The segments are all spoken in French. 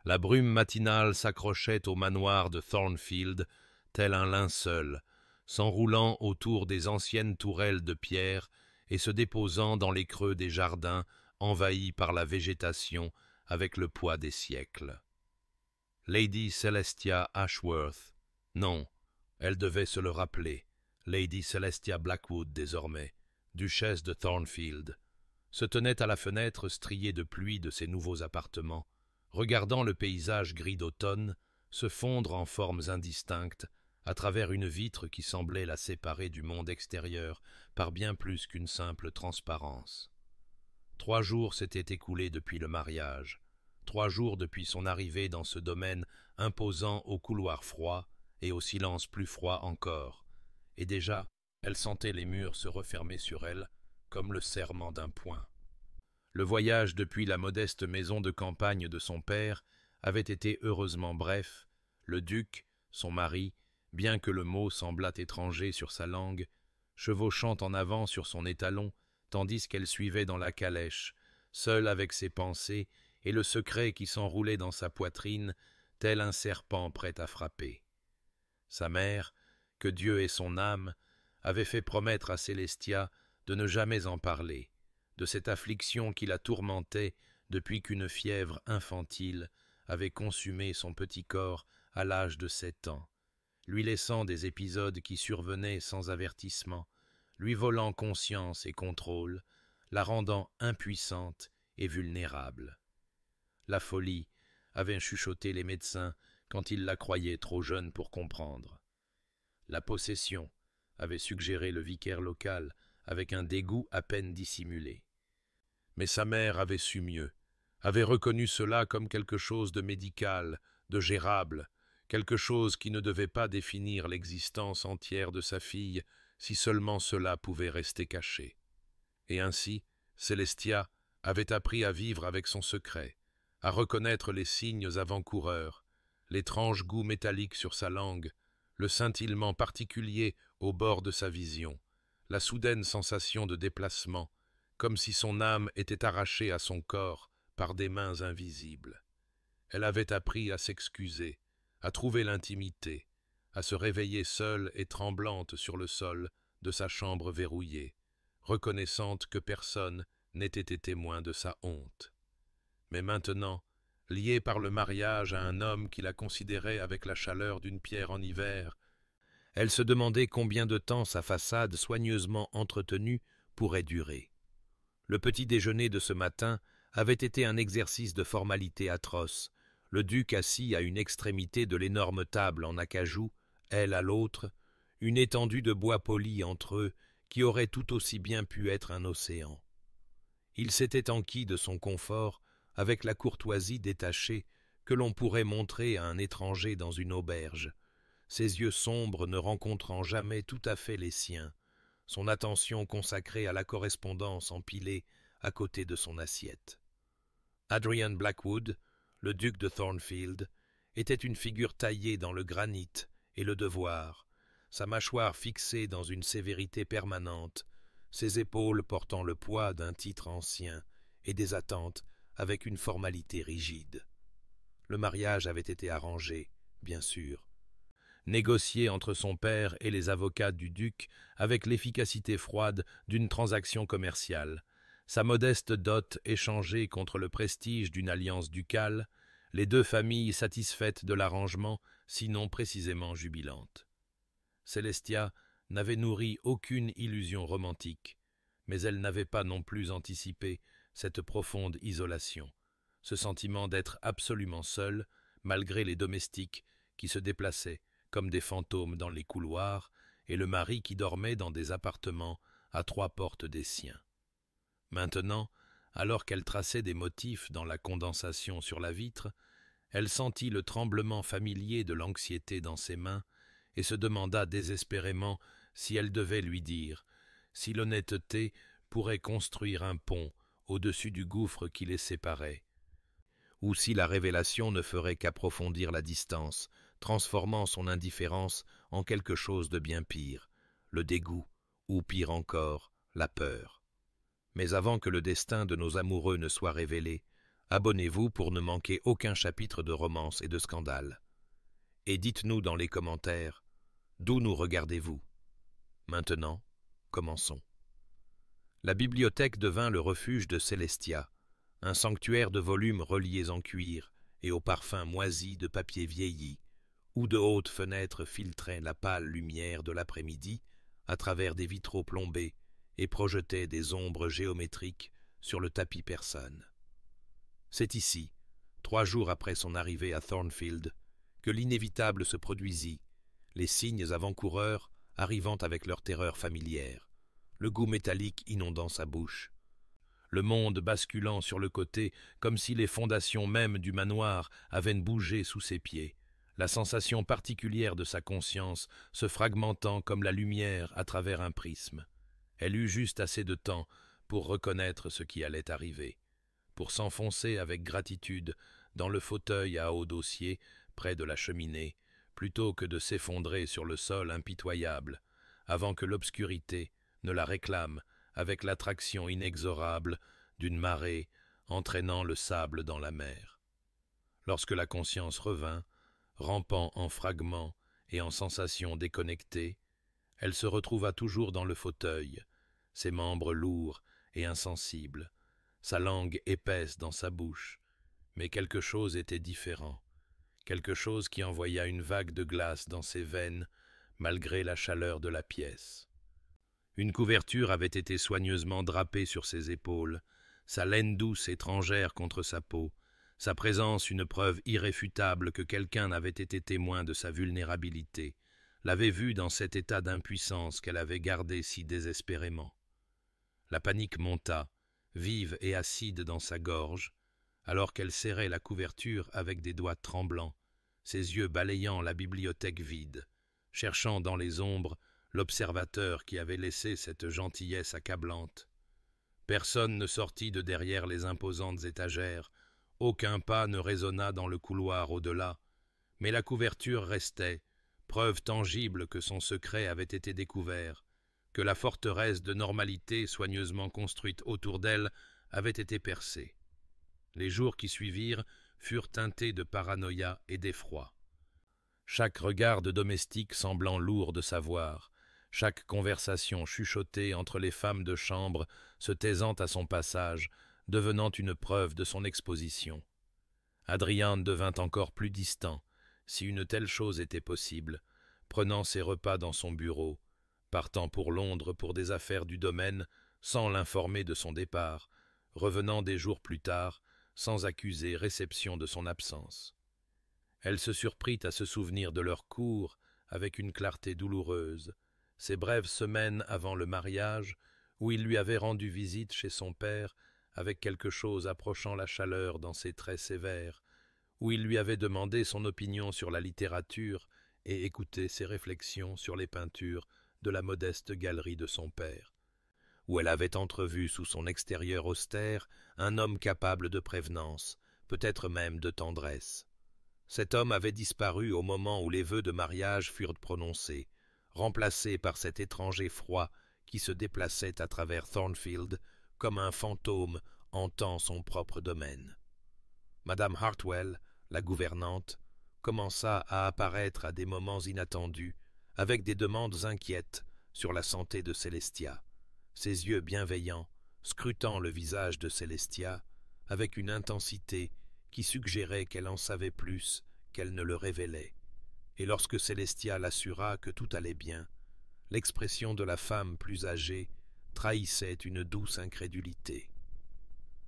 La brume matinale s'accrochait au manoir de Thornfield, tel un linceul, s'enroulant autour des anciennes tourelles de pierre et se déposant dans les creux des jardins envahis par la végétation avec le poids des siècles. Lady Celestia Ashworth, non, elle devait se le rappeler, Lady Celestia Blackwood désormais, duchesse de Thornfield, se tenait à la fenêtre striée de pluie de ses nouveaux appartements, regardant le paysage gris d'automne se fondre en formes indistinctes à travers une vitre qui semblait la séparer du monde extérieur par bien plus qu'une simple transparence. 3 jours s'étaient écoulés depuis le mariage, 3 jours depuis son arrivée dans ce domaine imposant au couloir froid et au silence plus froid encore, et déjà elle sentait les murs se refermer sur elle comme le serrement d'un poing. Le voyage depuis la modeste maison de campagne de son père avait été heureusement bref. Le duc, son mari, bien que le mot semblât étranger sur sa langue, chevauchant en avant sur son étalon, tandis qu'elle suivait dans la calèche, seule avec ses pensées et le secret qui s'enroulait dans sa poitrine, tel un serpent prêt à frapper. Sa mère, que Dieu ait son âme, avait fait promettre à Célestia de ne jamais en parler, de cette affliction qui la tourmentait depuis qu'une fièvre infantile avait consumé son petit corps à l'âge de 7 ans, lui laissant des épisodes qui survenaient sans avertissement, lui volant conscience et contrôle, la rendant impuissante et vulnérable. La folie, avaient chuchoté les médecins quand ils la croyaient trop jeune pour comprendre. La possession, avait suggéré le vicaire local avec un dégoût à peine dissimulé. Mais sa mère avait su mieux, avait reconnu cela comme quelque chose de médical, de gérable, quelque chose qui ne devait pas définir l'existence entière de sa fille si seulement cela pouvait rester caché. Et ainsi, Célestia avait appris à vivre avec son secret, à reconnaître les signes avant-coureurs, l'étrange goût métallique sur sa langue, le scintillement particulier au bord de sa vision, la soudaine sensation de déplacement, comme si son âme était arrachée à son corps par des mains invisibles. Elle avait appris à s'excuser, à trouver l'intimité, à se réveiller seule et tremblante sur le sol de sa chambre verrouillée, reconnaissante que personne n'ait été témoin de sa honte. Mais maintenant, liée par le mariage à un homme qui la considérait avec la chaleur d'une pierre en hiver, elle se demandait combien de temps sa façade soigneusement entretenue pourrait durer. Le petit déjeuner de ce matin avait été un exercice de formalité atroce, le duc assis à une extrémité de l'énorme table en acajou, elle à l'autre, une étendue de bois poli entre eux qui aurait tout aussi bien pu être un océan. Il s'était enquis de son confort avec la courtoisie détachée que l'on pourrait montrer à un étranger dans une auberge, ses yeux sombres ne rencontrant jamais tout à fait les siens, son attention consacrée à la correspondance empilée à côté de son assiette. Adrian Blackwood, le duc de Thornfield, était une figure taillée dans le granit et le devoir, sa mâchoire fixée dans une sévérité permanente, ses épaules portant le poids d'un titre ancien et des attentes avec une formalité rigide. Le mariage avait été arrangé, bien sûr, négocié entre son père et les avocats du duc avec l'efficacité froide d'une transaction commerciale, sa modeste dot échangée contre le prestige d'une alliance ducale, les deux familles satisfaites de l'arrangement, sinon précisément jubilantes. Célestia n'avait nourri aucune illusion romantique, mais elle n'avait pas non plus anticipé cette profonde isolation, ce sentiment d'être absolument seule, malgré les domestiques qui se déplaçaient comme des fantômes dans les couloirs, et le mari qui dormait dans des appartements à 3 portes des siens. Maintenant, alors qu'elle traçait des motifs dans la condensation sur la vitre, elle sentit le tremblement familier de l'anxiété dans ses mains et se demanda désespérément si elle devait lui dire, si l'honnêteté pourrait construire un pont au-dessus du gouffre qui les séparait, ou si la révélation ne ferait qu'approfondir la distance, transformant son indifférence en quelque chose de bien pire, le dégoût, ou pire encore, la peur. Mais avant que le destin de nos amoureux ne soit révélé, Abonnez-vous pour ne manquer aucun chapitre de romance et de scandale. Et dites-nous dans les commentaires, d'où nous regardez-vous? Maintenant, commençons. La bibliothèque devint le refuge de Célestia, un sanctuaire de volumes reliés en cuir et au parfum moisi de papier vieilli, où de hautes fenêtres filtraient la pâle lumière de l'après-midi à travers des vitraux plombés et projetaient des ombres géométriques sur le tapis persane. C'est ici, 3 jours après son arrivée à Thornfield, que l'inévitable se produisit, les cygnes avant-coureurs arrivant avec leur terreur familière, le goût métallique inondant sa bouche, le monde basculant sur le côté comme si les fondations mêmes du manoir avaient bougé sous ses pieds, la sensation particulière de sa conscience se fragmentant comme la lumière à travers un prisme. Elle eut juste assez de temps pour reconnaître ce qui allait arriver, pour s'enfoncer avec gratitude dans le fauteuil à haut dossier près de la cheminée, plutôt que de s'effondrer sur le sol impitoyable, avant que l'obscurité ne la réclame avec l'attraction inexorable d'une marée entraînant le sable dans la mer. Lorsque la conscience revint, rampant en fragments et en sensations déconnectées, elle se retrouva toujours dans le fauteuil, ses membres lourds et insensibles, sa langue épaisse dans sa bouche, mais quelque chose était différent, quelque chose qui envoya une vague de glace dans ses veines malgré la chaleur de la pièce. Une couverture avait été soigneusement drapée sur ses épaules, sa laine douce étrangère contre sa peau, sa présence une preuve irréfutable que quelqu'un avait été témoin de sa vulnérabilité, l'avait vue dans cet état d'impuissance qu'elle avait gardé si désespérément. La panique monta, vive et acide dans sa gorge, alors qu'elle serrait la couverture avec des doigts tremblants, ses yeux balayant la bibliothèque vide, cherchant dans les ombres l'observateur qui avait laissé cette gentillesse accablante. Personne ne sortit de derrière les imposantes étagères, aucun pas ne résonna dans le couloir au-delà, mais la couverture restait, preuve tangible que son secret avait été découvert, que la forteresse de normalité soigneusement construite autour d'elle avait été percée. Les jours qui suivirent furent teintés de paranoïa et d'effroi. Chaque regard de domestique semblant lourd de savoir, chaque conversation chuchotée entre les femmes de chambre se taisant à son passage, devenant une preuve de son exposition. Adrian devint encore plus distant, si une telle chose était possible, prenant ses repas dans son bureau, partant pour Londres pour des affaires du domaine sans l'informer de son départ, revenant des jours plus tard sans accuser réception de son absence. Elle se surprit à se souvenir de leur cours avec une clarté douloureuse, ces brèves semaines avant le mariage où il lui avait rendu visite chez son père avec quelque chose approchant la chaleur dans ses traits sévères, où il lui avait demandé son opinion sur la littérature et écouté ses réflexions sur les peintures de la modeste galerie de son père, où elle avait entrevu sous son extérieur austère un homme capable de prévenance, peut-être même de tendresse. Cet homme avait disparu au moment où les vœux de mariage furent prononcés, remplacé par cet étranger froid qui se déplaçait à travers Thornfield comme un fantôme hantant son propre domaine. Madame Hartwell, la gouvernante, commença à apparaître à des moments inattendus, avec des demandes inquiètes sur la santé de Célestia, ses yeux bienveillants scrutant le visage de Célestia avec une intensité qui suggérait qu'elle en savait plus qu'elle ne le révélait. Et lorsque Célestia l'assura que tout allait bien, l'expression de la femme plus âgée trahissait une douce incrédulité.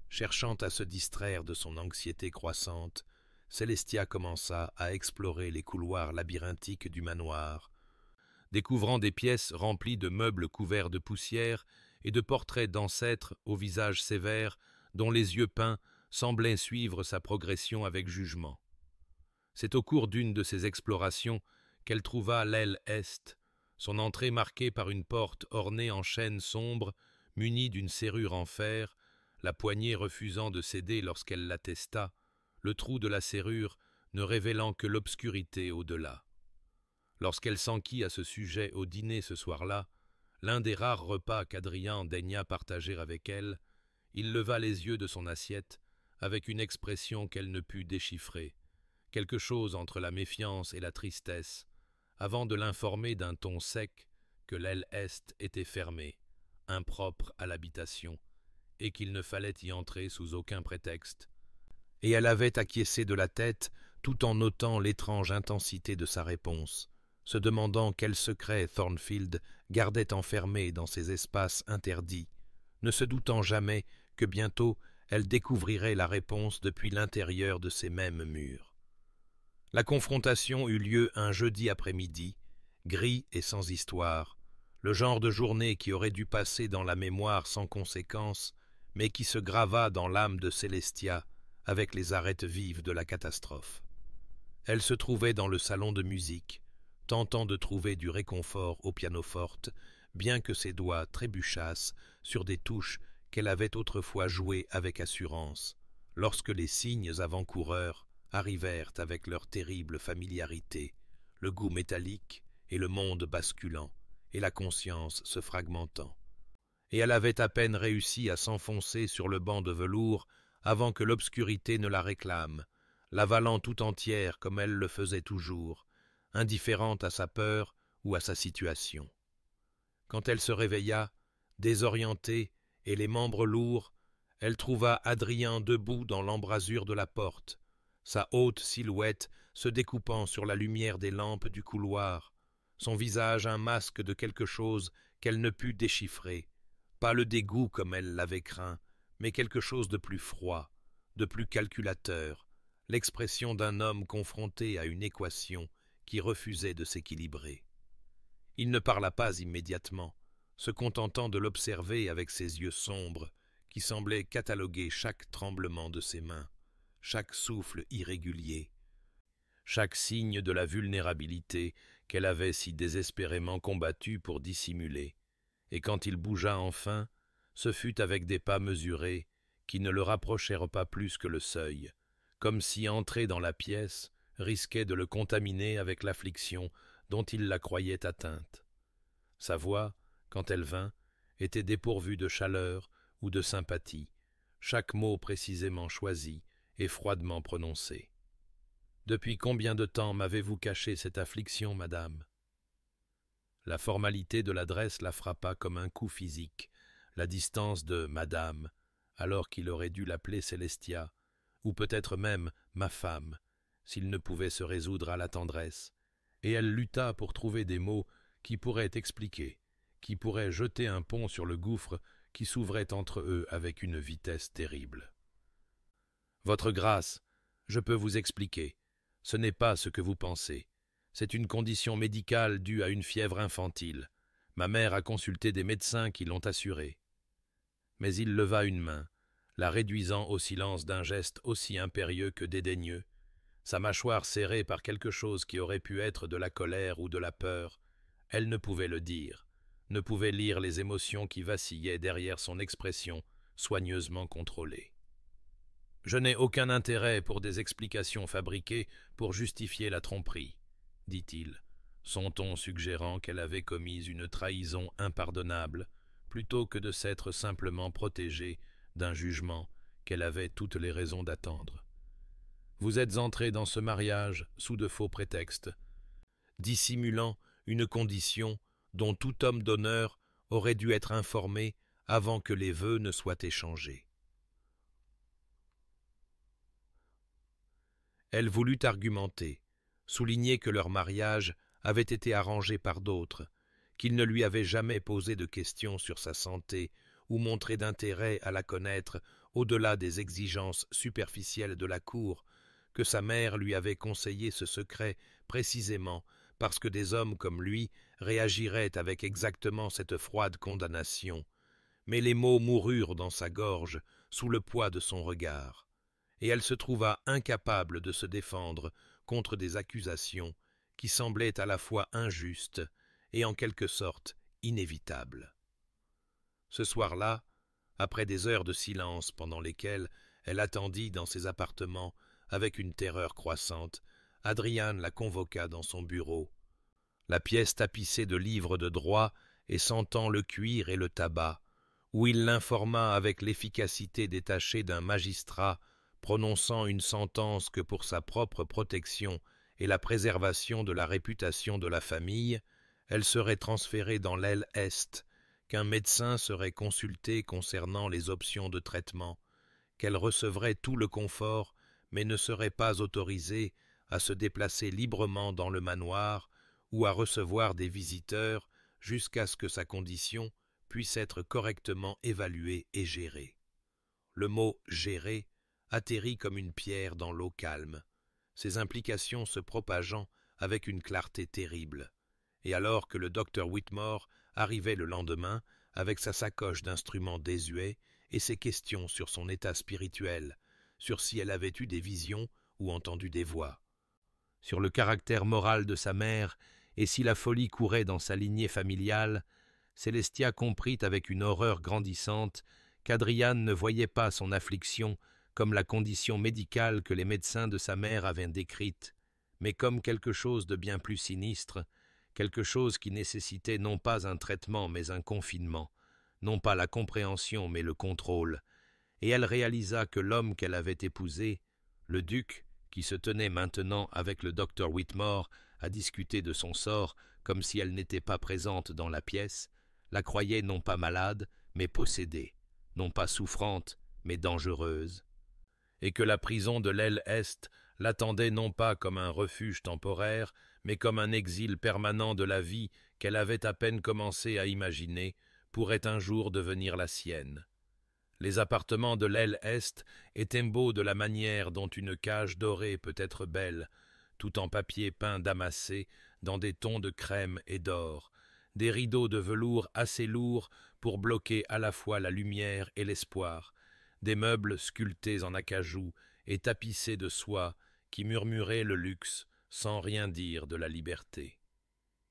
Cherchant à se distraire de son anxiété croissante, Célestia commença à explorer les couloirs labyrinthiques du manoir, découvrant des pièces remplies de meubles couverts de poussière et de portraits d'ancêtres au visage sévère dont les yeux peints semblaient suivre sa progression avec jugement. C'est au cours d'une de ces explorations qu'elle trouva l'aile est, son entrée marquée par une porte ornée en chêne sombre, munie d'une serrure en fer, la poignée refusant de céder lorsqu'elle la testa, le trou de la serrure ne révélant que l'obscurité au-delà. Lorsqu'elle s'enquit à ce sujet au dîner ce soir-là, l'un des rares repas qu'Adrien daigna partager avec elle, il leva les yeux de son assiette, avec une expression qu'elle ne put déchiffrer, quelque chose entre la méfiance et la tristesse, avant de l'informer d'un ton sec que l'aile est était fermée, impropre à l'habitation, et qu'il ne fallait y entrer sous aucun prétexte. Et elle avait acquiescé de la tête, tout en notant l'étrange intensité de sa réponse, se demandant quel secret Thornfield gardait enfermé dans ces espaces interdits, ne se doutant jamais que bientôt elle découvrirait la réponse depuis l'intérieur de ces mêmes murs. La confrontation eut lieu un jeudi après-midi, gris et sans histoire, le genre de journée qui aurait dû passer dans la mémoire sans conséquence, mais qui se grava dans l'âme de Célestia avec les arêtes vives de la catastrophe. Elle se trouvait dans le salon de musique, tentant de trouver du réconfort au pianoforte, bien que ses doigts trébuchassent sur des touches qu'elle avait autrefois jouées avec assurance, lorsque les cygnes avant-coureurs arrivèrent avec leur terrible familiarité, le goût métallique et le monde basculant, et la conscience se fragmentant. Et elle avait à peine réussi à s'enfoncer sur le banc de velours avant que l'obscurité ne la réclame, l'avalant tout entière comme elle le faisait toujours, indifférente à sa peur ou à sa situation. Quand elle se réveilla, désorientée et les membres lourds, elle trouva Adrien debout dans l'embrasure de la porte, sa haute silhouette se découpant sur la lumière des lampes du couloir, son visage un masque de quelque chose qu'elle ne put déchiffrer, pas le dégoût comme elle l'avait craint, mais quelque chose de plus froid, de plus calculateur, l'expression d'un homme confronté à une équation qui refusait de s'équilibrer. Il ne parla pas immédiatement, se contentant de l'observer avec ses yeux sombres, qui semblaient cataloguer chaque tremblement de ses mains, chaque souffle irrégulier, chaque signe de la vulnérabilité qu'elle avait si désespérément combattu pour dissimuler, et quand il bougea enfin, ce fut avec des pas mesurés qui ne le rapprochèrent pas plus que le seuil, comme si entrer dans la pièce risquait de le contaminer avec l'affliction dont il la croyait atteinte. Sa voix, quand elle vint, était dépourvue de chaleur ou de sympathie, chaque mot précisément choisi et froidement prononcé. « Depuis combien de temps m'avez-vous caché cette affliction, madame ?» La formalité de l'adresse la frappa comme un coup physique, la distance de « madame », alors qu'il aurait dû l'appeler Célestia, ou peut-être même « ma femme », s'il ne pouvait se résoudre à la tendresse, et elle lutta pour trouver des mots qui pourraient expliquer, qui pourraient jeter un pont sur le gouffre qui s'ouvrait entre eux avec une vitesse terrible. « Votre grâce, je peux vous expliquer, ce n'est pas ce que vous pensez. C'est une condition médicale due à une fièvre infantile. Ma mère a consulté des médecins qui l'ont assuré. » Mais il leva une main, la réduisant au silence d'un geste aussi impérieux que dédaigneux, sa mâchoire serrée par quelque chose qui aurait pu être de la colère ou de la peur. Elle ne pouvait le dire, ne pouvait lire les émotions qui vacillaient derrière son expression soigneusement contrôlée. « Je n'ai aucun intérêt pour des explications fabriquées pour justifier la tromperie, » dit-il, son ton suggérant qu'elle avait commis une trahison impardonnable, plutôt que de s'être simplement protégée d'un jugement qu'elle avait toutes les raisons d'attendre. « Vous êtes entré dans ce mariage sous de faux prétextes, dissimulant une condition dont tout homme d'honneur aurait dû être informé avant que les vœux ne soient échangés. » Elle voulut argumenter, souligner que leur mariage avait été arrangé par d'autres, qu'il ne lui avait jamais posé de questions sur sa santé ou montré d'intérêt à la connaître au-delà des exigences superficielles de la cour, que sa mère lui avait conseillé ce secret précisément parce que des hommes comme lui réagiraient avec exactement cette froide condamnation, mais les mots moururent dans sa gorge sous le poids de son regard, et elle se trouva incapable de se défendre contre des accusations qui semblaient à la fois injustes et en quelque sorte inévitables. Ce soir-là, après des heures de silence pendant lesquelles elle attendit dans ses appartements avec une terreur croissante, Adrian la convoqua dans son bureau. La pièce tapissée de livres de droit et sentant le cuir et le tabac, où il l'informa avec l'efficacité détachée d'un magistrat prononçant une sentence que pour sa propre protection et la préservation de la réputation de la famille, elle serait transférée dans l'aile Est, qu'un médecin serait consulté concernant les options de traitement, qu'elle recevrait tout le confort, mais ne serait pas autorisée à se déplacer librement dans le manoir ou à recevoir des visiteurs jusqu'à ce que sa condition puisse être correctement évaluée et gérée. Le mot « gérer » atterrit comme une pierre dans l'eau calme, ses implications se propageant avec une clarté terrible. Et alors que le docteur Whitmore arrivait le lendemain avec sa sacoche d'instruments désuets et ses questions sur son état spirituel, sur si elle avait eu des visions ou entendu des voix, sur le caractère moral de sa mère et si la folie courait dans sa lignée familiale, Célestia comprit avec une horreur grandissante qu'Adriane ne voyait pas son affliction comme la condition médicale que les médecins de sa mère avaient décrite, mais comme quelque chose de bien plus sinistre, quelque chose qui nécessitait non pas un traitement mais un confinement, non pas la compréhension mais le contrôle, et elle réalisa que l'homme qu'elle avait épousé, le duc, qui se tenait maintenant avec le docteur Whitmore à discuter de son sort comme si elle n'était pas présente dans la pièce, la croyait non pas malade, mais possédée, non pas souffrante, mais dangereuse, et que la prison de l'aile Est l'attendait non pas comme un refuge temporaire, mais comme un exil permanent de la vie qu'elle avait à peine commencé à imaginer, pourrait un jour devenir la sienne. Les appartements de l'aile Est étaient beaux de la manière dont une cage dorée peut être belle, tout en papier peint damassé dans des tons de crème et d'or, des rideaux de velours assez lourds pour bloquer à la fois la lumière et l'espoir, des meubles sculptés en acajou et tapissés de soie qui murmuraient le luxe sans rien dire de la liberté.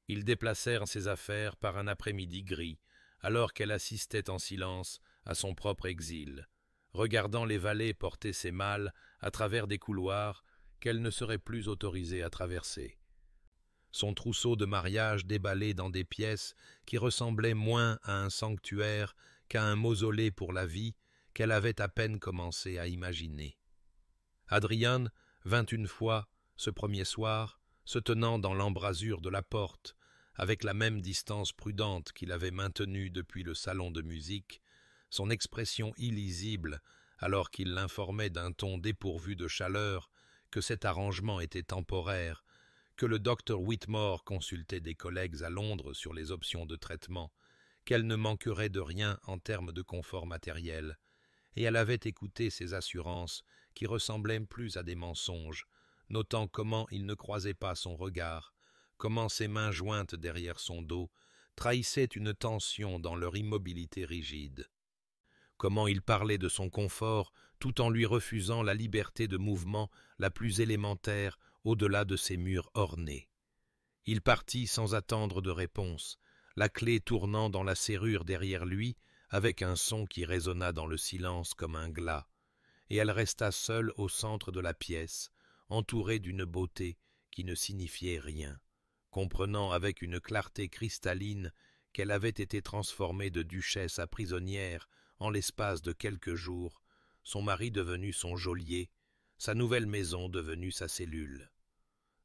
Ils déplacèrent ses affaires par un après-midi gris, alors qu'elle assistait en silence à son propre exil, regardant les valets porter ses malles à travers des couloirs qu'elle ne serait plus autorisée à traverser. Son trousseau de mariage déballé dans des pièces qui ressemblaient moins à un sanctuaire qu'à un mausolée pour la vie qu'elle avait à peine commencé à imaginer. Adrian vint une fois, ce premier soir, se tenant dans l'embrasure de la porte, avec la même distance prudente qu'il avait maintenue depuis le salon de musique, son expression illisible, alors qu'il l'informait d'un ton dépourvu de chaleur, que cet arrangement était temporaire, que le docteur Whitmore consultait des collègues à Londres sur les options de traitement, qu'elle ne manquerait de rien en termes de confort matériel, et elle avait écouté ces assurances qui ressemblaient plus à des mensonges, notant comment il ne croisait pas son regard, comment ses mains jointes derrière son dos trahissaient une tension dans leur immobilité rigide, comment il parlait de son confort tout en lui refusant la liberté de mouvement la plus élémentaire au-delà de ces murs ornés. Il partit sans attendre de réponse, la clé tournant dans la serrure derrière lui avec un son qui résonna dans le silence comme un glas, et elle resta seule au centre de la pièce, entourée d'une beauté qui ne signifiait rien, comprenant avec une clarté cristalline qu'elle avait été transformée de duchesse à prisonnière en l'espace de quelques jours, son mari devenu son geôlier, sa nouvelle maison devenue sa cellule.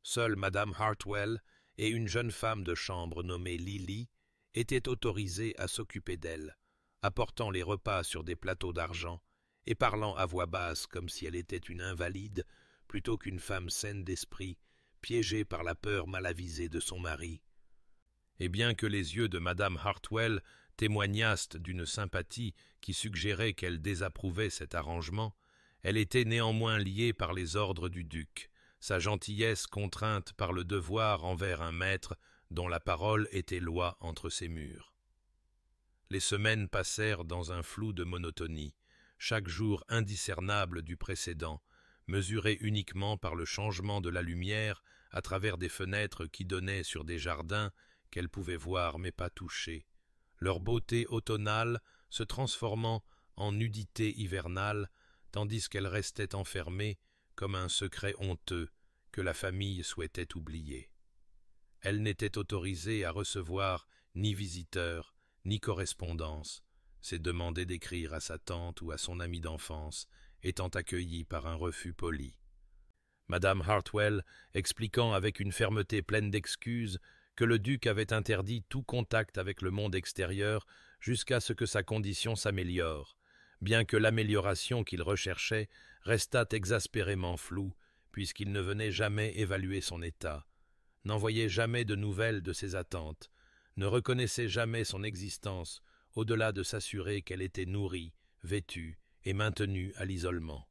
Seule Madame Hartwell et une jeune femme de chambre nommée Lily étaient autorisées à s'occuper d'elle, apportant les repas sur des plateaux d'argent et parlant à voix basse comme si elle était une invalide plutôt qu'une femme saine d'esprit, piégée par la peur mal avisée de son mari. Et bien que les yeux de Madame Hartwell témoignassent d'une sympathie qui suggérait qu'elle désapprouvait cet arrangement, elle était néanmoins liée par les ordres du duc, sa gentillesse contrainte par le devoir envers un maître dont la parole était loi entre ses murs. Les semaines passèrent dans un flou de monotonie, chaque jour indiscernable du précédent, mesuré uniquement par le changement de la lumière à travers des fenêtres qui donnaient sur des jardins qu'elle pouvait voir mais pas toucher, leur beauté automnale se transformant en nudité hivernale, tandis qu'elle restait enfermée comme un secret honteux que la famille souhaitait oublier. Elle n'était autorisée à recevoir ni visiteurs, ni correspondance, s'est demandé d'écrire à sa tante ou à son amie d'enfance, étant accueillie par un refus poli. Madame Hartwell expliquant avec une fermeté pleine d'excuses que le duc avait interdit tout contact avec le monde extérieur jusqu'à ce que sa condition s'améliore, bien que l'amélioration qu'il recherchait restât exaspérément floue, puisqu'il ne venait jamais évaluer son état, n'envoyait jamais de nouvelles de ses attentes, ne reconnaissait jamais son existence au-delà de s'assurer qu'elle était nourrie, vêtue et maintenue à l'isolement.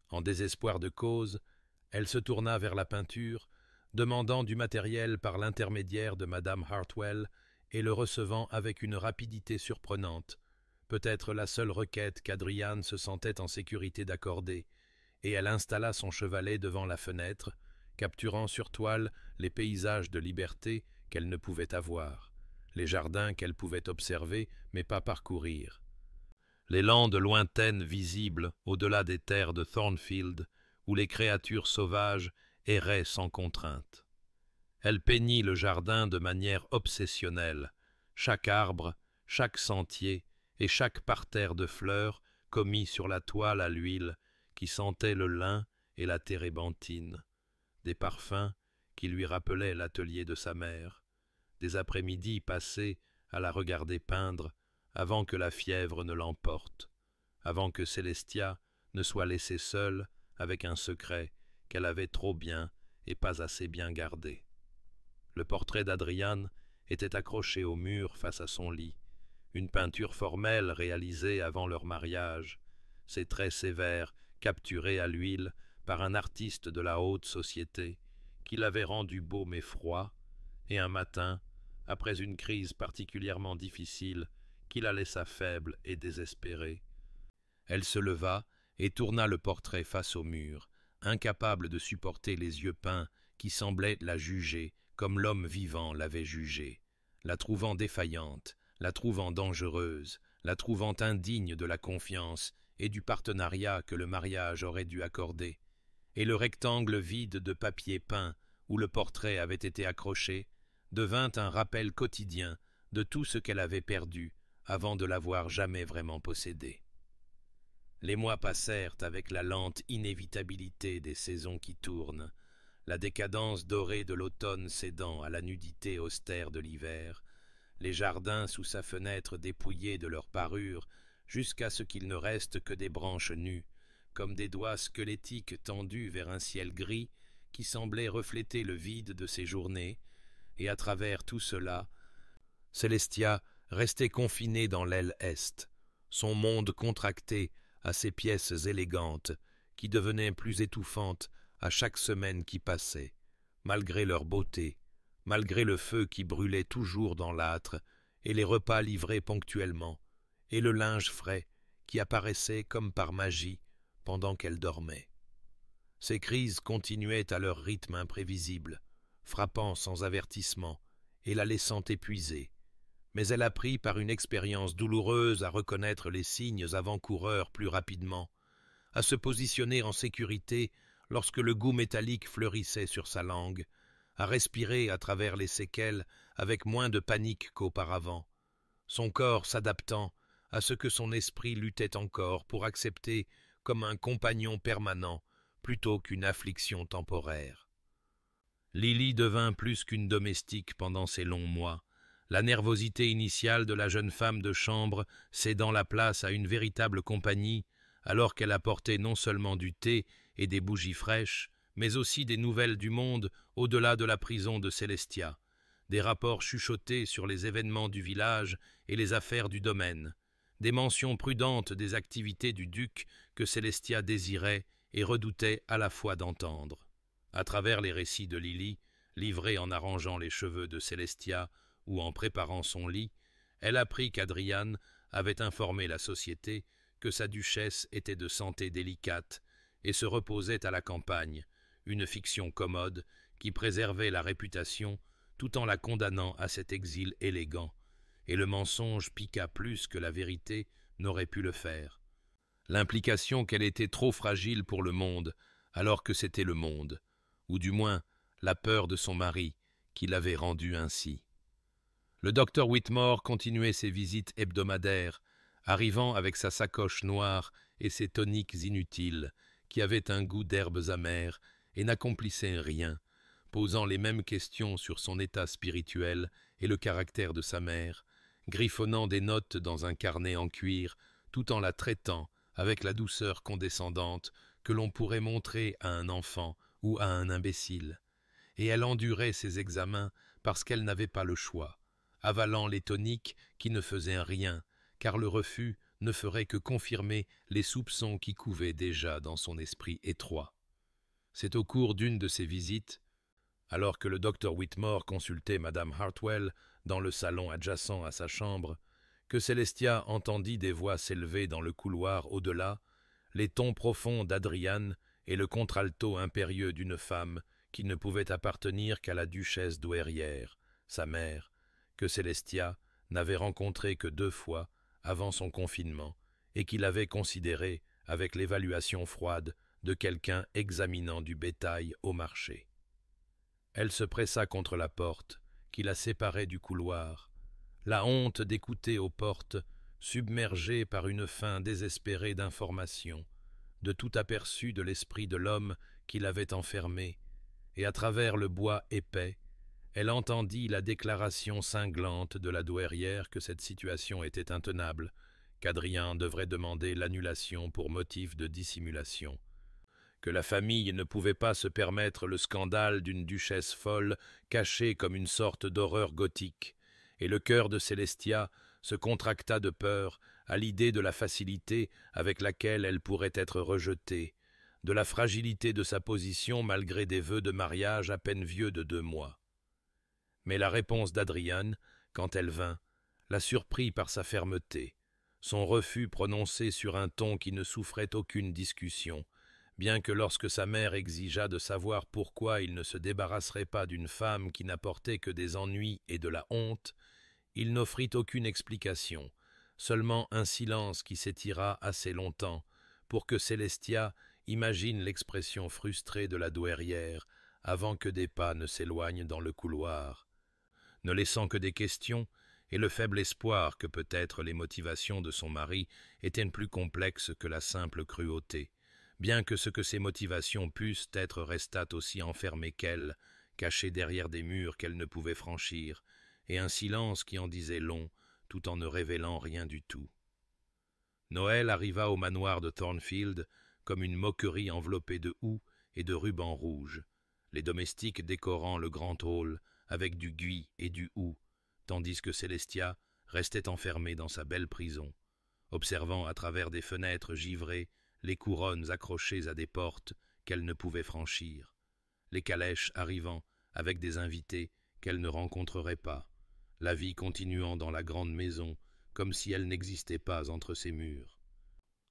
En désespoir de cause, elle se tourna vers la peinture, demandant du matériel par l'intermédiaire de Madame Hartwell et le recevant avec une rapidité surprenante, peut-être la seule requête qu'Adrian se sentait en sécurité d'accorder, et elle installa son chevalet devant la fenêtre, capturant sur toile les paysages de liberté qu'elle ne pouvait avoir, les jardins qu'elle pouvait observer mais pas parcourir, les landes lointaines visibles au-delà des terres de Thornfield, où les créatures sauvages erraient sans contrainte. Elle peignit le jardin de manière obsessionnelle, chaque arbre, chaque sentier et chaque parterre de fleurs commis sur la toile à l'huile qui sentait le lin et la térébenthine, des parfums qui lui rappelaient l'atelier de sa mère, des après-midi passés à la regarder peindre avant que la fièvre ne l'emporte, avant que Célestia ne soit laissée seule avec un secret qu'elle avait trop bien et pas assez bien gardé. Le portrait d'Adrian était accroché au mur face à son lit, une peinture formelle réalisée avant leur mariage, ses traits sévères capturés à l'huile par un artiste de la haute société qui l'avait rendu beau mais froid, et un matin, après une crise particulièrement difficile qui la laissa faible et désespérée, elle se leva et tourna le portrait face au mur, incapable de supporter les yeux peints qui semblaient la juger comme l'homme vivant l'avait jugée, la trouvant défaillante, la trouvant dangereuse, la trouvant indigne de la confiance et du partenariat que le mariage aurait dû accorder, et le rectangle vide de papier peint où le portrait avait été accroché devint un rappel quotidien de tout ce qu'elle avait perdu avant de l'avoir jamais vraiment possédé. Les mois passèrent avec la lente inévitabilité des saisons qui tournent, la décadence dorée de l'automne cédant à la nudité austère de l'hiver, les jardins sous sa fenêtre dépouillés de leur parure jusqu'à ce qu'il ne reste que des branches nues, comme des doigts squelettiques tendus vers un ciel gris qui semblait refléter le vide de ses journées, et à travers tout cela, Célestia restait confinée dans l'aile est, son monde contracté à ses pièces élégantes, qui devenaient plus étouffantes à chaque semaine qui passait, malgré leur beauté, malgré le feu qui brûlait toujours dans l'âtre, et les repas livrés ponctuellement, et le linge frais qui apparaissait comme par magie pendant qu'elle dormait. Ces crises continuaient à leur rythme imprévisible, frappant sans avertissement et la laissant épuisée, mais elle apprit par une expérience douloureuse à reconnaître les signes avant-coureurs plus rapidement, à se positionner en sécurité lorsque le goût métallique fleurissait sur sa langue, à respirer à travers les séquelles avec moins de panique qu'auparavant, son corps s'adaptant à ce que son esprit luttait encore pour accepter comme un compagnon permanent plutôt qu'une affliction temporaire. Lily devint plus qu'une domestique pendant ces longs mois, la nervosité initiale de la jeune femme de chambre cédant la place à une véritable compagnie, alors qu'elle apportait non seulement du thé et des bougies fraîches, mais aussi des nouvelles du monde au-delà de la prison de Célestia, des rapports chuchotés sur les événements du village et les affaires du domaine, des mentions prudentes des activités du duc que Célestia désirait et redoutait à la fois d'entendre. À travers les récits de Lily, livrés en arrangeant les cheveux de Célestia ou en préparant son lit, elle apprit qu'Adrian avait informé la société que sa duchesse était de santé délicate et se reposait à la campagne, une fiction commode qui préservait la réputation tout en la condamnant à cet exil élégant, et le mensonge piqua plus que la vérité n'aurait pu le faire. L'implication qu'elle était trop fragile pour le monde, alors que c'était le monde, ou du moins la peur de son mari, qui l'avait rendue ainsi. Le docteur Whitmore continuait ses visites hebdomadaires, arrivant avec sa sacoche noire et ses toniques inutiles, qui avaient un goût d'herbes amères et n'accomplissaient rien, posant les mêmes questions sur son état spirituel et le caractère de sa mère, griffonnant des notes dans un carnet en cuir, tout en la traitant avec la douceur condescendante que l'on pourrait montrer à un enfant ou à un imbécile. Et elle endurait ses examens parce qu'elle n'avait pas le choix, avalant les toniques qui ne faisaient rien, car le refus ne ferait que confirmer les soupçons qui couvaient déjà dans son esprit étroit. C'est au cours d'une de ces visites, alors que le docteur Whitmore consultait Madame Hartwell dans le salon adjacent à sa chambre, que Célestia entendit des voix s'élever dans le couloir au-delà, les tons profonds d'Adriane et le contralto impérieux d'une femme qui ne pouvait appartenir qu'à la duchesse douairière, sa mère, que Célestia n'avait rencontrée que 2 fois avant son confinement et qu'il avait considérée avec l'évaluation froide de quelqu'un examinant du bétail au marché. Elle se pressa contre la porte qui la séparait du couloir, la honte d'écouter aux portes, submergée par une faim désespérée d'information, de tout aperçu de l'esprit de l'homme qui l'avait enfermée, et à travers le bois épais, elle entendit la déclaration cinglante de la douairière que cette situation était intenable, qu'Adrien devrait demander l'annulation pour motif de dissimulation, que la famille ne pouvait pas se permettre le scandale d'une duchesse folle cachée comme une sorte d'horreur gothique, et le cœur de Célestia se contracta de peur à l'idée de la facilité avec laquelle elle pourrait être rejetée, de la fragilité de sa position malgré des vœux de mariage à peine vieux de 2 mois. Mais la réponse d'Adriane, quand elle vint, la surprit par sa fermeté, son refus prononcé sur un ton qui ne souffrait aucune discussion, bien que lorsque sa mère exigea de savoir pourquoi il ne se débarrasserait pas d'une femme qui n'apportait que des ennuis et de la honte, il n'offrit aucune explication, seulement un silence qui s'étira assez longtemps pour que Célestia imagine l'expression frustrée de la douairière avant que des pas ne s'éloignent dans le couloir, ne laissant que des questions et le faible espoir que peut-être les motivations de son mari étaient plus complexes que la simple cruauté, bien que ce que ces motivations pussent être restât aussi enfermé qu'elle, cachée derrière des murs qu'elle ne pouvait franchir, et un silence qui en disait long, tout en ne révélant rien du tout. Noël arriva au manoir de Thornfield comme une moquerie enveloppée de houx et de rubans rouges, les domestiques décorant le grand hall avec du buis et du houx, tandis que Célestia restait enfermée dans sa belle prison, observant à travers des fenêtres givrées les couronnes accrochées à des portes qu'elle ne pouvait franchir, les calèches arrivant avec des invités qu'elle ne rencontrerait pas, la vie continuant dans la grande maison comme si elle n'existait pas entre ses murs.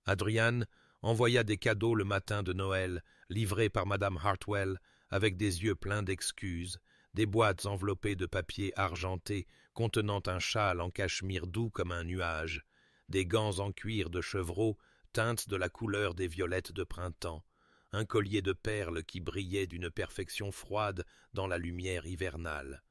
Adrian envoya des cadeaux le matin de Noël, livrés par Madame Hartwell, avec des yeux pleins d'excuses, des boîtes enveloppées de papier argenté contenant un châle en cachemire doux comme un nuage, des gants en cuir de chevreau teintes de la couleur des violettes de printemps, un collier de perles qui brillait d'une perfection froide dans la lumière hivernale.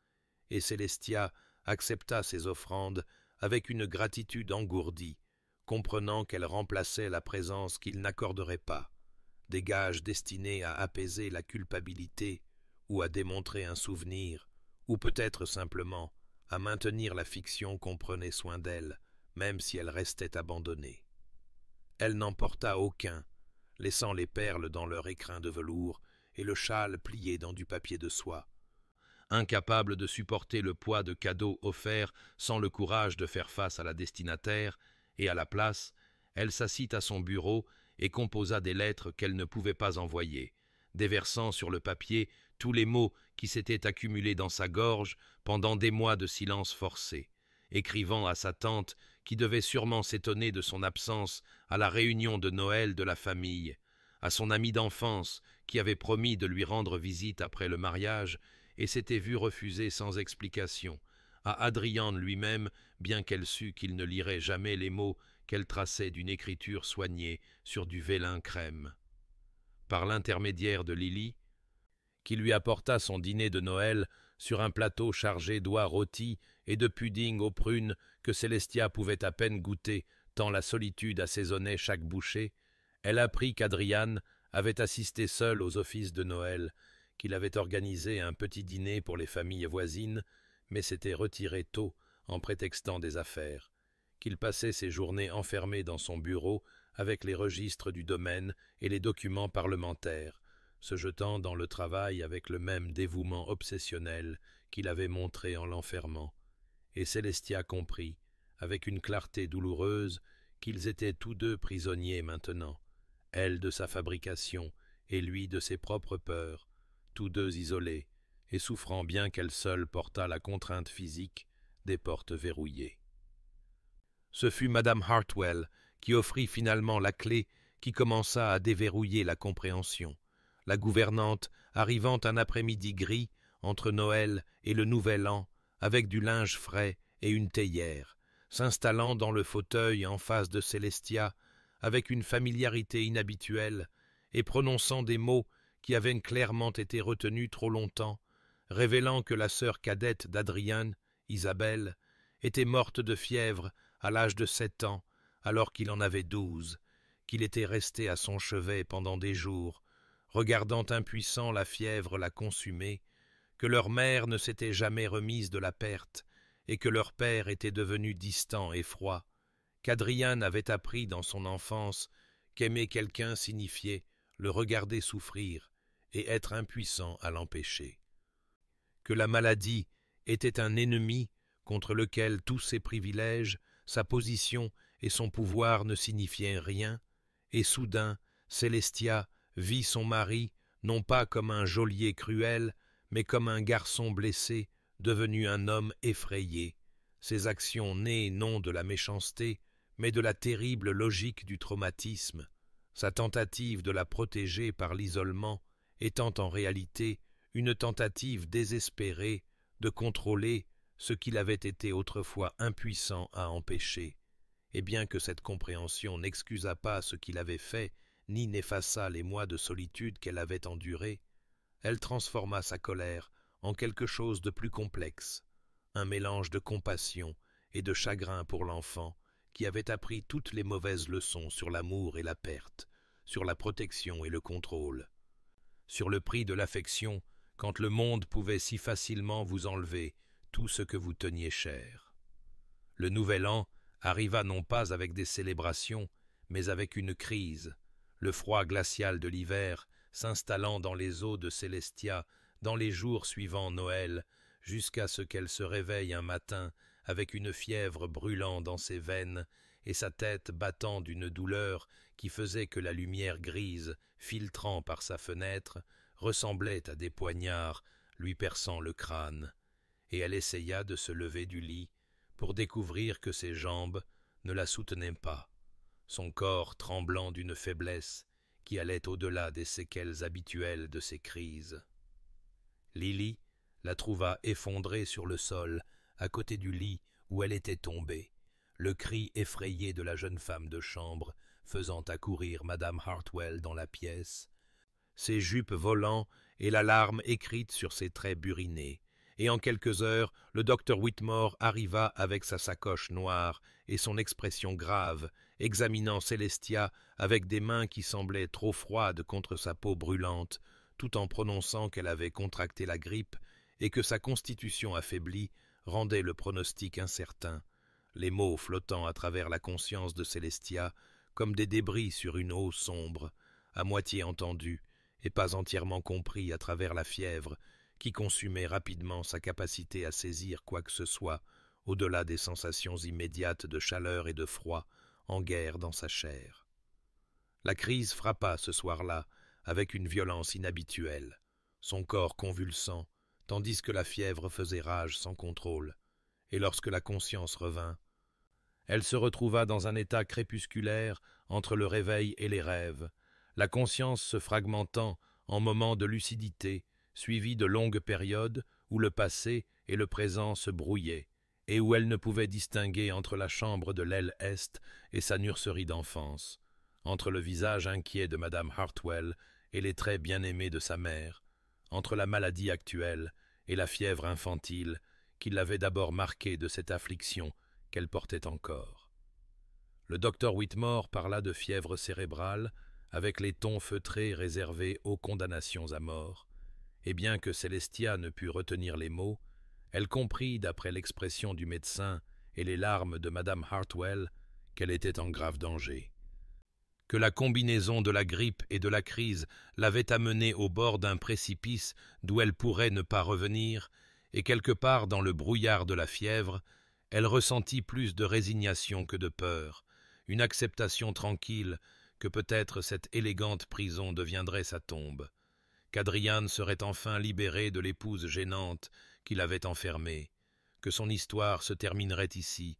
Et Célestia accepta ces offrandes avec une gratitude engourdie, comprenant qu'elle remplaçait la présence qu'il n'accorderait pas, des gages destinés à apaiser la culpabilité ou à démontrer un souvenir, ou peut-être simplement à maintenir la fiction qu'on prenait soin d'elle, même si elle restait abandonnée. Elle n'en porta aucun, laissant les perles dans leur écrin de velours et le châle plié dans du papier de soie. Incapable de supporter le poids de cadeaux offerts sans le courage de faire face à la destinataire, et à la place, elle s'assit à son bureau et composa des lettres qu'elle ne pouvait pas envoyer, déversant sur le papier tous les mots qui s'étaient accumulés dans sa gorge pendant des mois de silence forcé, écrivant à sa tante qui devait sûrement s'étonner de son absence à la réunion de Noël de la famille, à son ami d'enfance qui avait promis de lui rendre visite après le mariage et s'était vu refuser sans explication, à Adrian lui-même, bien qu'elle sût qu'il ne lirait jamais les mots qu'elle traçait d'une écriture soignée sur du vélin crème. Par l'intermédiaire de Lily, qui lui apporta son dîner de Noël sur un plateau chargé d'oies rôties et de pudding aux prunes que Célestia pouvait à peine goûter, tant la solitude assaisonnait chaque bouchée, elle apprit qu'Adrian avait assisté seul aux offices de Noël, qu'il avait organisé un petit dîner pour les familles voisines, mais s'était retiré tôt en prétextant des affaires, qu'il passait ses journées enfermé dans son bureau avec les registres du domaine et les documents parlementaires, se jetant dans le travail avec le même dévouement obsessionnel qu'il avait montré en l'enfermant. Et Célestia comprit, avec une clarté douloureuse, qu'ils étaient tous deux prisonniers maintenant, elle de sa fabrication et lui de ses propres peurs, tous deux isolés, et souffrant bien qu'elle seule portât la contrainte physique des portes verrouillées. Ce fut madame Hartwell qui offrit finalement la clé qui commença à déverrouiller la compréhension, la gouvernante arrivant un après-midi gris entre Noël et le Nouvel An avec du linge frais et une théière, s'installant dans le fauteuil en face de Célestia avec une familiarité inhabituelle et prononçant des mots qui avaient clairement été retenus trop longtemps, révélant que la sœur cadette d'Adrian, Isabelle, était morte de fièvre à l'âge de 7 ans, alors qu'il en avait 12, qu'il était resté à son chevet pendant des jours, regardant impuissant la fièvre la consumer, que leur mère ne s'était jamais remise de la perte, et que leur père était devenu distant et froid, qu'Adrian avait appris dans son enfance qu'aimer quelqu'un signifiait le regarder souffrir et être impuissant à l'empêcher, que la maladie était un ennemi contre lequel tous ses privilèges, sa position et son pouvoir ne signifiaient rien, et soudain Célestia vit son mari non pas comme un geôlier cruel, mais comme un garçon blessé, devenu un homme effrayé, ses actions nées non de la méchanceté, mais de la terrible logique du traumatisme, sa tentative de la protéger par l'isolement étant en réalité une tentative désespérée de contrôler ce qu'il avait été autrefois impuissant à empêcher, et bien que cette compréhension n'excusât pas ce qu'il avait fait, ni n'effaçât les mois de solitude qu'elle avait endurés, elle transforma sa colère en quelque chose de plus complexe, un mélange de compassion et de chagrin pour l'enfant qui avait appris toutes les mauvaises leçons sur l'amour et la perte, sur la protection et le contrôle, sur le prix de l'affection quand le monde pouvait si facilement vous enlever tout ce que vous teniez cher. Le Nouvel An arriva non pas avec des célébrations, mais avec une crise, le froid glacial de l'hiver s'installant dans les eaux de Célestia dans les jours suivant Noël, jusqu'à ce qu'elle se réveille un matin avec une fièvre brûlant dans ses veines et sa tête battant d'une douleur qui faisait que la lumière grise, filtrant par sa fenêtre, ressemblait à des poignards lui perçant le crâne, et elle essaya de se lever du lit pour découvrir que ses jambes ne la soutenaient pas, son corps tremblant d'une faiblesse qui allait au-delà des séquelles habituelles de ses crises. Lily la trouva effondrée sur le sol, à côté du lit où elle était tombée, le cri effrayé de la jeune femme de chambre faisant accourir madame Hartwell dans la pièce, ses jupes volant et l'alarme écrite sur ses traits burinés. Et en quelques heures, le docteur Whitmore arriva avec sa sacoche noire et son expression grave, examinant Célestia avec des mains qui semblaient trop froides contre sa peau brûlante, tout en prononçant qu'elle avait contracté la grippe et que sa constitution affaiblie rendait le pronostic incertain, les mots flottant à travers la conscience de Célestia comme des débris sur une eau sombre, à moitié entendus et pas entièrement compris à travers la fièvre qui consumait rapidement sa capacité à saisir quoi que ce soit au-delà des sensations immédiates de chaleur et de froid en guerre dans sa chair. La crise frappa ce soir-là avec une violence inhabituelle, son corps convulsant, tandis que la fièvre faisait rage sans contrôle, et lorsque la conscience revint, elle se retrouva dans un état crépusculaire entre le réveil et les rêves, la conscience se fragmentant en moments de lucidité, suivis de longues périodes où le passé et le présent se brouillaient, et où elle ne pouvait distinguer entre la chambre de l'aile est et sa nurserie d'enfance, entre le visage inquiet de madame Hartwell et les traits bien-aimés de sa mère, entre la maladie actuelle et la fièvre infantile qui l'avait d'abord marquée de cette affliction qu'elle portait encore. Le docteur Whitmore parla de fièvre cérébrale, avec les tons feutrés réservés aux condamnations à mort, et bien que Célestia ne pût retenir les mots, elle comprit, d'après l'expression du médecin et les larmes de madame Hartwell, qu'elle était en grave danger. Que la combinaison de la grippe et de la crise l'avait amenée au bord d'un précipice d'où elle pourrait ne pas revenir, et quelque part dans le brouillard de la fièvre, elle ressentit plus de résignation que de peur, une acceptation tranquille que peut-être cette élégante prison deviendrait sa tombe, qu'Adrian serait enfin libéré de l'épouse gênante qui l'avait enfermé, que son histoire se terminerait ici,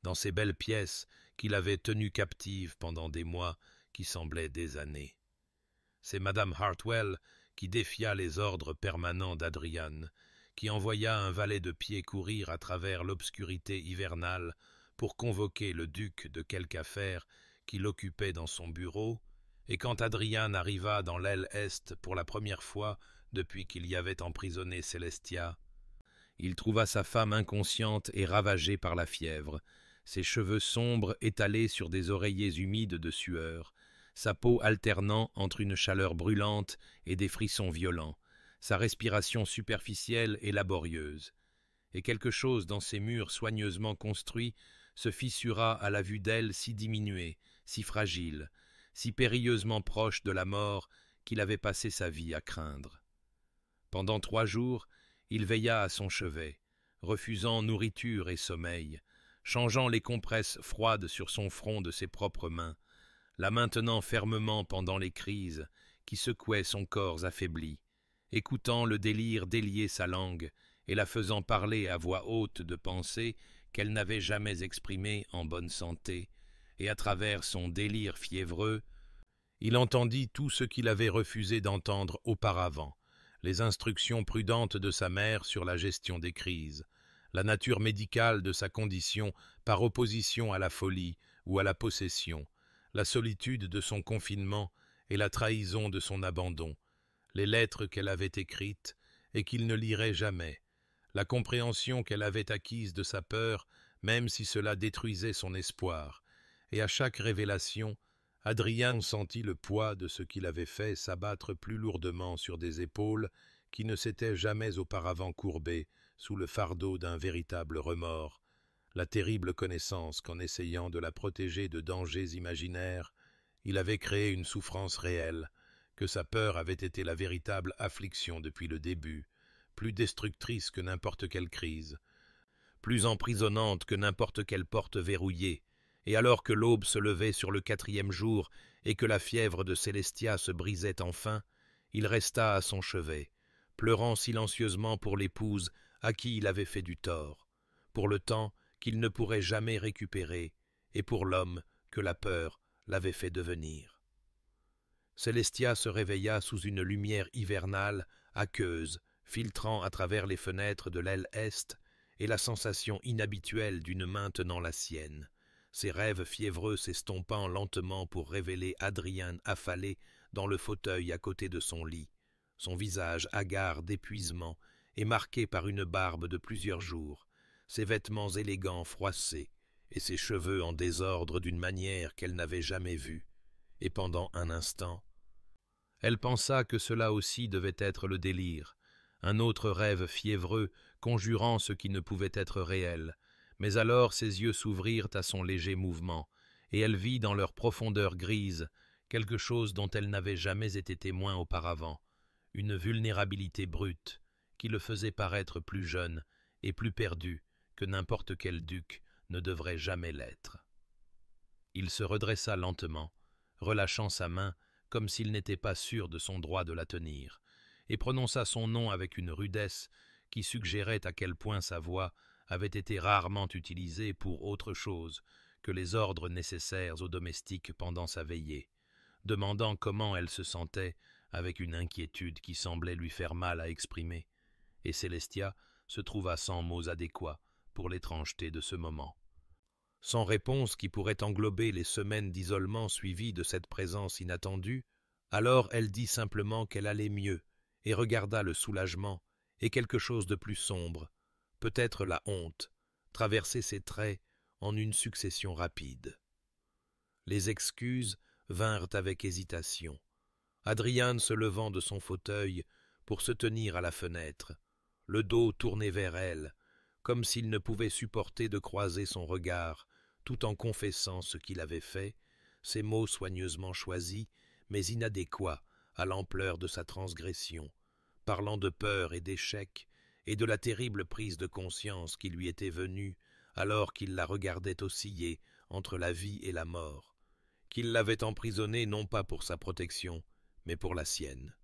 dans ces belles pièces qui l'avaient tenue captive pendant des mois qui semblaient des années. C'est madame Hartwell qui défia les ordres permanents d'Adrian, qui envoya un valet de pied courir à travers l'obscurité hivernale pour convoquer le duc de quelque affaire qu'il occupait dans son bureau, et quand Adrian arriva dans l'aile est pour la première fois depuis qu'il y avait emprisonné Célestia, il trouva sa femme inconsciente et ravagée par la fièvre, ses cheveux sombres étalés sur des oreillers humides de sueur, sa peau alternant entre une chaleur brûlante et des frissons violents, sa respiration superficielle et laborieuse. Et quelque chose dans ces murs soigneusement construits se fissura à la vue d'elle si diminuée, si fragile, si périlleusement proche de la mort qu'il avait passé sa vie à craindre. Pendant 3 jours, il veilla à son chevet, refusant nourriture et sommeil, changeant les compresses froides sur son front de ses propres mains, la maintenant fermement pendant les crises qui secouaient son corps affaibli, écoutant le délire délier sa langue et la faisant parler à voix haute de pensées qu'elle n'avait jamais exprimées en bonne santé, et à travers son délire fiévreux, il entendit tout ce qu'il avait refusé d'entendre auparavant, les instructions prudentes de sa mère sur la gestion des crises, la nature médicale de sa condition par opposition à la folie ou à la possession, la solitude de son confinement et la trahison de son abandon, les lettres qu'elle avait écrites et qu'il ne lirait jamais, la compréhension qu'elle avait acquise de sa peur, même si cela détruisait son espoir, et à chaque révélation, Adrien sentit le poids de ce qu'il avait fait s'abattre plus lourdement sur des épaules qui ne s'étaient jamais auparavant courbées sous le fardeau d'un véritable remords, la terrible connaissance qu'en essayant de la protéger de dangers imaginaires, il avait créé une souffrance réelle, que sa peur avait été la véritable affliction depuis le début, plus destructrice que n'importe quelle crise, plus emprisonnante que n'importe quelle porte verrouillée, et alors que l'aube se levait sur le 4e jour et que la fièvre de Célestia se brisait enfin, il resta à son chevet, pleurant silencieusement pour l'épouse à qui il avait fait du tort, pour le temps qu'il ne pourrait jamais récupérer, et pour l'homme que la peur l'avait fait devenir. Célestia se réveilla sous une lumière hivernale, aqueuse, filtrant à travers les fenêtres de l'aile est, et la sensation inhabituelle d'une main tenant la sienne, ses rêves fiévreux s'estompant lentement pour révéler Adrien affalé dans le fauteuil à côté de son lit, son visage hagard d'épuisement et marqué par une barbe de plusieurs jours, ses vêtements élégants froissés et ses cheveux en désordre d'une manière qu'elle n'avait jamais vue, et pendant un instant, elle pensa que cela aussi devait être le délire, un autre rêve fiévreux conjurant ce qui ne pouvait être réel, mais alors ses yeux s'ouvrirent à son léger mouvement, et elle vit dans leur profondeur grise quelque chose dont elle n'avait jamais été témoin auparavant, une vulnérabilité brute qui le faisait paraître plus jeune et plus perdu que n'importe quel duc ne devrait jamais l'être. Il se redressa lentement, relâchant sa main comme s'il n'était pas sûr de son droit de la tenir, et prononça son nom avec une rudesse qui suggérait à quel point sa voix avait été rarement utilisée pour autre chose que les ordres nécessaires aux domestiques pendant sa veillée, demandant comment elle se sentait avec une inquiétude qui semblait lui faire mal à exprimer, et Célestia se trouva sans mots adéquats pour l'étrangeté de ce moment. Sans réponse qui pourrait englober les semaines d'isolement suivies de cette présence inattendue, alors elle dit simplement qu'elle allait mieux et regarda le soulagement et quelque chose de plus sombre, peut-être la honte, traverser ses traits en une succession rapide. Les excuses vinrent avec hésitation. Adrian se levant de son fauteuil pour se tenir à la fenêtre, le dos tourné vers elle, comme s'il ne pouvait supporter de croiser son regard, tout en confessant ce qu'il avait fait, ces mots soigneusement choisis, mais inadéquats à l'ampleur de sa transgression, parlant de peur et d'échec, et de la terrible prise de conscience qui lui était venue alors qu'il la regardait osciller entre la vie et la mort, qu'il l'avait emprisonnée non pas pour sa protection, mais pour la sienne,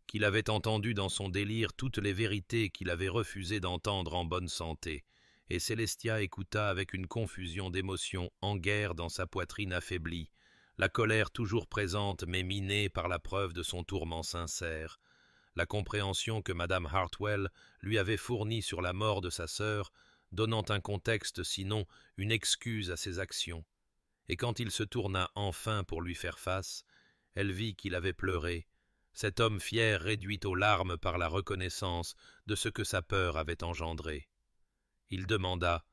qu'il avait entendu dans son délire toutes les vérités qu'il avait refusé d'entendre en bonne santé, et Célestia écouta avec une confusion d'émotions en guerre dans sa poitrine affaiblie, la colère toujours présente mais minée par la preuve de son tourment sincère, la compréhension que Madame Hartwell lui avait fournie sur la mort de sa sœur, donnant un contexte sinon une excuse à ses actions. Et quand il se tourna enfin pour lui faire face, elle vit qu'il avait pleuré, cet homme fier réduit aux larmes par la reconnaissance de ce que sa peur avait engendré. Il demanda,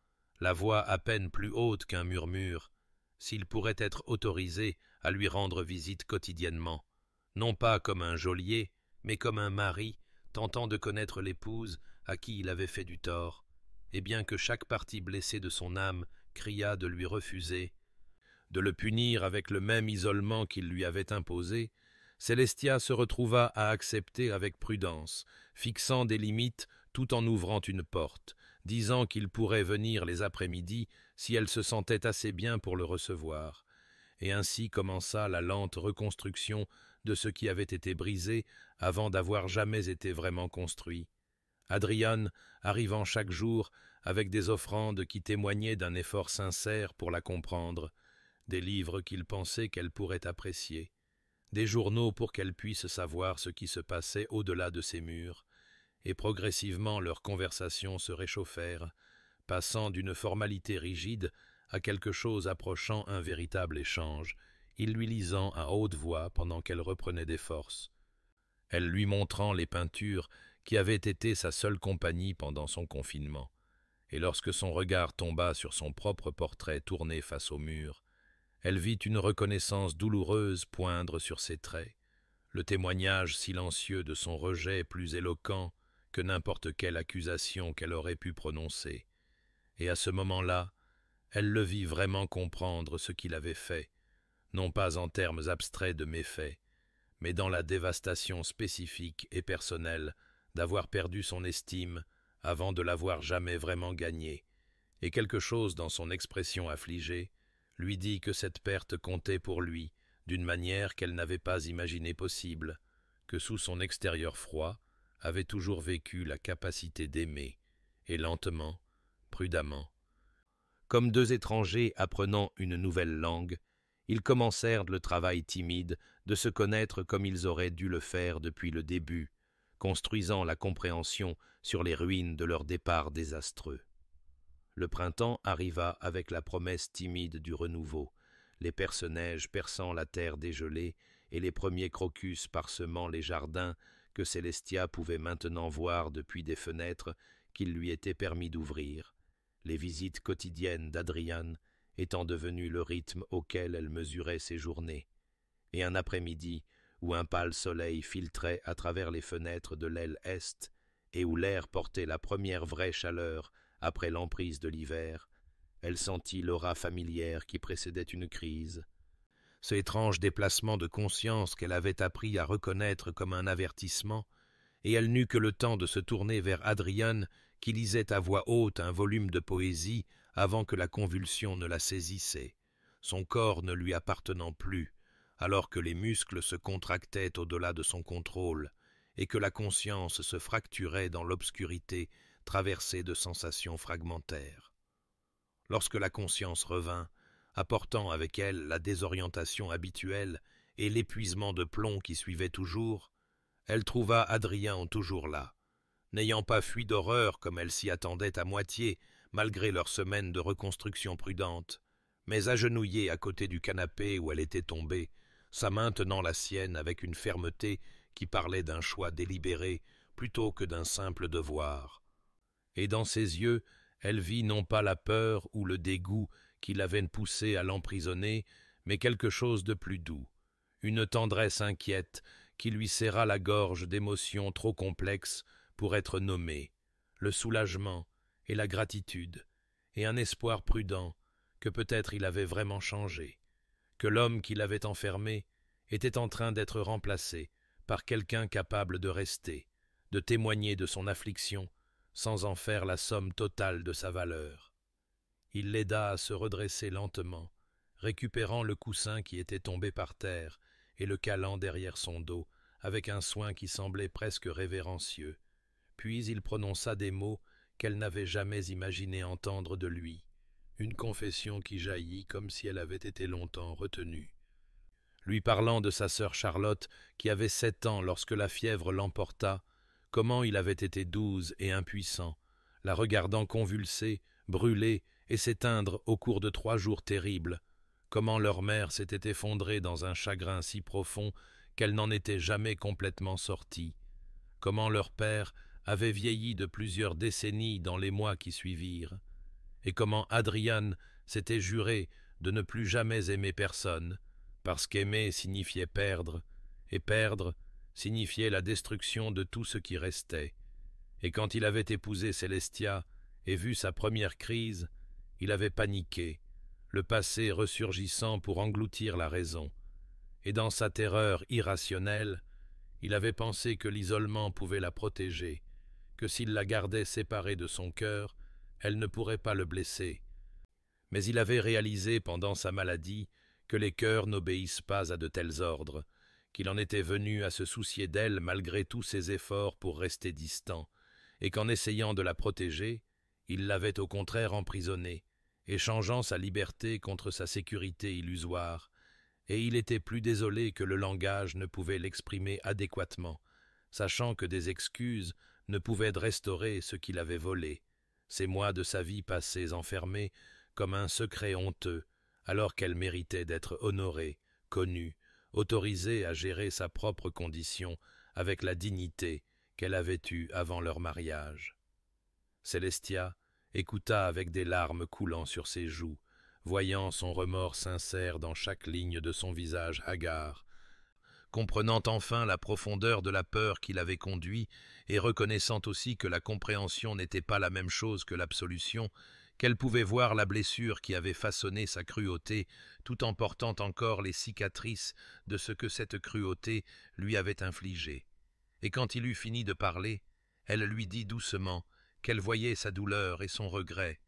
la voix à peine plus haute qu'un murmure, s'il pourrait être autorisé à lui rendre visite quotidiennement, non pas comme un geôlier, mais comme un mari tentant de connaître l'épouse à qui il avait fait du tort, et bien que chaque partie blessée de son âme criât de lui refuser, de le punir avec le même isolement qu'il lui avait imposé, Célestia se retrouva à accepter avec prudence, fixant des limites tout en ouvrant une porte, disant qu'il pourrait venir les après-midi si elle se sentait assez bien pour le recevoir. Et ainsi commença la lente reconstruction de ce qui avait été brisé avant d'avoir jamais été vraiment construit. Adrian arrivant chaque jour avec des offrandes qui témoignaient d'un effort sincère pour la comprendre, des livres qu'il pensait qu'elle pourrait apprécier, des journaux pour qu'elle puisse savoir ce qui se passait au-delà de ces murs, et progressivement leurs conversations se réchauffèrent, passant d'une formalité rigide à quelque chose approchant un véritable échange, il lui lisant à haute voix pendant qu'elle reprenait des forces, elle lui montrant les peintures qui avaient été sa seule compagnie pendant son confinement, et lorsque son regard tomba sur son propre portrait tourné face au mur, elle vit une reconnaissance douloureuse poindre sur ses traits, le témoignage silencieux de son rejet plus éloquent que n'importe quelle accusation qu'elle aurait pu prononcer, et à ce moment-là, elle le vit vraiment comprendre ce qu'il avait fait, non pas en termes abstraits de méfaits, mais dans la dévastation spécifique et personnelle d'avoir perdu son estime avant de l'avoir jamais vraiment gagnée, et quelque chose dans son expression affligée lui dit que cette perte comptait pour lui d'une manière qu'elle n'avait pas imaginé possible, que sous son extérieur froid avait toujours vécu la capacité d'aimer, et lentement, prudemment. Comme deux étrangers apprenant une nouvelle langue, ils commencèrent le travail timide de se connaître comme ils auraient dû le faire depuis le début, construisant la compréhension sur les ruines de leur départ désastreux. Le printemps arriva avec la promesse timide du renouveau, les perce-neige perçant la terre dégelée et les premiers crocus parsemant les jardins que Célestia pouvait maintenant voir depuis des fenêtres qu'il lui était permis d'ouvrir, les visites quotidiennes d'Adrian étant devenues le rythme auquel elle mesurait ses journées, et un après-midi où un pâle soleil filtrait à travers les fenêtres de l'aile est et où l'air portait la première vraie chaleur après l'emprise de l'hiver, elle sentit l'aura familière qui précédait une crise, ce étrange déplacement de conscience qu'elle avait appris à reconnaître comme un avertissement, et elle n'eut que le temps de se tourner vers Adrian qui lisait à voix haute un volume de poésie avant que la convulsion ne la saisissait, son corps ne lui appartenant plus, alors que les muscles se contractaient au-delà de son contrôle, et que la conscience se fracturait dans l'obscurité traversée de sensations fragmentaires. Lorsque la conscience revint, apportant avec elle la désorientation habituelle et l'épuisement de plomb qui suivait toujours, elle trouva Adrien toujours là, n'ayant pas fui d'horreur comme elle s'y attendait à moitié, malgré leur semaine de reconstruction prudente, mais agenouillé à côté du canapé où elle était tombée, sa main tenant la sienne avec une fermeté qui parlait d'un choix délibéré plutôt que d'un simple devoir. Et dans ses yeux, elle vit non pas la peur ou le dégoût qui l'avaient poussée à l'emprisonner, mais quelque chose de plus doux, une tendresse inquiète qui lui serra la gorge d'émotions trop complexes pour être nommées, le soulagement et la gratitude, et un espoir prudent que peut-être il avait vraiment changé, que l'homme qui l'avait enfermé était en train d'être remplacé par quelqu'un capable de rester, de témoigner de son affliction sans en faire la somme totale de sa valeur. Il l'aida à se redresser lentement, récupérant le coussin qui était tombé par terre et le calant derrière son dos avec un soin qui semblait presque révérencieux. Puis il prononça des mots qu'elle n'avait jamais imaginé entendre de lui, une confession qui jaillit comme si elle avait été longtemps retenue. Lui parlant de sa sœur Charlotte, qui avait 7 ans lorsque la fièvre l'emporta, comment il avait été doux et impuissant, la regardant convulser, brûler et s'éteindre au cours de 3 jours terribles, comment leur mère s'était effondrée dans un chagrin si profond qu'elle n'en était jamais complètement sortie, comment leur père avait vieilli de plusieurs décennies dans les mois qui suivirent, et comment Adrian s'était juré de ne plus jamais aimer personne, parce qu'aimer signifiait perdre, et perdre signifiait la destruction de tout ce qui restait. Et quand il avait épousé Célestia et vu sa première crise, il avait paniqué, le passé ressurgissant pour engloutir la raison. Et dans sa terreur irrationnelle, il avait pensé que l'isolement pouvait la protéger, que s'il la gardait séparée de son cœur, elle ne pourrait pas le blesser. Mais il avait réalisé pendant sa maladie que les cœurs n'obéissent pas à de tels ordres, qu'il en était venu à se soucier d'elle malgré tous ses efforts pour rester distant, et qu'en essayant de la protéger, il l'avait au contraire emprisonnée, échangeant sa liberté contre sa sécurité illusoire, et il était plus désolé que le langage ne pouvait l'exprimer adéquatement, sachant que des excuses ne pouvaient restaurer ce qu'il avait volé, ces mois de sa vie passés enfermés comme un secret honteux, alors qu'elle méritait d'être honorée, connue, autorisée à gérer sa propre condition avec la dignité qu'elle avait eue avant leur mariage. Célestia écouta avec des larmes coulant sur ses joues, voyant son remords sincère dans chaque ligne de son visage hagard, comprenant enfin la profondeur de la peur qui l'avait conduit et reconnaissant aussi que la compréhension n'était pas la même chose que l'absolution, qu'elle pouvait voir la blessure qui avait façonné sa cruauté tout en portant encore les cicatrices de ce que cette cruauté lui avait infligé. Et quand il eut fini de parler, elle lui dit doucement qu'elle voyait sa douleur et son regret,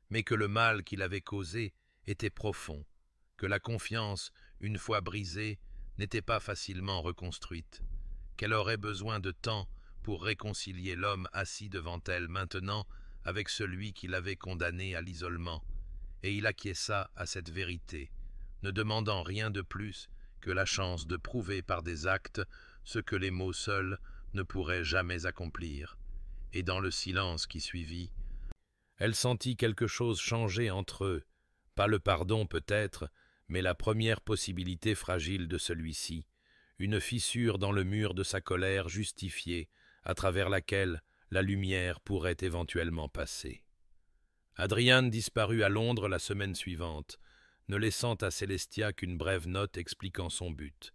mais que le mal qu'il avait causé était profond, que la confiance, une fois brisée, n'était pas facilement reconstruite, qu'elle aurait besoin de temps pour réconcilier l'homme assis devant elle maintenant avec celui qui l'avait condamné à l'isolement, et il acquiesça à cette vérité, ne demandant rien de plus que la chance de prouver par des actes ce que les mots seuls ne pourraient jamais accomplir. Et dans le silence qui suivit, elle sentit quelque chose changer entre eux, pas le pardon peut-être, mais la première possibilité fragile de celui-ci, une fissure dans le mur de sa colère justifiée, à travers laquelle la lumière pourrait éventuellement passer. Adrian disparut à Londres la semaine suivante, ne laissant à Célestia qu'une brève note expliquant son but,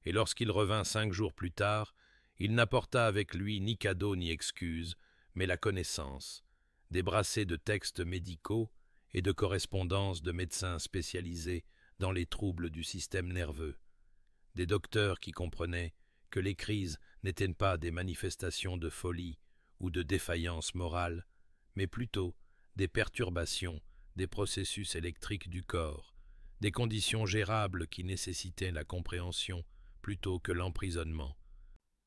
et lorsqu'il revint 5 jours plus tard, il n'apporta avec lui ni cadeau ni excuse, mais la connaissance, des brassées de textes médicaux et de correspondances de médecins spécialisés dans les troubles du système nerveux, des docteurs qui comprenaient que les crises n'étaient pas des manifestations de folie ou de défaillance morale, mais plutôt des perturbations des processus électriques du corps, des conditions gérables qui nécessitaient la compréhension plutôt que l'emprisonnement.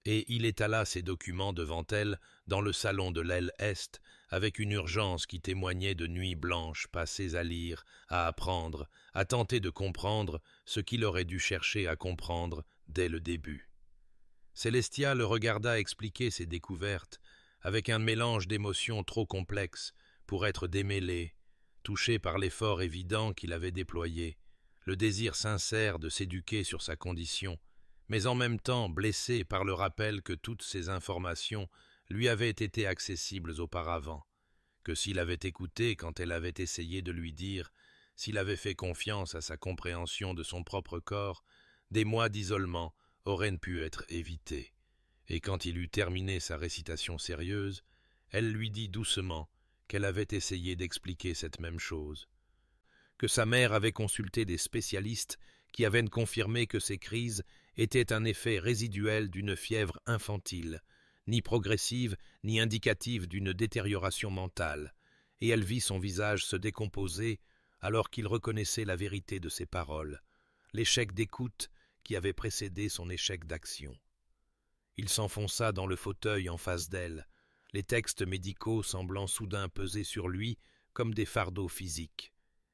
Et il étala ces documents devant elle dans le salon de l'aile Est avec une urgence qui témoignait de nuits blanches passées à lire, à apprendre, à tenter de comprendre ce qu'il aurait dû chercher à comprendre dès le début. Célestia le regarda expliquer ses découvertes avec un mélange d'émotions trop complexes pour être démêlées, touchée par l'effort évident qu'il avait déployé, le désir sincère de s'éduquer sur sa condition, mais en même temps blessée par le rappel que toutes ces informations lui avaient été accessibles auparavant, que s'il avait écouté quand elle avait essayé de lui dire s'il avait fait confiance à sa compréhension de son propre corps, des mois d'isolement auraient pu être évités. Et quand il eut terminé sa récitation sérieuse, elle lui dit doucement qu'elle avait essayé d'expliquer cette même chose, que sa mère avait consulté des spécialistes qui avaient confirmé que ces crises étaient un effet résiduel d'une fièvre infantile, ni progressive ni indicative d'une détérioration mentale, et elle vit son visage se décomposer alors qu'il reconnaissait la vérité de ses paroles, l'échec d'écoute qui avait précédé son échec d'action. Il s'enfonça dans le fauteuil en face d'elle, les textes médicaux semblant soudain peser sur lui comme des fardeaux physiques,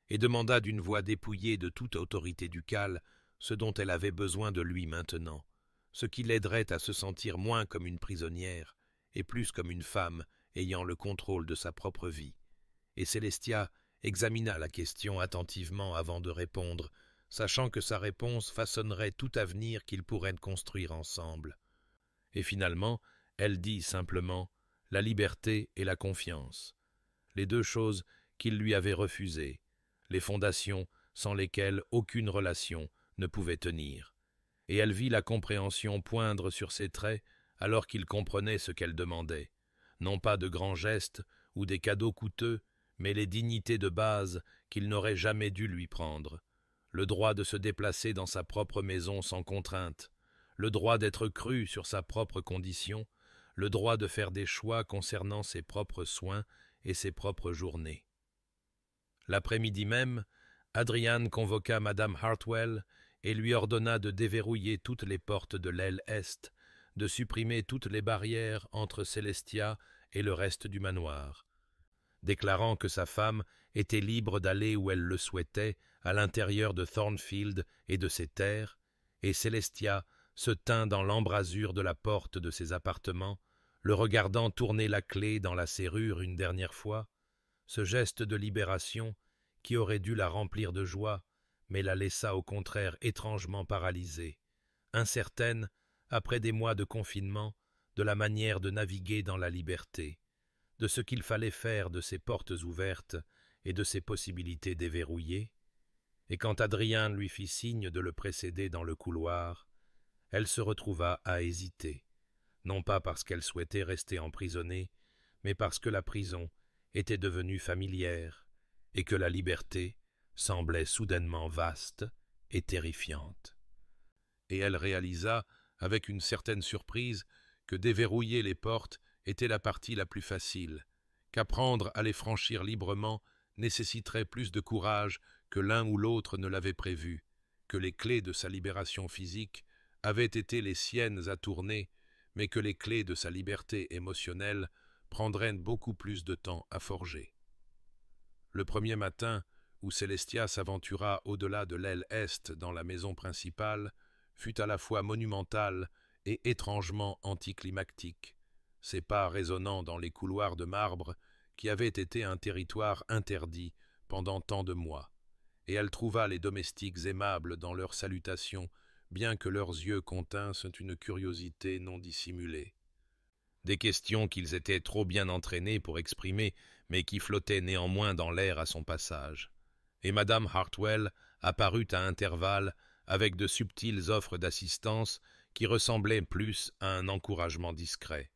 et demanda d'une voix dépouillée de toute autorité ducale ce dont elle avait besoin de lui maintenant, ce qui l'aiderait à se sentir moins comme une prisonnière et plus comme une femme ayant le contrôle de sa propre vie. Et Célestia examina la question attentivement avant de répondre, sachant que sa réponse façonnerait tout avenir qu'ils pourraient construire ensemble. Et finalement, elle dit simplement « la liberté et la confiance », les deux choses qu'il lui avait refusées, les fondations sans lesquelles aucune relation ne pouvait tenir. Et elle vit la compréhension poindre sur ses traits alors qu'il comprenait ce qu'elle demandait, non pas de grands gestes ou des cadeaux coûteux, mais les dignités de base qu'il n'aurait jamais dû lui prendre, le droit de se déplacer dans sa propre maison sans contrainte, le droit d'être cru sur sa propre condition, le droit de faire des choix concernant ses propres soins et ses propres journées. L'après-midi même, Adrian convoqua Madame Hartwell et lui ordonna de déverrouiller toutes les portes de l'aile est, de supprimer toutes les barrières entre Célestia et le reste du manoir, déclarant que sa femme était libre d'aller où elle le souhaitait à l'intérieur de Thornfield et de ses terres, et Célestia se tint dans l'embrasure de la porte de ses appartements, le regardant tourner la clé dans la serrure une dernière fois, ce geste de libération qui aurait dû la remplir de joie, mais la laissa au contraire étrangement paralysée, incertaine, après des mois de confinement, de la manière de naviguer dans la liberté, de ce qu'il fallait faire de ses portes ouvertes et de ses possibilités déverrouillées, et quand Adrien lui fit signe de le précéder dans le couloir, elle se retrouva à hésiter, non pas parce qu'elle souhaitait rester emprisonnée, mais parce que la prison était devenue familière et que la liberté semblait soudainement vaste et terrifiante. Et elle réalisa, avec une certaine surprise, que déverrouiller les portes était la partie la plus facile, qu'apprendre à les franchir librement nécessiterait plus de courage que l'un ou l'autre ne l'avait prévu, que les clés de sa libération physique avaient été les siennes à tourner, mais que les clés de sa liberté émotionnelle prendraient beaucoup plus de temps à forger. Le premier matin où Célestia s'aventura au-delà de l'aile est dans la maison principale fut à la fois monumental et étrangement anticlimactique, ses pas résonnant dans les couloirs de marbre qui avaient été un territoire interdit pendant tant de mois, et elle trouva les domestiques aimables dans leurs salutations, bien que leurs yeux continssent une curiosité non dissimulée. Des questions qu'ils étaient trop bien entraînés pour exprimer, mais qui flottaient néanmoins dans l'air à son passage. Et Madame Hartwell apparut à intervalles avec de subtiles offres d'assistance qui ressemblaient plus à un encouragement discret,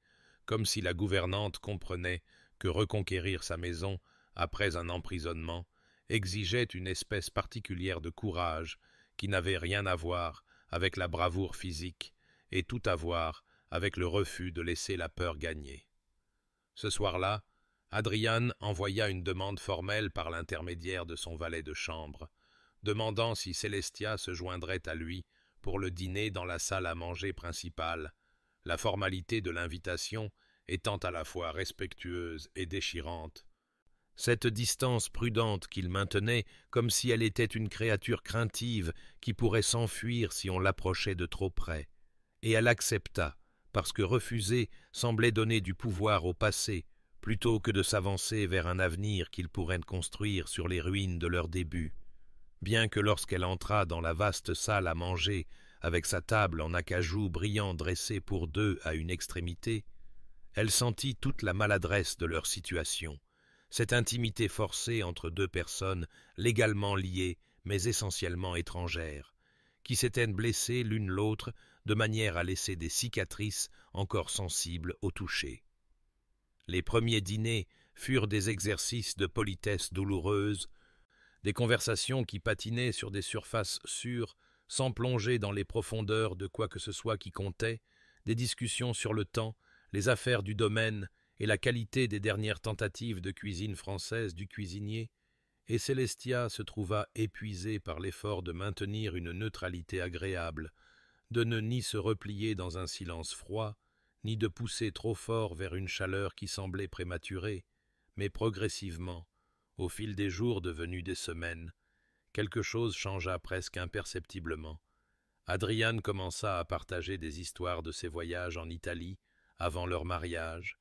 comme si la gouvernante comprenait que reconquérir sa maison après un emprisonnement exigeait une espèce particulière de courage qui n'avait rien à voir avec la bravoure physique et tout à voir avec le refus de laisser la peur gagner. Ce soir-là, Adrian envoya une demande formelle par l'intermédiaire de son valet de chambre, demandant si Célestia se joindrait à lui pour le dîner dans la salle à manger principale, la formalité de l'invitation étant à la fois respectueuse et déchirante. Cette distance prudente qu'il maintenait comme si elle était une créature craintive qui pourrait s'enfuir si on l'approchait de trop près. Et elle accepta, parce que refuser semblait donner du pouvoir au passé, plutôt que de s'avancer vers un avenir qu'ils pourraient construire sur les ruines de leur début. Bien que lorsqu'elle entra dans la vaste salle à manger, avec sa table en acajou brillant dressée pour deux à une extrémité, elle sentit toute la maladresse de leur situation, cette intimité forcée entre deux personnes légalement liées mais essentiellement étrangères, qui s'étaient blessées l'une l'autre de manière à laisser des cicatrices encore sensibles au toucher. Les premiers dîners furent des exercices de politesse douloureuse, des conversations qui patinaient sur des surfaces sûres, sans plonger dans les profondeurs de quoi que ce soit qui comptait, des discussions sur le temps, les affaires du domaine et la qualité des dernières tentatives de cuisine française du cuisinier, et Célestia se trouva épuisée par l'effort de maintenir une neutralité agréable, de ne ni se replier dans un silence froid, ni de pousser trop fort vers une chaleur qui semblait prématurée, mais progressivement, au fil des jours devenus des semaines, quelque chose changea presque imperceptiblement. Adrian commença à partager des histoires de ses voyages en Italie avant leur mariage,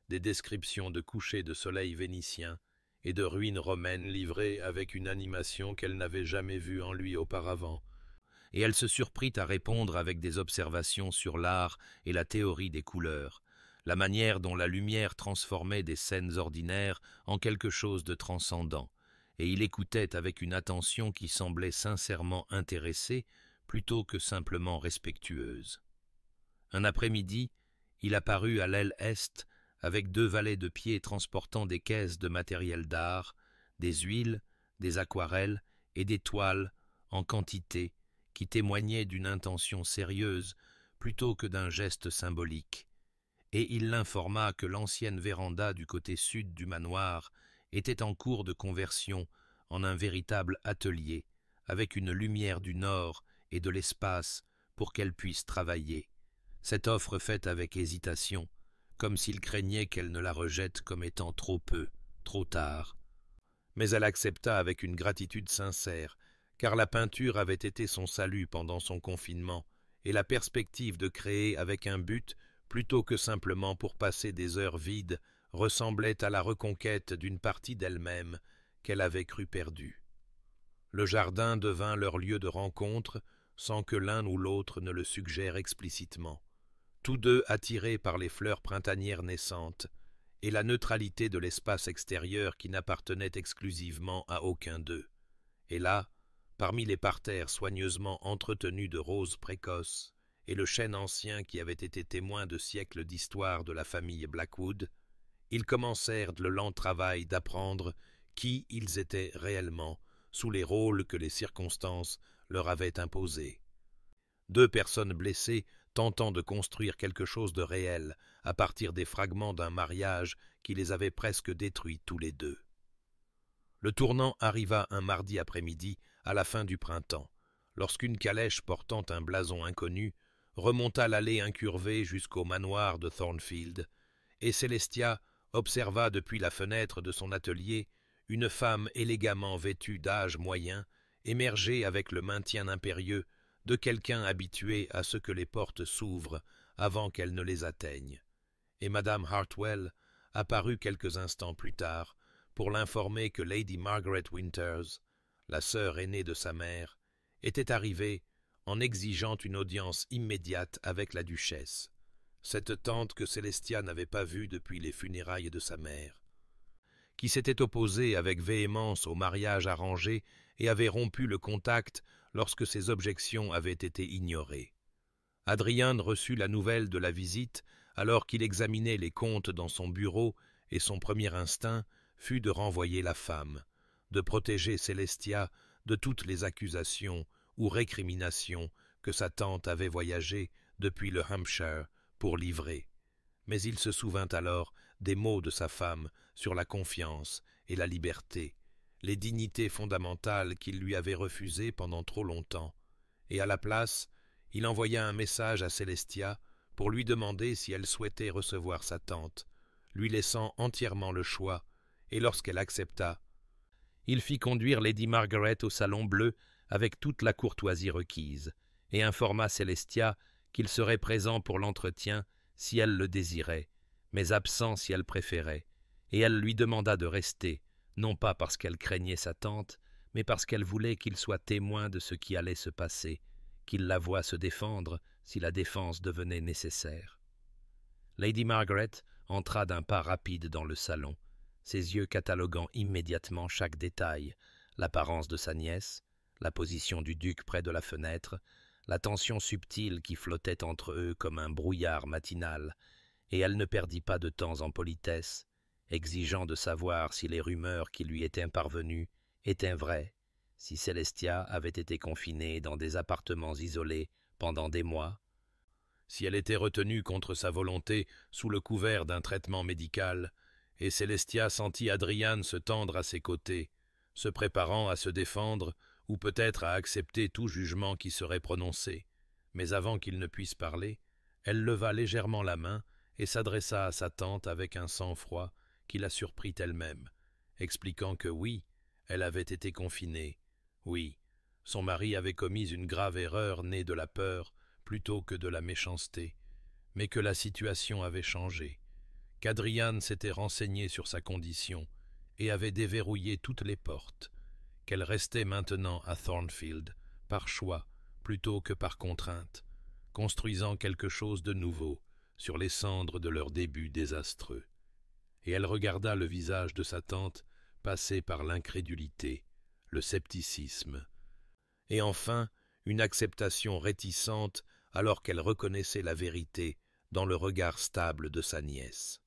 des descriptions de couchers de soleil vénitiens et de ruines romaines livrées avec une animation qu'elle n'avait jamais vue en lui auparavant, et elle se surprit à répondre avec des observations sur l'art et la théorie des couleurs, la manière dont la lumière transformait des scènes ordinaires en quelque chose de transcendant, et il écoutait avec une attention qui semblait sincèrement intéressée plutôt que simplement respectueuse. Un après-midi, il apparut à l'aile est avec 2 valets de pied transportant des caisses de matériel d'art, des huiles, des aquarelles et des toiles en quantité qui témoignaient d'une intention sérieuse plutôt que d'un geste symbolique, et il l'informa que l'ancienne véranda du côté sud du manoir était en cours de conversion en un véritable atelier, avec une lumière du nord et de l'espace pour qu'elle puisse travailler. Cette offre faite avec hésitation, comme s'il craignait qu'elle ne la rejette comme étant trop peu, trop tard. Mais elle accepta avec une gratitude sincère, car la peinture avait été son salut pendant son confinement, et la perspective de créer avec un but, plutôt que simplement pour passer des heures vides, ressemblait à la reconquête d'une partie d'elle-même qu'elle avait cru perdue. Le jardin devint leur lieu de rencontre, sans que l'un ou l'autre ne le suggère explicitement, tous deux attirés par les fleurs printanières naissantes et la neutralité de l'espace extérieur qui n'appartenait exclusivement à aucun d'eux. Et là, parmi les parterres soigneusement entretenus de roses précoces et le chêne ancien qui avait été témoin de siècles d'histoire de la famille Blackwood, ils commencèrent le lent travail d'apprendre qui ils étaient réellement, sous les rôles que les circonstances leur avaient imposés. 2 personnes blessées tentant de construire quelque chose de réel à partir des fragments d'un mariage qui les avait presque détruits tous les 2. Le tournant arriva un mardi après-midi à la fin du printemps, lorsqu'une calèche portant un blason inconnu remonta l'allée incurvée jusqu'au manoir de Thornfield, et Célestia observa depuis la fenêtre de son atelier une femme élégamment vêtue d'âge moyen émerger avec le maintien impérieux de quelqu'un habitué à ce que les portes s'ouvrent avant qu'elles ne les atteignent, et Madame Hartwell apparut quelques instants plus tard pour l'informer que Lady Margaret Winters, la sœur aînée de sa mère, était arrivée en exigeant une audience immédiate avec la duchesse, cette tante que Célestia n'avait pas vue depuis les funérailles de sa mère, qui s'était opposée avec véhémence au mariage arrangé et avait rompu le contact lorsque ses objections avaient été ignorées. Adrian reçut la nouvelle de la visite alors qu'il examinait les comptes dans son bureau, et son premier instinct fut de renvoyer la femme, de protéger Célestia de toutes les accusations ou récriminations que sa tante avait voyagé depuis le Hampshire pour livrer. Mais il se souvint alors des mots de sa femme sur la confiance et la liberté, les dignités fondamentales qu'il lui avait refusées pendant trop longtemps, et à la place, il envoya un message à Célestia pour lui demander si elle souhaitait recevoir sa tante, lui laissant entièrement le choix, et lorsqu'elle accepta, il fit conduire Lady Margaret au salon bleu avec toute la courtoisie requise, et informa Célestia qu'il serait présent pour l'entretien si elle le désirait, mais absent si elle préférait, et elle lui demanda de rester, non pas parce qu'elle craignait sa tante, mais parce qu'elle voulait qu'il soit témoin de ce qui allait se passer, qu'il la voie se défendre si la défense devenait nécessaire. Lady Margaret entra d'un pas rapide dans le salon, ses yeux cataloguant immédiatement chaque détail, l'apparence de sa nièce, la position du duc près de la fenêtre, la tension subtile qui flottait entre eux comme un brouillard matinal, et elle ne perdit pas de temps en politesse, exigeant de savoir si les rumeurs qui lui étaient parvenues étaient vraies, si Célestia avait été confinée dans des appartements isolés pendant des mois, si elle était retenue contre sa volonté sous le couvert d'un traitement médical, et Célestia sentit Adrian se tendre à ses côtés, se préparant à se défendre ou peut-être à accepter tout jugement qui serait prononcé. Mais avant qu'il ne puisse parler, elle leva légèrement la main et s'adressa à sa tante avec un sang-froid qui la surprit elle-même, expliquant que oui, elle avait été confinée, oui, son mari avait commis une grave erreur née de la peur plutôt que de la méchanceté, mais que la situation avait changé, qu'Adrian s'était renseigné sur sa condition et avait déverrouillé toutes les portes, qu'elle restait maintenant à Thornfield, par choix plutôt que par contrainte, construisant quelque chose de nouveau sur les cendres de leur début désastreux. Et elle regarda le visage de sa tante passer par l'incrédulité, le scepticisme, et enfin une acceptation réticente alors qu'elle reconnaissait la vérité dans le regard stable de sa nièce.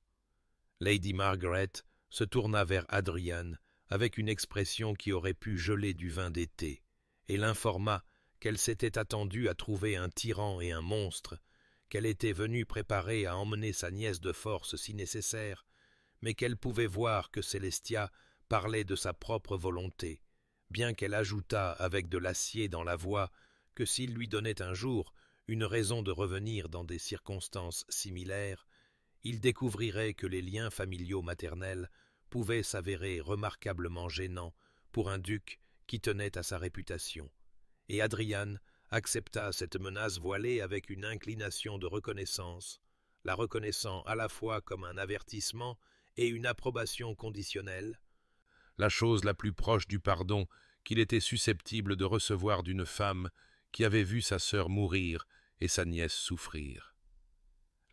Lady Margaret se tourna vers Adrian avec une expression qui aurait pu geler du vin d'été, et l'informa qu'elle s'était attendue à trouver un tyran et un monstre, qu'elle était venue préparée à emmener sa nièce de force si nécessaire, mais qu'elle pouvait voir que Célestia parlait de sa propre volonté, bien qu'elle ajoutât avec de l'acier dans la voix que s'il lui donnait un jour une raison de revenir dans des circonstances similaires, il découvrirait que les liens familiaux maternels pouvaient s'avérer remarquablement gênants pour un duc qui tenait à sa réputation. Et Adrian accepta cette menace voilée avec une inclination de reconnaissance, la reconnaissant à la fois comme un avertissement et une approbation conditionnelle, la chose la plus proche du pardon qu'il était susceptible de recevoir d'une femme qui avait vu sa sœur mourir et sa nièce souffrir.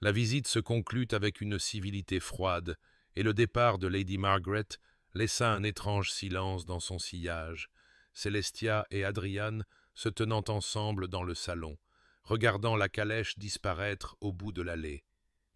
La visite se conclut avec une civilité froide, et le départ de Lady Margaret laissa un étrange silence dans son sillage, Célestia et Adrian se tenant ensemble dans le salon, regardant la calèche disparaître au bout de l'allée.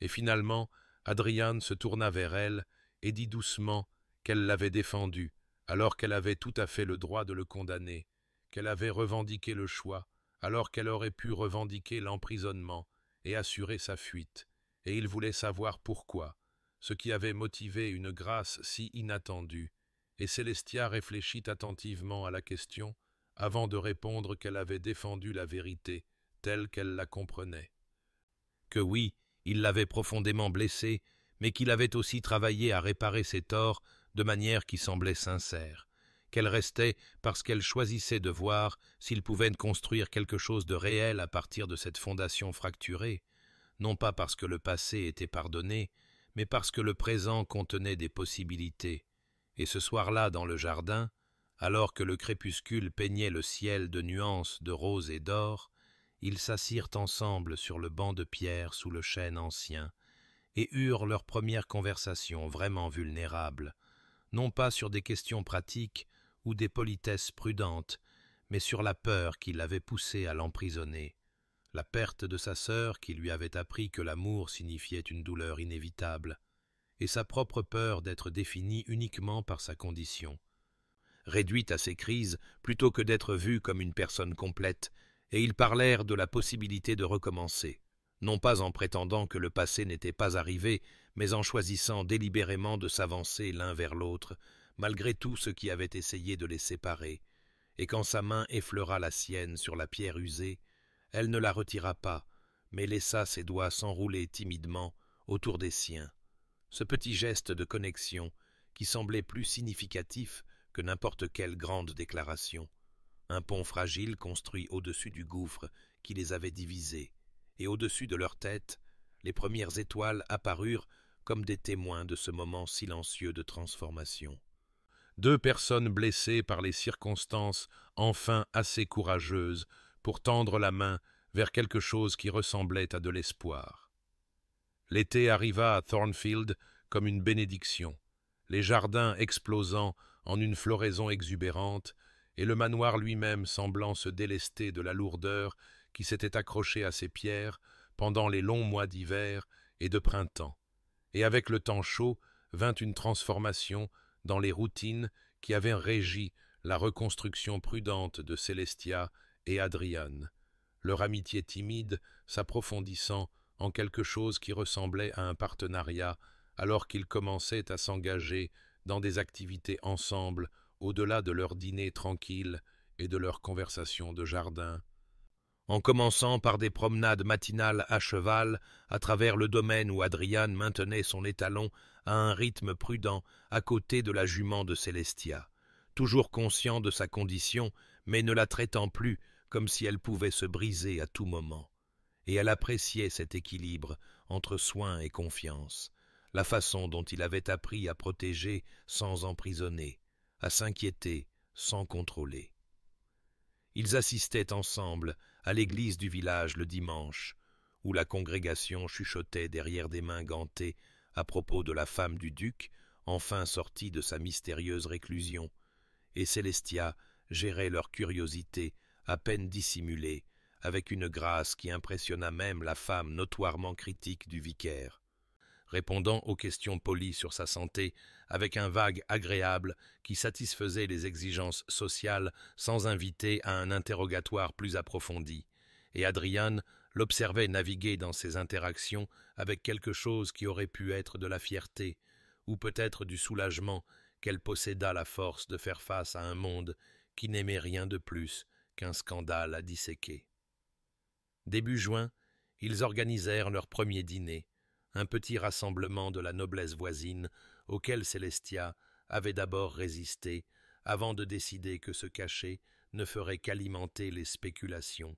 Et finalement, Adrian se tourna vers elle et dit doucement qu'elle l'avait défendu, alors qu'elle avait tout à fait le droit de le condamner, qu'elle avait revendiqué le choix, alors qu'elle aurait pu revendiquer l'emprisonnement et assurer sa fuite, et il voulait savoir pourquoi, ce qui avait motivé une grâce si inattendue, et Célestia réfléchit attentivement à la question avant de répondre qu'elle avait défendu la vérité telle qu'elle la comprenait. Que oui, il l'avait profondément blessée, mais qu'il avait aussi travaillé à réparer ses torts de manière qui semblait sincère, qu'elle restait parce qu'elle choisissait de voir s'il pouvait construire quelque chose de réel à partir de cette fondation fracturée, non pas parce que le passé était pardonné, mais parce que le présent contenait des possibilités. Et ce soir-là, dans le jardin, alors que le crépuscule peignait le ciel de nuances de rose et d'or, ils s'assirent ensemble sur le banc de pierre sous le chêne ancien et eurent leur première conversation vraiment vulnérable, non pas sur des questions pratiques ou des politesses prudentes, mais sur la peur qui l'avait poussé à l'emprisonner, la perte de sa sœur qui lui avait appris que l'amour signifiait une douleur inévitable, et sa propre peur d'être définie uniquement par sa condition. Réduite à ses crises, plutôt que d'être vue comme une personne complète, et ils parlèrent de la possibilité de recommencer, non pas en prétendant que le passé n'était pas arrivé, mais en choisissant délibérément de s'avancer l'un vers l'autre, malgré tout ce qui avait essayé de les séparer, et quand sa main effleura la sienne sur la pierre usée, elle ne la retira pas, mais laissa ses doigts s'enrouler timidement autour des siens. Ce petit geste de connexion qui semblait plus significatif que n'importe quelle grande déclaration. Un pont fragile construit au-dessus du gouffre qui les avait divisés, et au-dessus de leur tête, les premières étoiles apparurent comme des témoins de ce moment silencieux de transformation. Deux personnes blessées par les circonstances enfin assez courageuses pour tendre la main vers quelque chose qui ressemblait à de l'espoir. L'été arriva à Thornfield comme une bénédiction. les jardins explosant en une floraison exubérante, et le manoir lui-même semblant se délester de la lourdeur qui s'était accrochée à ses pierres pendant les longs mois d'hiver et de printemps. Et avec le temps chaud vint une transformation dans les routines qui avaient régi la reconstruction prudente de Célestia et Adrian, leur amitié timide s'approfondissant en quelque chose qui ressemblait à un partenariat alors qu'ils commençaient à s'engager dans des activités ensemble au-delà de leurs dîners tranquilles et de leurs conversations de jardin. En commençant par des promenades matinales à cheval à travers le domaine où Adrian maintenait son étalon à un rythme prudent à côté de la jument de Célestia, toujours conscient de sa condition, mais ne la traitant plus comme si elle pouvait se briser à tout moment. Et elle appréciait cet équilibre entre soin et confiance, la façon dont il avait appris à protéger sans emprisonner, à s'inquiéter sans contrôler. Ils assistaient ensemble à l'église du village le dimanche, où la congrégation chuchotait derrière des mains gantées à propos de la femme du duc, enfin sortie de sa mystérieuse réclusion, et Célestia gérait leur curiosité à peine dissimulée, avec une grâce qui impressionna même la femme notoirement critique du vicaire, répondant aux questions polies sur sa santé avec un vague agréable qui satisfaisait les exigences sociales sans inviter à un interrogatoire plus approfondi, et Adrian l'observait naviguer dans ces interactions avec quelque chose qui aurait pu être de la fierté, ou peut-être du soulagement qu'elle possédât la force de faire face à un monde qui n'aimait rien de plus qu'un scandale à disséquer. Début juin, ils organisèrent leur premier dîner, un petit rassemblement de la noblesse voisine auquel Célestia avait d'abord résisté avant de décider que ce cachet ne ferait qu'alimenter les spéculations,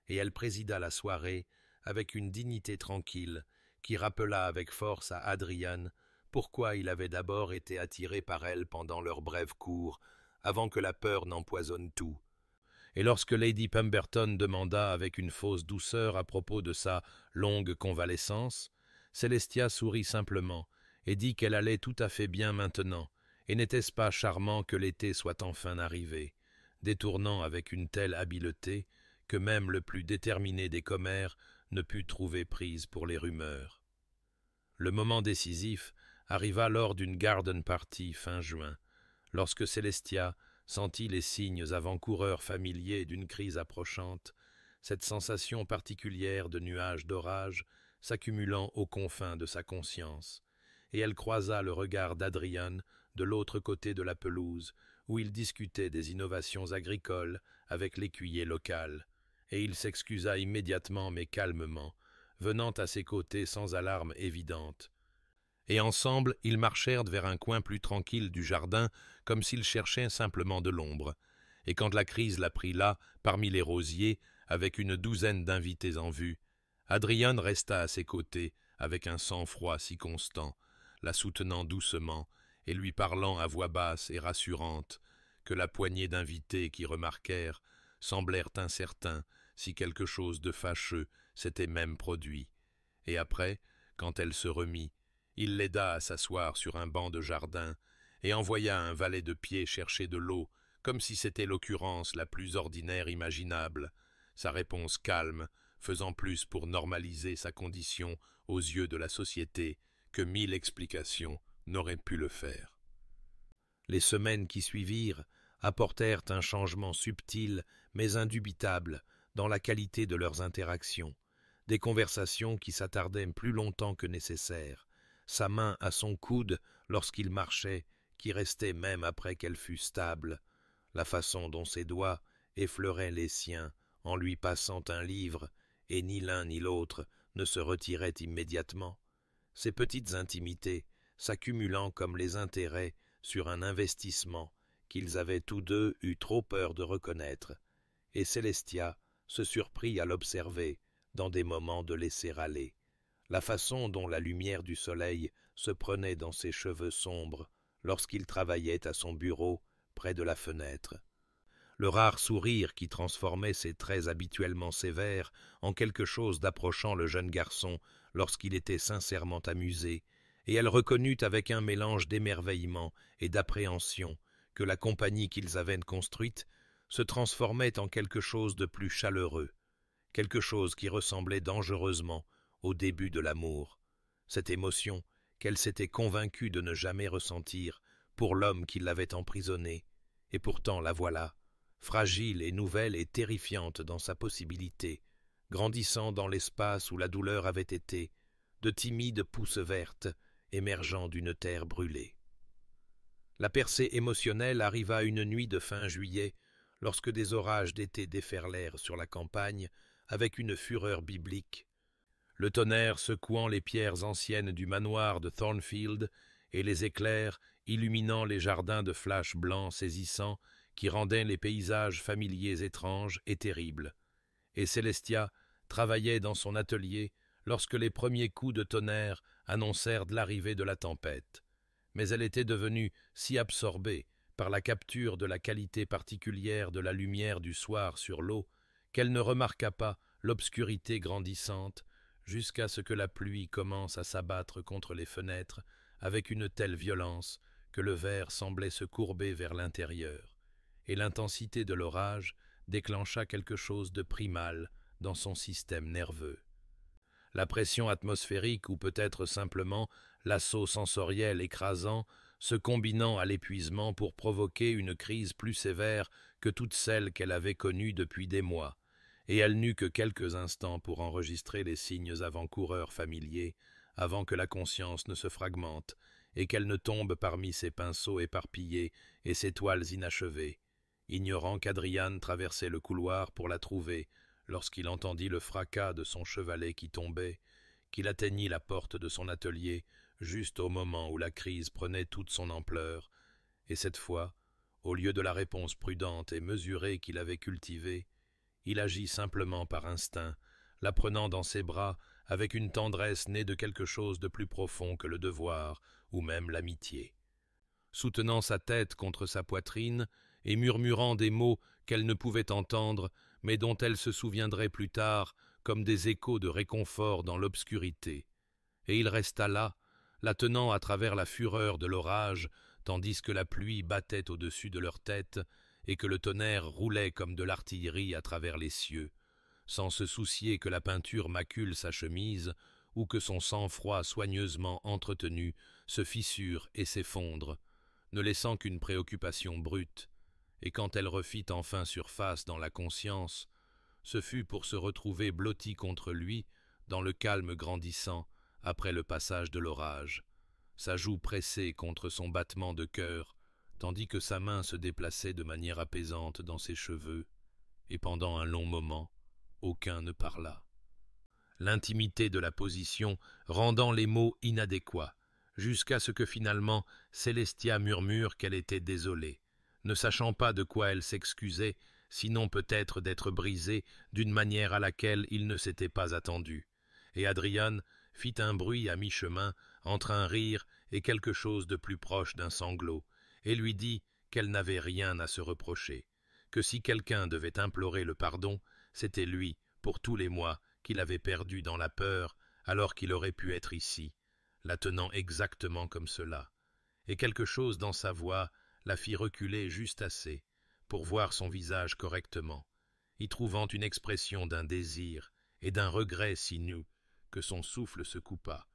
et elle présida la soirée avec une dignité tranquille qui rappela avec force à Adrian pourquoi il avait d'abord été attiré par elle pendant leur brève cour, avant que la peur n'empoisonne tout. Et lorsque Lady Pemberton demanda avec une fausse douceur à propos de sa longue convalescence, Célestia sourit simplement et dit qu'elle allait tout à fait bien maintenant, et n'était-ce pas charmant que l'été soit enfin arrivé, détournant avec une telle habileté que même le plus déterminé des commères ne put trouver prise pour les rumeurs. Le moment décisif arriva lors d'une garden party fin juin, lorsque Célestia sentit les signes avant-coureurs familiers d'une crise approchante, cette sensation particulière de nuages d'orage s'accumulant aux confins de sa conscience, et elle croisa le regard d'Adrian de l'autre côté de la pelouse, où il discutait des innovations agricoles avec l'écuyer local, et il s'excusa immédiatement mais calmement, venant à ses côtés sans alarme évidente. Et ensemble, ils marchèrent vers un coin plus tranquille du jardin, comme s'ils cherchaient simplement de l'ombre. Et quand la crise la prit là, parmi les rosiers, avec une douzaine d'invités en vue, Adrian resta à ses côtés, avec un sang-froid si constant, la soutenant doucement, et lui parlant à voix basse et rassurante, que la poignée d'invités qui remarquèrent semblèrent incertains si quelque chose de fâcheux s'était même produit. Et après, quand elle se remit, il l'aida à s'asseoir sur un banc de jardin et envoya un valet de pied chercher de l'eau, comme si c'était l'occurrence la plus ordinaire imaginable, sa réponse calme faisant plus pour normaliser sa condition aux yeux de la société que 1000 explications n'auraient pu le faire. Les semaines qui suivirent apportèrent un changement subtil mais indubitable dans la qualité de leurs interactions, des conversations qui s'attardaient plus longtemps que nécessaire, sa main à son coude lorsqu'il marchait, qui restait même après qu'elle fût stable, la façon dont ses doigts effleuraient les siens en lui passant un livre, et ni l'un ni l'autre ne se retiraient immédiatement, ces petites intimités s'accumulant comme les intérêts sur un investissement qu'ils avaient tous deux eu trop peur de reconnaître, et Célestia se surprit à l'observer dans des moments de laisser aller, la façon dont la lumière du soleil se prenait dans ses cheveux sombres lorsqu'il travaillait à son bureau près de la fenêtre, le rare sourire qui transformait ses traits habituellement sévères en quelque chose d'approchant le jeune garçon lorsqu'il était sincèrement amusé, et elle reconnut avec un mélange d'émerveillement et d'appréhension que la compagnie qu'ils avaient construite se transformait en quelque chose de plus chaleureux, quelque chose qui ressemblait dangereusement au début de l'amour, cette émotion qu'elle s'était convaincue de ne jamais ressentir pour l'homme qui l'avait emprisonnée, et pourtant la voilà, fragile et nouvelle et terrifiante dans sa possibilité, grandissant dans l'espace où la douleur avait été, de timides pousses vertes émergeant d'une terre brûlée. La percée émotionnelle arriva une nuit de fin juillet, lorsque des orages d'été déferlèrent sur la campagne avec une fureur biblique, le tonnerre secouant les pierres anciennes du manoir de Thornfield et les éclairs illuminant les jardins de flash blancs saisissants qui rendaient les paysages familiers étranges et terribles. Et Célestia travaillait dans son atelier lorsque les premiers coups de tonnerre annoncèrent l'arrivée de la tempête. Mais elle était devenue si absorbée par la capture de la qualité particulière de la lumière du soir sur l'eau qu'elle ne remarqua pas l'obscurité grandissante jusqu'à ce que la pluie commence à s'abattre contre les fenêtres avec une telle violence que le verre semblait se courber vers l'intérieur, et l'intensité de l'orage déclencha quelque chose de primal dans son système nerveux. La pression atmosphérique ou peut-être simplement l'assaut sensoriel écrasant se combinant à l'épuisement pour provoquer une crise plus sévère que toutes celles qu'elle avait connues depuis des mois, et elle n'eut que quelques instants pour enregistrer les signes avant-coureurs familiers avant que la conscience ne se fragmente et qu'elle ne tombe parmi ses pinceaux éparpillés et ses toiles inachevées, ignorant qu'Adrian traversait le couloir pour la trouver lorsqu'il entendit le fracas de son chevalet qui tombait, qu'il atteignit la porte de son atelier juste au moment où la crise prenait toute son ampleur, et cette fois, au lieu de la réponse prudente et mesurée qu'il avait cultivée, il agit simplement par instinct, la prenant dans ses bras avec une tendresse née de quelque chose de plus profond que le devoir ou même l'amitié. Soutenant sa tête contre sa poitrine et murmurant des mots qu'elle ne pouvait entendre, mais dont elle se souviendrait plus tard comme des échos de réconfort dans l'obscurité. Et il resta là, la tenant à travers la fureur de l'orage, tandis que la pluie battait au-dessus de leur tête et que le tonnerre roulait comme de l'artillerie à travers les cieux, sans se soucier que la peinture macule sa chemise ou que son sang-froid soigneusement entretenu se fissure et s'effondre, ne laissant qu'une préoccupation brute, et quand elle refit enfin surface dans la conscience, ce fut pour se retrouver blottie contre lui dans le calme grandissant après le passage de l'orage, sa joue pressée contre son battement de cœur, tandis que sa main se déplaçait de manière apaisante dans ses cheveux, et pendant un long moment, aucun ne parla. L'intimité de la position rendant les mots inadéquats, jusqu'à ce que finalement Célestia murmure qu'elle était désolée, ne sachant pas de quoi elle s'excusait, sinon peut-être d'être brisée d'une manière à laquelle il ne s'était pas attendu. Et Adrian fit un bruit à mi-chemin entre un rire et quelque chose de plus proche d'un sanglot, et lui dit qu'elle n'avait rien à se reprocher, que si quelqu'un devait implorer le pardon, c'était lui, pour tous les mois qu'il avait perdus dans la peur, alors qu'il aurait pu être ici, la tenant exactement comme cela, et quelque chose dans sa voix la fit reculer juste assez pour voir son visage correctement, y trouvant une expression d'un désir et d'un regret si nu que son souffle se coupa,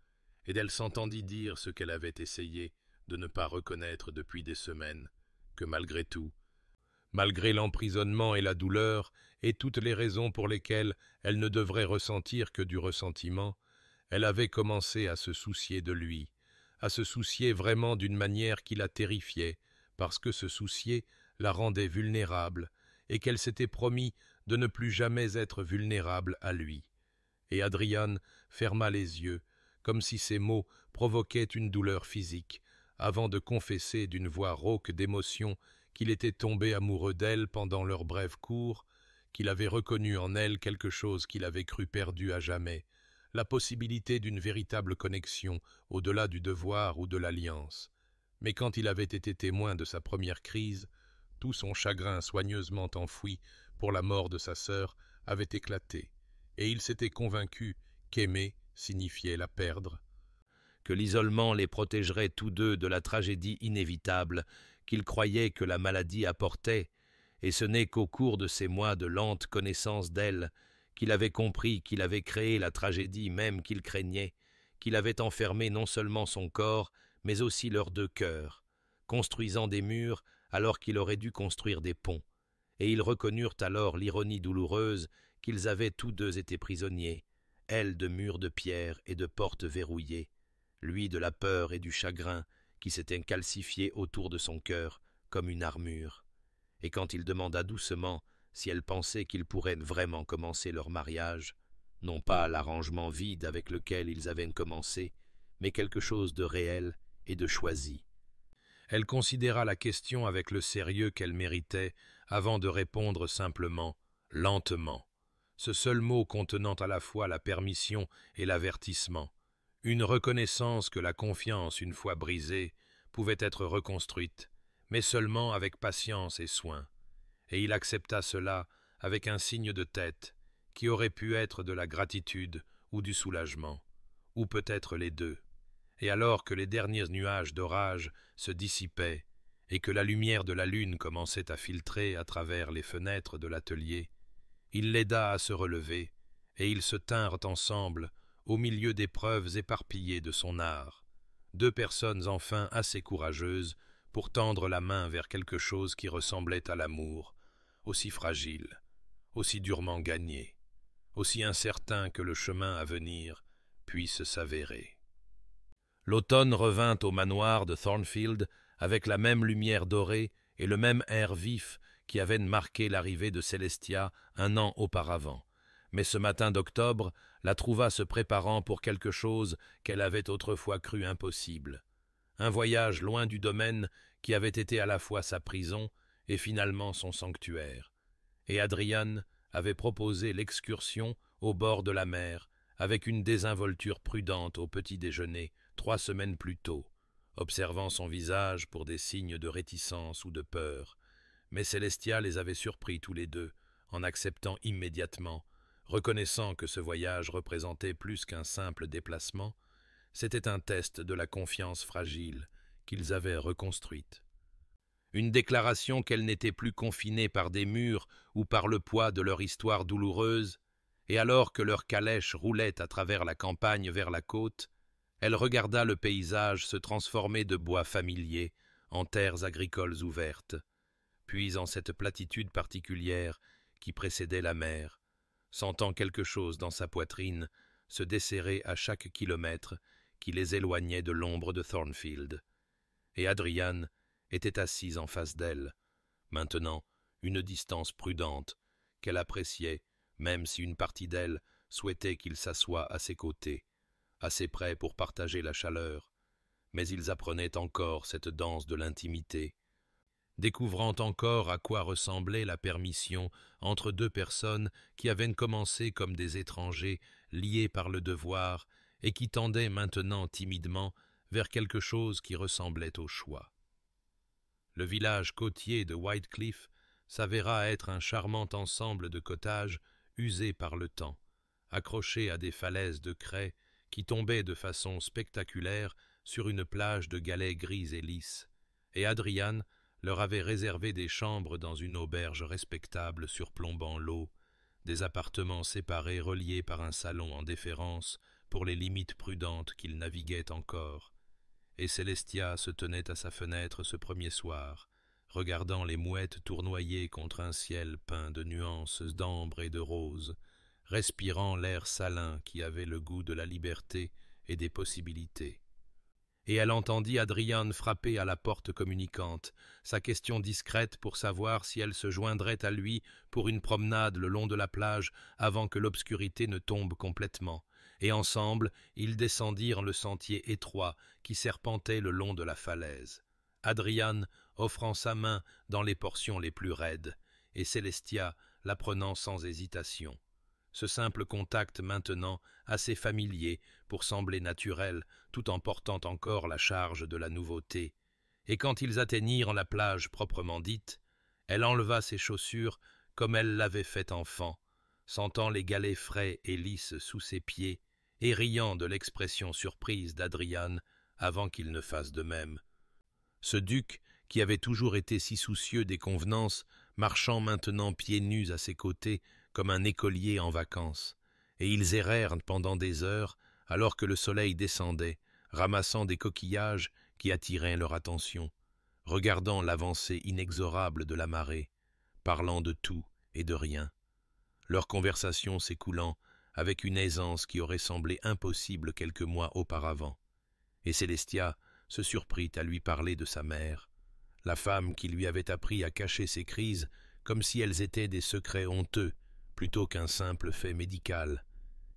et d'elle s'entendit dire ce qu'elle avait essayé de ne pas reconnaître depuis des semaines, que malgré tout, malgré l'emprisonnement et la douleur, et toutes les raisons pour lesquelles elle ne devrait ressentir que du ressentiment, elle avait commencé à se soucier de lui, à se soucier vraiment d'une manière qui la terrifiait, parce que se soucier la rendait vulnérable, et qu'elle s'était promis de ne plus jamais être vulnérable à lui. Et Adrian ferma les yeux, comme si ces mots provoquaient une douleur physique, avant de confesser d'une voix rauque d'émotion qu'il était tombé amoureux d'elle pendant leur bref cours, qu'il avait reconnu en elle quelque chose qu'il avait cru perdu à jamais, la possibilité d'une véritable connexion au-delà du devoir ou de l'alliance. Mais quand il avait été témoin de sa première crise, tout son chagrin soigneusement enfoui pour la mort de sa sœur avait éclaté, et il s'était convaincu qu'aimer signifiait la perdre, que l'isolement les protégerait tous deux de la tragédie inévitable qu'ils croyaient que la maladie apportait, et ce n'est qu'au cours de ces mois de lente connaissance d'elle qu'il avait compris qu'il avait créé la tragédie même qu'il craignait, qu'il avait enfermé non seulement son corps, mais aussi leurs deux cœurs, construisant des murs alors qu'il aurait dû construire des ponts, et ils reconnurent alors l'ironie douloureuse qu'ils avaient tous deux été prisonniers, elle de murs de pierre et de portes verrouillées, lui de la peur et du chagrin qui s'étaient calcifiés autour de son cœur comme une armure. Et quand il demanda doucement si elle pensait qu'ils pourraient vraiment commencer leur mariage, non pas l'arrangement vide avec lequel ils avaient commencé, mais quelque chose de réel et de choisi. Elle considéra la question avec le sérieux qu'elle méritait avant de répondre simplement « lentement », ce seul mot contenant à la fois la permission et l'avertissement, une reconnaissance que la confiance, une fois brisée, pouvait être reconstruite, mais seulement avec patience et soin. Et il accepta cela avec un signe de tête qui aurait pu être de la gratitude ou du soulagement, ou peut-être les deux. Et alors que les derniers nuages d'orage se dissipaient et que la lumière de la lune commençait à filtrer à travers les fenêtres de l'atelier, il l'aida à se relever, et ils se tinrent ensemble au milieu des preuves éparpillées de son art, deux personnes enfin assez courageuses pour tendre la main vers quelque chose qui ressemblait à l'amour, aussi fragile, aussi durement gagné, aussi incertain que le chemin à venir puisse s'avérer. L'automne revint au manoir de Thornfield avec la même lumière dorée et le même air vif qui avait marqué l'arrivée de Célestia un an auparavant. Mais ce matin d'octobre la trouva se préparant pour quelque chose qu'elle avait autrefois cru impossible. Un voyage loin du domaine qui avait été à la fois sa prison et finalement son sanctuaire. Et Adrian avait proposé l'excursion au bord de la mer avec une désinvolture prudente au petit déjeuner 3 semaines plus tôt, observant son visage pour des signes de réticence ou de peur. Mais Célestia les avait surpris tous les deux, en acceptant immédiatement, reconnaissant que ce voyage représentait plus qu'un simple déplacement, c'était un test de la confiance fragile qu'ils avaient reconstruite. Une déclaration qu'elle n'était plus confinée par des murs ou par le poids de leur histoire douloureuse, et alors que leur calèche roulait à travers la campagne vers la côte, elle regarda le paysage se transformer de bois familiers en terres agricoles ouvertes, puis en cette platitude particulière qui précédait la mer, sentant quelque chose dans sa poitrine se desserrer à chaque kilomètre qui les éloignait de l'ombre de Thornfield. Et Adrian était assise en face d'elle, maintenant une distance prudente qu'elle appréciait, même si une partie d'elle souhaitait qu'il s'assoie à ses côtés, assez près pour partager la chaleur, mais ils apprenaient encore cette danse de l'intimité, découvrant encore à quoi ressemblait la permission entre deux personnes qui avaient commencé comme des étrangers liés par le devoir et qui tendaient maintenant timidement vers quelque chose qui ressemblait au choix. Le village côtier de Whitecliff s'avéra être un charmant ensemble de cottages usés par le temps, accrochés à des falaises de craie qui tombaient de façon spectaculaire sur une plage de galets gris et lisses, et Adrian leur avait réservé des chambres dans une auberge respectable surplombant l'eau, des appartements séparés reliés par un salon en déférence pour les limites prudentes qu'ils naviguaient encore. Et Célestia se tenait à sa fenêtre ce premier soir, regardant les mouettes tournoyer contre un ciel peint de nuances d'ambre et de rose, respirant l'air salin qui avait le goût de la liberté et des possibilités. Et elle entendit Adrian frapper à la porte communicante, sa question discrète pour savoir si elle se joindrait à lui pour une promenade le long de la plage avant que l'obscurité ne tombe complètement, et ensemble ils descendirent le sentier étroit qui serpentait le long de la falaise, Adrian offrant sa main dans les portions les plus raides, et Célestia la prenant sans hésitation. Ce simple contact maintenant assez familier pour sembler naturel tout en portant encore la charge de la nouveauté, et quand ils atteignirent la plage proprement dite, elle enleva ses chaussures comme elle l'avait fait enfant, sentant les galets frais et lisses sous ses pieds et riant de l'expression surprise d'Adrian avant qu'il ne fasse de même. Ce duc, qui avait toujours été si soucieux des convenances, marchant maintenant pieds nus à ses côtés comme un écolier en vacances, et ils errèrent pendant des heures alors que le soleil descendait, ramassant des coquillages qui attiraient leur attention, regardant l'avancée inexorable de la marée, parlant de tout et de rien, leur conversation s'écoulant avec une aisance qui aurait semblé impossible quelques mois auparavant, et Célestia se surprit à lui parler de sa mère, la femme qui lui avait appris à cacher ses crises comme si elles étaient des secrets honteux plutôt qu'un simple fait médical,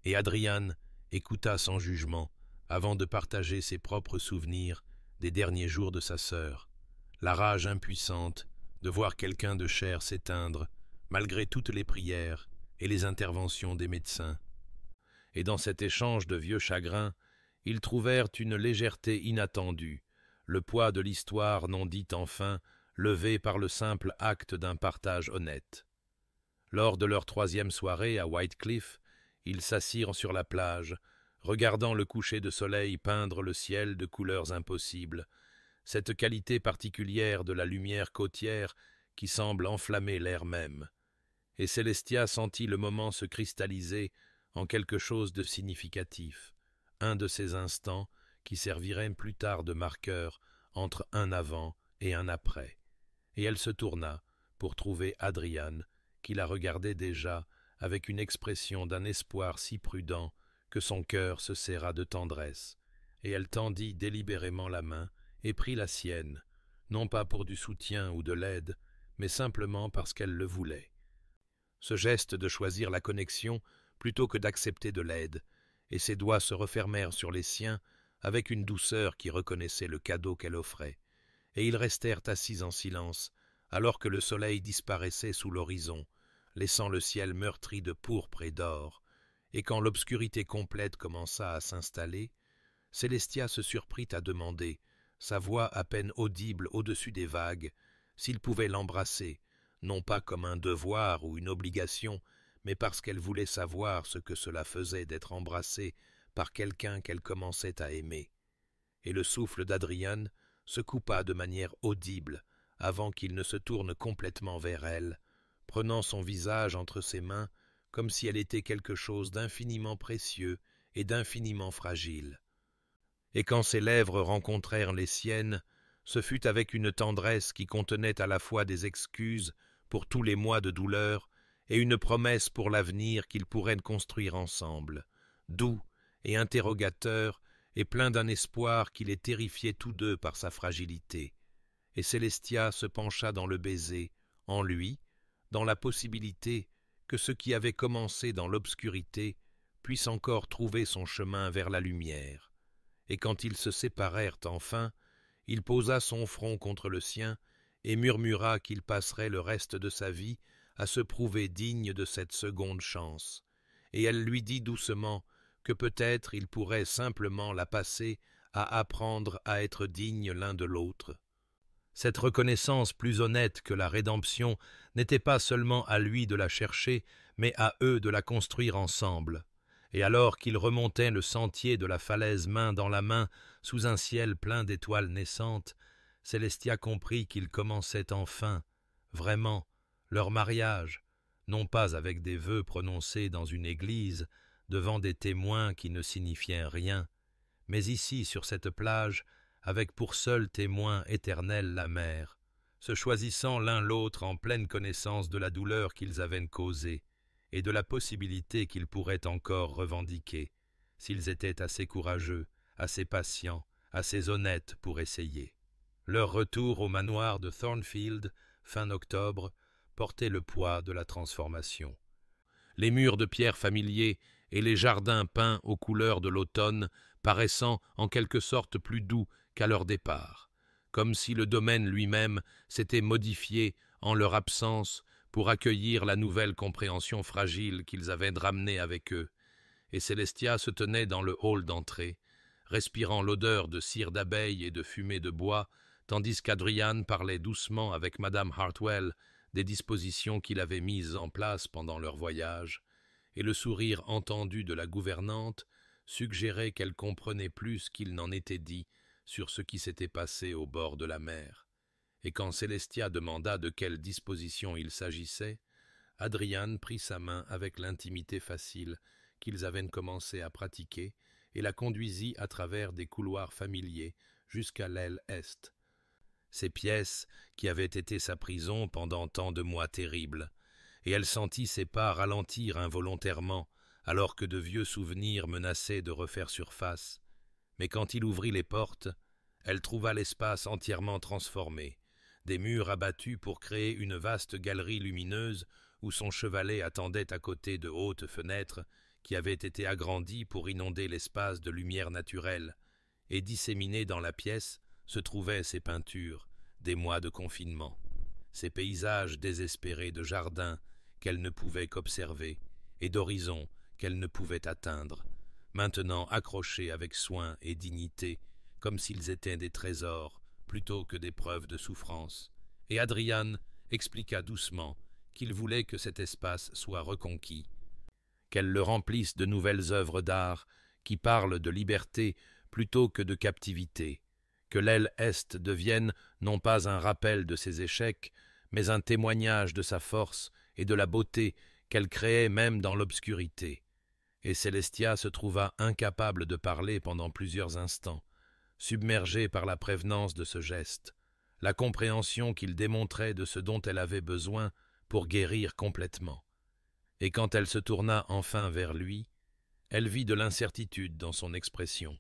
et Adrian écouta sans jugement avant de partager ses propres souvenirs des derniers jours de sa sœur, la rage impuissante de voir quelqu'un de cher s'éteindre malgré toutes les prières et les interventions des médecins. Et dans cet échange de vieux chagrins, ils trouvèrent une légèreté inattendue, le poids de l'histoire non dite enfin, levé par le simple acte d'un partage honnête. Lors de leur 3e soirée à Whitecliff, ils s'assirent sur la plage, regardant le coucher de soleil peindre le ciel de couleurs impossibles, cette qualité particulière de la lumière côtière qui semble enflammer l'air même. Et Célestia sentit le moment se cristalliser en quelque chose de significatif, un de ces instants qui serviraient plus tard de marqueur entre un avant et un après. Et elle se tourna pour trouver Adrian, qui la regardait déjà avec une expression d'un espoir si prudent que son cœur se serra de tendresse, et elle tendit délibérément la main et prit la sienne, non pas pour du soutien ou de l'aide, mais simplement parce qu'elle le voulait. Ce geste de choisir la connexion plutôt que d'accepter de l'aide, et ses doigts se refermèrent sur les siens avec une douceur qui reconnaissait le cadeau qu'elle offrait, et ils restèrent assis en silence, alors que le soleil disparaissait sous l'horizon, laissant le ciel meurtri de pourpre et d'or, et quand l'obscurité complète commença à s'installer, Célestia se surprit à demander, sa voix à peine audible au-dessus des vagues, s'il pouvait l'embrasser, non pas comme un devoir ou une obligation, mais parce qu'elle voulait savoir ce que cela faisait d'être embrassée par quelqu'un qu'elle commençait à aimer. Et le souffle d'Adrian se coupa de manière audible avant qu'il ne se tourne complètement vers elle, prenant son visage entre ses mains comme si elle était quelque chose d'infiniment précieux et d'infiniment fragile. Et quand ses lèvres rencontrèrent les siennes, ce fut avec une tendresse qui contenait à la fois des excuses pour tous les mois de douleur et une promesse pour l'avenir qu'ils pourraient construire ensemble, doux et interrogateur et plein d'un espoir qui les terrifiait tous deux par sa fragilité. Et Célestia se pencha dans le baiser, en lui, dans la possibilité que ce qui avait commencé dans l'obscurité puisse encore trouver son chemin vers la lumière. Et quand ils se séparèrent enfin, il posa son front contre le sien et murmura qu'il passerait le reste de sa vie à se prouver digne de cette seconde chance. Et elle lui dit doucement que peut-être il pourrait simplement la passer à apprendre à être dignes l'un de l'autre. Cette reconnaissance plus honnête que la rédemption n'était pas seulement à lui de la chercher, mais à eux de la construire ensemble. Et alors qu'ils remontaient le sentier de la falaise main dans la main, sous un ciel plein d'étoiles naissantes, Célestia comprit qu'ils commençaient enfin, vraiment, leur mariage, non pas avec des vœux prononcés dans une église, devant des témoins qui ne signifiaient rien, mais ici, sur cette plage, avec pour seul témoin éternel la mer, se choisissant l'un l'autre en pleine connaissance de la douleur qu'ils avaient causée et de la possibilité qu'ils pourraient encore revendiquer, s'ils étaient assez courageux, assez patients, assez honnêtes pour essayer. Leur retour au manoir de Thornfield, fin octobre, portait le poids de la transformation. Les murs de pierre familiers et les jardins peints aux couleurs de l'automne paraissant en quelque sorte plus doux qu'à leur départ, comme si le domaine lui-même s'était modifié en leur absence pour accueillir la nouvelle compréhension fragile qu'ils avaient ramenée avec eux, et Célestia se tenait dans le hall d'entrée, respirant l'odeur de cire d'abeille et de fumée de bois, tandis qu'Adrian parlait doucement avec Madame Hartwell des dispositions qu'il avait mises en place pendant leur voyage, et le sourire entendu de la gouvernante suggérait qu'elle comprenait plus qu'il n'en était dit sur ce qui s'était passé au bord de la mer. Et quand Célestia demanda de quelle disposition il s'agissait, Adrian prit sa main avec l'intimité facile qu'ils avaient commencé à pratiquer et la conduisit à travers des couloirs familiers jusqu'à l'aile est. Ces pièces qui avaient été sa prison pendant tant de mois terribles, et elle sentit ses pas ralentir involontairement alors que de vieux souvenirs menaçaient de refaire surface. Mais quand il ouvrit les portes, elle trouva l'espace entièrement transformé, des murs abattus pour créer une vaste galerie lumineuse où son chevalet attendait à côté de hautes fenêtres qui avaient été agrandies pour inonder l'espace de lumière naturelle, et disséminées dans la pièce se trouvaient ses peintures, des mois de confinement, ces paysages désespérés de jardins qu'elle ne pouvait qu'observer, et d'horizons qu'elle ne pouvait atteindre, maintenant accrochés avec soin et dignité, comme s'ils étaient des trésors plutôt que des preuves de souffrance. Et Adrian expliqua doucement qu'il voulait que cet espace soit reconquis, qu'elle le remplisse de nouvelles œuvres d'art qui parlent de liberté plutôt que de captivité, que l'aile est devienne non pas un rappel de ses échecs, mais un témoignage de sa force et de la beauté qu'elle créait même dans l'obscurité. Et Célestia se trouva incapable de parler pendant plusieurs instants, submergée par la prévenance de ce geste, la compréhension qu'il démontrait de ce dont elle avait besoin pour guérir complètement. Et quand elle se tourna enfin vers lui, elle vit de l'incertitude dans son expression,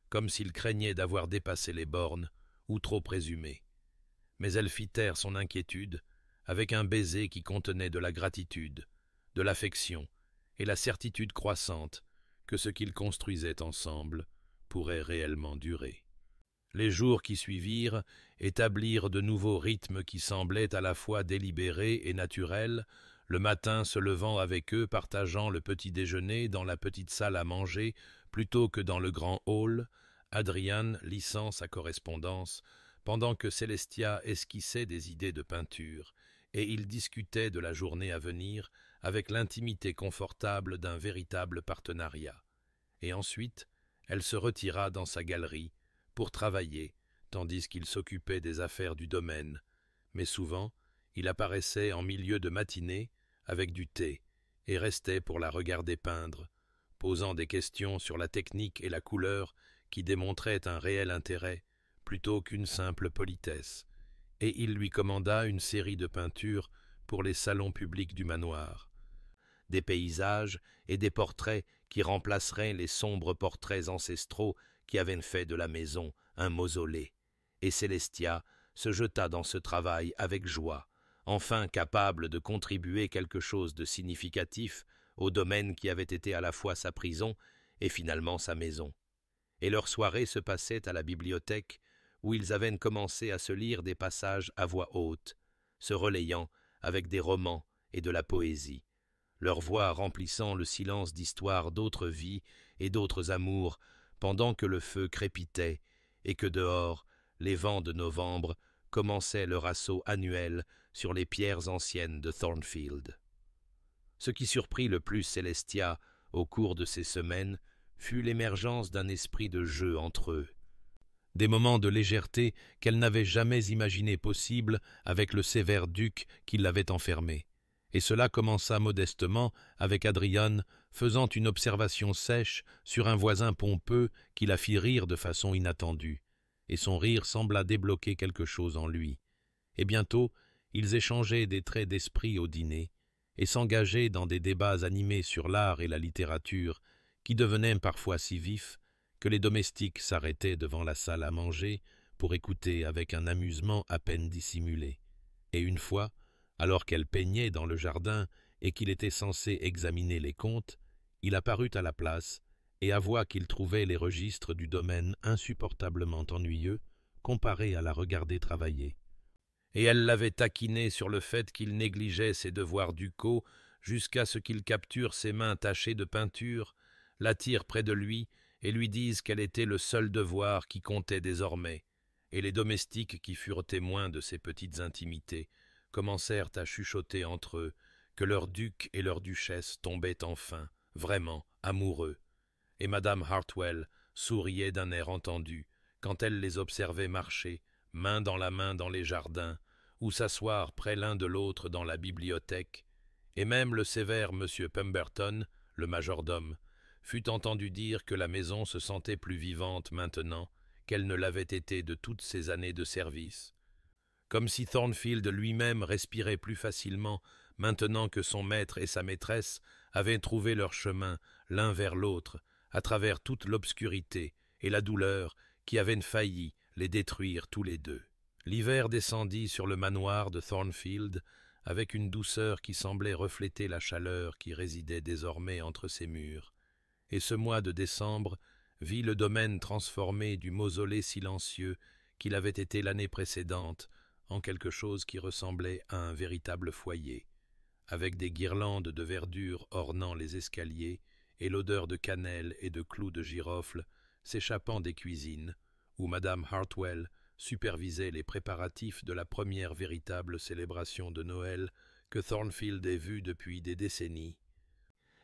comme s'il craignait d'avoir dépassé les bornes ou trop présumé. Mais elle fit taire son inquiétude avec un baiser qui contenait de la gratitude, de l'affection et la certitude croissante que ce qu'ils construisaient ensemble pourrait réellement durer. Les jours qui suivirent établirent de nouveaux rythmes qui semblaient à la fois délibérés et naturels, le matin se levant avec eux, partageant le petit déjeuner dans la petite salle à manger plutôt que dans le grand hall, Adrian lissant sa correspondance, pendant que Célestia esquissait des idées de peinture, et ils discutaient de la journée à venir avec l'intimité confortable d'un véritable partenariat. Et ensuite, elle se retira dans sa galerie pour travailler, tandis qu'il s'occupait des affaires du domaine, mais souvent, il apparaissait en milieu de matinée avec du thé et restait pour la regarder peindre, posant des questions sur la technique et la couleur qui démontraient un réel intérêt plutôt qu'une simple politesse, et il lui commanda une série de peintures pour les salons publics du manoir, des paysages et des portraits qui remplaceraient les sombres portraits ancestraux qui avaient fait de la maison un mausolée, et Célestia se jeta dans ce travail avec joie, enfin capable de contribuer quelque chose de significatif au domaine qui avait été à la fois sa prison et finalement sa maison. Et leur soirée se passait à la bibliothèque, où ils avaient commencé à se lire des passages à voix haute, se relayant avec des romans et de la poésie, leur voix remplissant le silence d'histoires d'autres vies et d'autres amours, pendant que le feu crépitait et que dehors, les vents de novembre commençaient leur assaut annuel sur les pierres anciennes de Thornfield. Ce qui surprit le plus Célestia au cours de ces semaines fut l'émergence d'un esprit de jeu entre eux, des moments de légèreté qu'elle n'avait jamais imaginé possibles avec le sévère duc qui l'avait enfermée. Et cela commença modestement avec Adrian faisant une observation sèche sur un voisin pompeux qui la fit rire de façon inattendue, et son rire sembla débloquer quelque chose en lui. Et bientôt, ils échangeaient des traits d'esprit au dîner, et s'engageaient dans des débats animés sur l'art et la littérature, qui devenaient parfois si vifs que les domestiques s'arrêtaient devant la salle à manger pour écouter avec un amusement à peine dissimulé. Et une fois, alors qu'elle peignait dans le jardin et qu'il était censé examiner les comptes, il apparut à la place et avoua qu'il trouvait les registres du domaine insupportablement ennuyeux comparés à la regarder travailler. Et elle l'avait taquiné sur le fait qu'il négligeait ses devoirs ducaux jusqu'à ce qu'il capture ses mains tachées de peinture, l'attire près de lui et lui dise quel était le seul devoir qui comptait désormais, et les domestiques qui furent témoins de ces petites intimités commencèrent à chuchoter entre eux que leur duc et leur duchesse tombaient enfin, vraiment, amoureux, et madame Hartwell souriait d'un air entendu quand elle les observait marcher, main dans les jardins, ou s'asseoir près l'un de l'autre dans la bibliothèque, et même le sévère M. Pemberton, le majordome, fut entendu dire que la maison se sentait plus vivante maintenant qu'elle ne l'avait été de toutes ces années de service. Comme si Thornfield lui-même respirait plus facilement maintenant que son maître et sa maîtresse avaient trouvé leur chemin l'un vers l'autre à travers toute l'obscurité et la douleur qui avaient failli les détruire tous les deux. L'hiver descendit sur le manoir de Thornfield avec une douceur qui semblait refléter la chaleur qui résidait désormais entre ses murs, et ce mois de décembre vit le domaine transformé du mausolée silencieux qu'il avait été l'année précédente en quelque chose qui ressemblait à un véritable foyer, avec des guirlandes de verdure ornant les escaliers et l'odeur de cannelle et de clous de girofle s'échappant des cuisines, où madame Hartwell supervisait les préparatifs de la première véritable célébration de Noël que Thornfield ait vue depuis des décennies.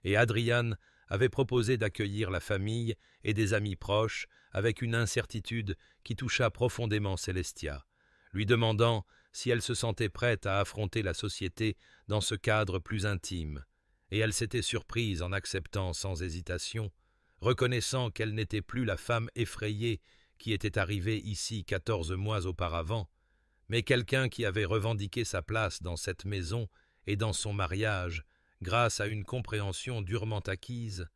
Et Adrian avait proposé d'accueillir la famille et des amis proches avec une incertitude qui toucha profondément Célestia, lui demandant si elle se sentait prête à affronter la société dans ce cadre plus intime, et elle s'était surprise en acceptant sans hésitation, reconnaissant qu'elle n'était plus la femme effrayée qui était arrivée ici 14 mois auparavant, mais quelqu'un qui avait revendiqué sa place dans cette maison et dans son mariage grâce à une compréhension durement acquise,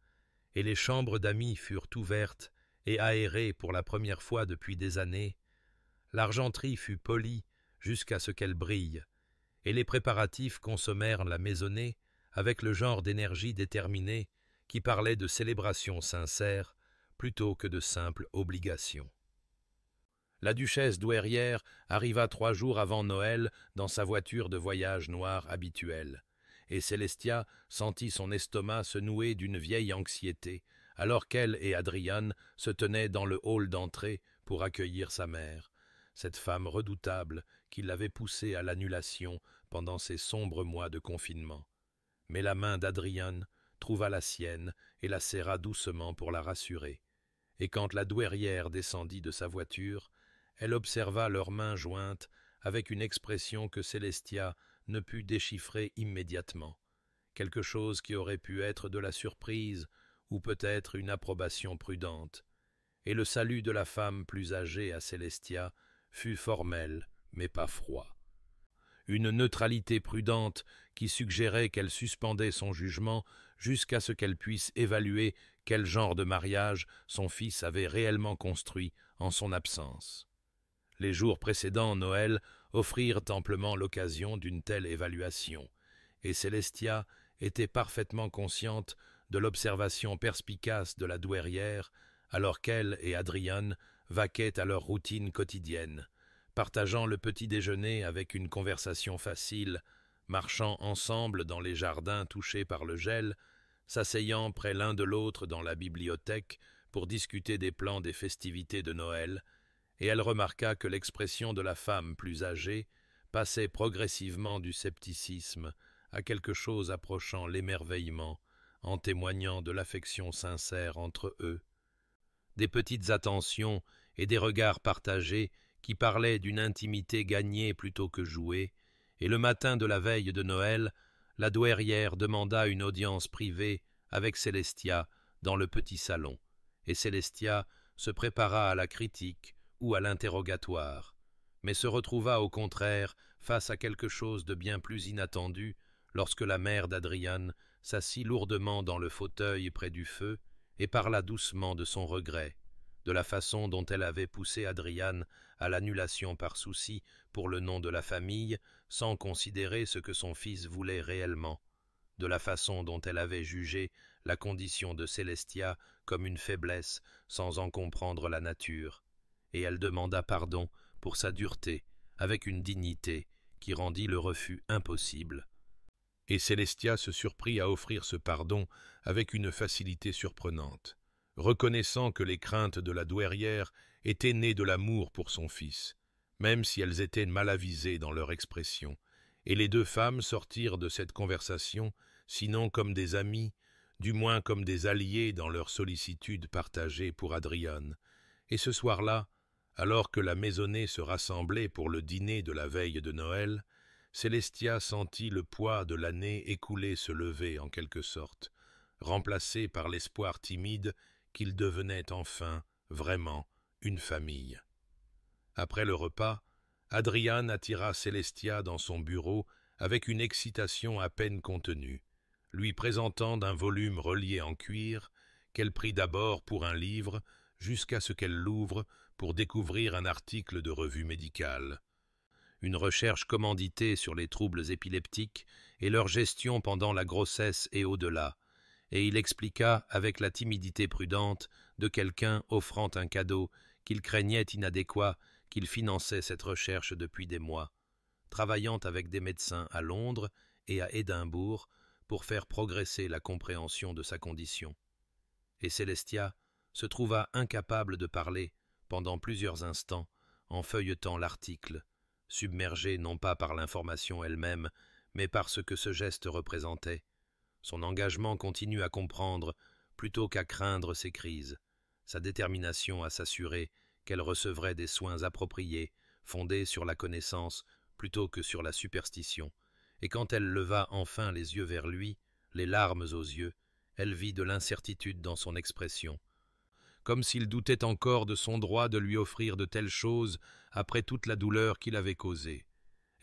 et les chambres d'amis furent ouvertes et aérées pour la première fois depuis des années. L'argenterie fut polie jusqu'à ce qu'elle brille, et les préparatifs consommèrent la maisonnée avec le genre d'énergie déterminée qui parlait de célébration sincère plutôt que de simple obligation. La duchesse douairière arriva 3 jours avant Noël dans sa voiture de voyage noire habituelle, et Célestia sentit son estomac se nouer d'une vieille anxiété, alors qu'elle et Adrian se tenaient dans le hall d'entrée pour accueillir sa mère, cette femme redoutable qui l'avait poussée à l'annulation pendant ces sombres mois de confinement. Mais la main d'Adrian trouva la sienne et la serra doucement pour la rassurer, et quand la douairière descendit de sa voiture, elle observa leurs mains jointes avec une expression que Célestia ne put déchiffrer immédiatement, quelque chose qui aurait pu être de la surprise ou peut-être une approbation prudente, et le salut de la femme plus âgée à Célestia fut formel mais pas froid. Une neutralité prudente qui suggérait qu'elle suspendait son jugement jusqu'à ce qu'elle puisse évaluer quel genre de mariage son fils avait réellement construit en son absence. Les jours précédant Noël offrirent amplement l'occasion d'une telle évaluation, et Célestia était parfaitement consciente de l'observation perspicace de la douairière alors qu'elle et Adrian vaquaient à leur routine quotidienne, partageant le petit déjeuner avec une conversation facile, marchant ensemble dans les jardins touchés par le gel, s'asseyant près l'un de l'autre dans la bibliothèque pour discuter des plans des festivités de Noël, et elle remarqua que l'expression de la femme plus âgée passait progressivement du scepticisme à quelque chose approchant l'émerveillement, en témoignant de l'affection sincère entre eux. Des petites attentions et des regards partagés qui parlaient d'une intimité gagnée plutôt que jouée, et le matin de la veille de Noël, la douairière demanda une audience privée avec Célestia dans le petit salon, et Célestia se prépara à la critique ou à l'interrogatoire, mais se retrouva au contraire face à quelque chose de bien plus inattendu lorsque la mère d'Adrian s'assit lourdement dans le fauteuil près du feu et parla doucement de son regret, de la façon dont elle avait poussé Adrian à l'annulation par souci pour le nom de la famille, sans considérer ce que son fils voulait réellement, de la façon dont elle avait jugé la condition de Célestia comme une faiblesse sans en comprendre la nature, et elle demanda pardon pour sa dureté avec une dignité qui rendit le refus impossible. Et Célestia se surprit à offrir ce pardon avec une facilité surprenante, reconnaissant que les craintes de la douairière étaient nées de l'amour pour son fils, même si elles étaient mal avisées dans leur expression, et les deux femmes sortirent de cette conversation, sinon comme des amies, du moins comme des alliés dans leur sollicitude partagée pour Adrian. Et ce soir-là, alors que la maisonnée se rassemblait pour le dîner de la veille de Noël, Célestia sentit le poids de l'année écoulée se lever en quelque sorte, remplacé par l'espoir timide qu'il devenait enfin, vraiment, une famille. Après le repas, Adrian attira Célestia dans son bureau avec une excitation à peine contenue, lui présentant d'un volume relié en cuir, qu'elle prit d'abord pour un livre, jusqu'à ce qu'elle l'ouvre pour découvrir un article de revue médicale. Une recherche commanditée sur les troubles épileptiques et leur gestion pendant la grossesse et au-delà, et il expliqua avec la timidité prudente de quelqu'un offrant un cadeau qu'il craignait inadéquat qu'il finançait cette recherche depuis des mois, travaillant avec des médecins à Londres et à Édimbourg pour faire progresser la compréhension de sa condition. Et Célestia se trouva incapable de parler pendant plusieurs instants en feuilletant l'article, submergée non pas par l'information elle-même, mais par ce que ce geste représentait. Son engagement continu à comprendre plutôt qu'à craindre ses crises, sa détermination à s'assurer qu'elle recevrait des soins appropriés, fondés sur la connaissance plutôt que sur la superstition, et quand elle leva enfin les yeux vers lui, les larmes aux yeux, elle vit de l'incertitude dans son expression, comme s'il doutait encore de son droit de lui offrir de telles choses après toute la douleur qu'il avait causée.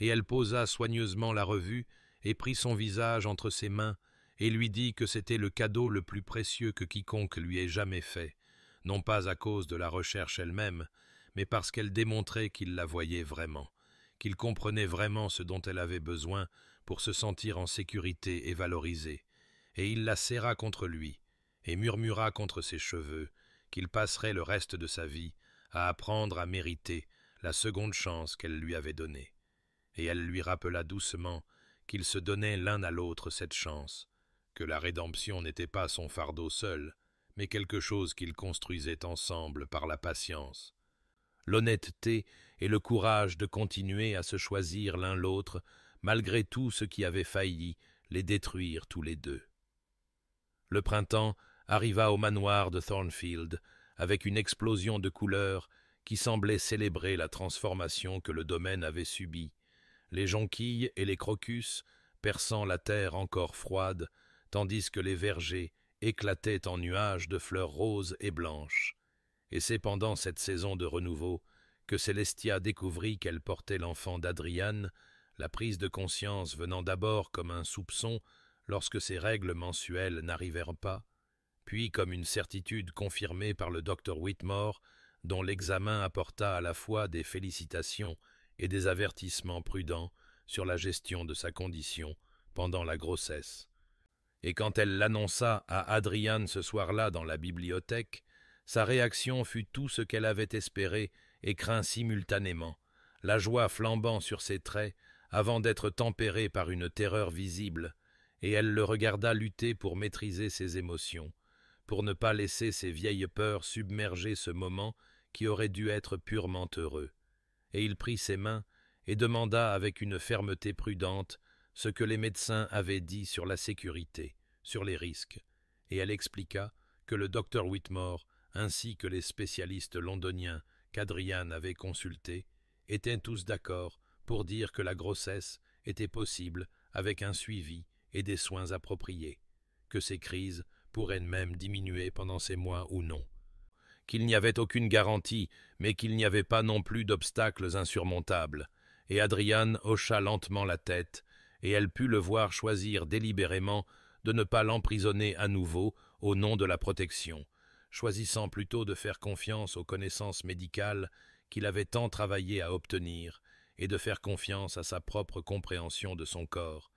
Et elle posa soigneusement la revue et prit son visage entre ses mains et lui dit que c'était le cadeau le plus précieux que quiconque lui ait jamais fait, non pas à cause de la recherche elle-même, mais parce qu'elle démontrait qu'il la voyait vraiment, qu'il comprenait vraiment ce dont elle avait besoin pour se sentir en sécurité et valorisée. Et il la serra contre lui et murmura contre ses cheveux qu'il passerait le reste de sa vie à apprendre à mériter la seconde chance qu'elle lui avait donnée. Et elle lui rappela doucement qu'ils se donnaient l'un à l'autre cette chance, que la rédemption n'était pas son fardeau seul, mais quelque chose qu'ils construisaient ensemble par la patience, l'honnêteté et le courage de continuer à se choisir l'un l'autre, malgré tout ce qui avait failli les détruire tous les deux. Le printemps arriva au manoir de Thornfield avec une explosion de couleurs qui semblait célébrer la transformation que le domaine avait subie, les jonquilles et les crocus perçant la terre encore froide, tandis que les vergers éclataient en nuages de fleurs roses et blanches. Et c'est pendant cette saison de renouveau que Célestia découvrit qu'elle portait l'enfant d'Adrian, la prise de conscience venant d'abord comme un soupçon lorsque ses règles mensuelles n'arrivèrent pas, puis comme une certitude confirmée par le docteur Whitmore, dont l'examen apporta à la fois des félicitations et des avertissements prudents sur la gestion de sa condition pendant la grossesse. Et quand elle l'annonça à Adrian ce soir-là dans la bibliothèque, sa réaction fut tout ce qu'elle avait espéré et craint simultanément, la joie flambant sur ses traits avant d'être tempérée par une terreur visible, et elle le regarda lutter pour maîtriser ses émotions, pour ne pas laisser ses vieilles peurs submerger ce moment qui aurait dû être purement heureux. Et il prit ses mains et demanda avec une fermeté prudente ce que les médecins avaient dit sur la sécurité, sur les risques, et elle expliqua que le docteur Whitmore, ainsi que les spécialistes londoniens qu'Adrian avait consultés, étaient tous d'accord pour dire que la grossesse était possible avec un suivi et des soins appropriés, que ces crises pourraient même diminuer pendant ces mois ou non, qu'il n'y avait aucune garantie, mais qu'il n'y avait pas non plus d'obstacles insurmontables, et Adrian hocha lentement la tête, et elle put le voir choisir délibérément de ne pas l'emprisonner à nouveau au nom de la protection, choisissant plutôt de faire confiance aux connaissances médicales qu'il avait tant travaillé à obtenir, et de faire confiance à sa propre compréhension de son corps,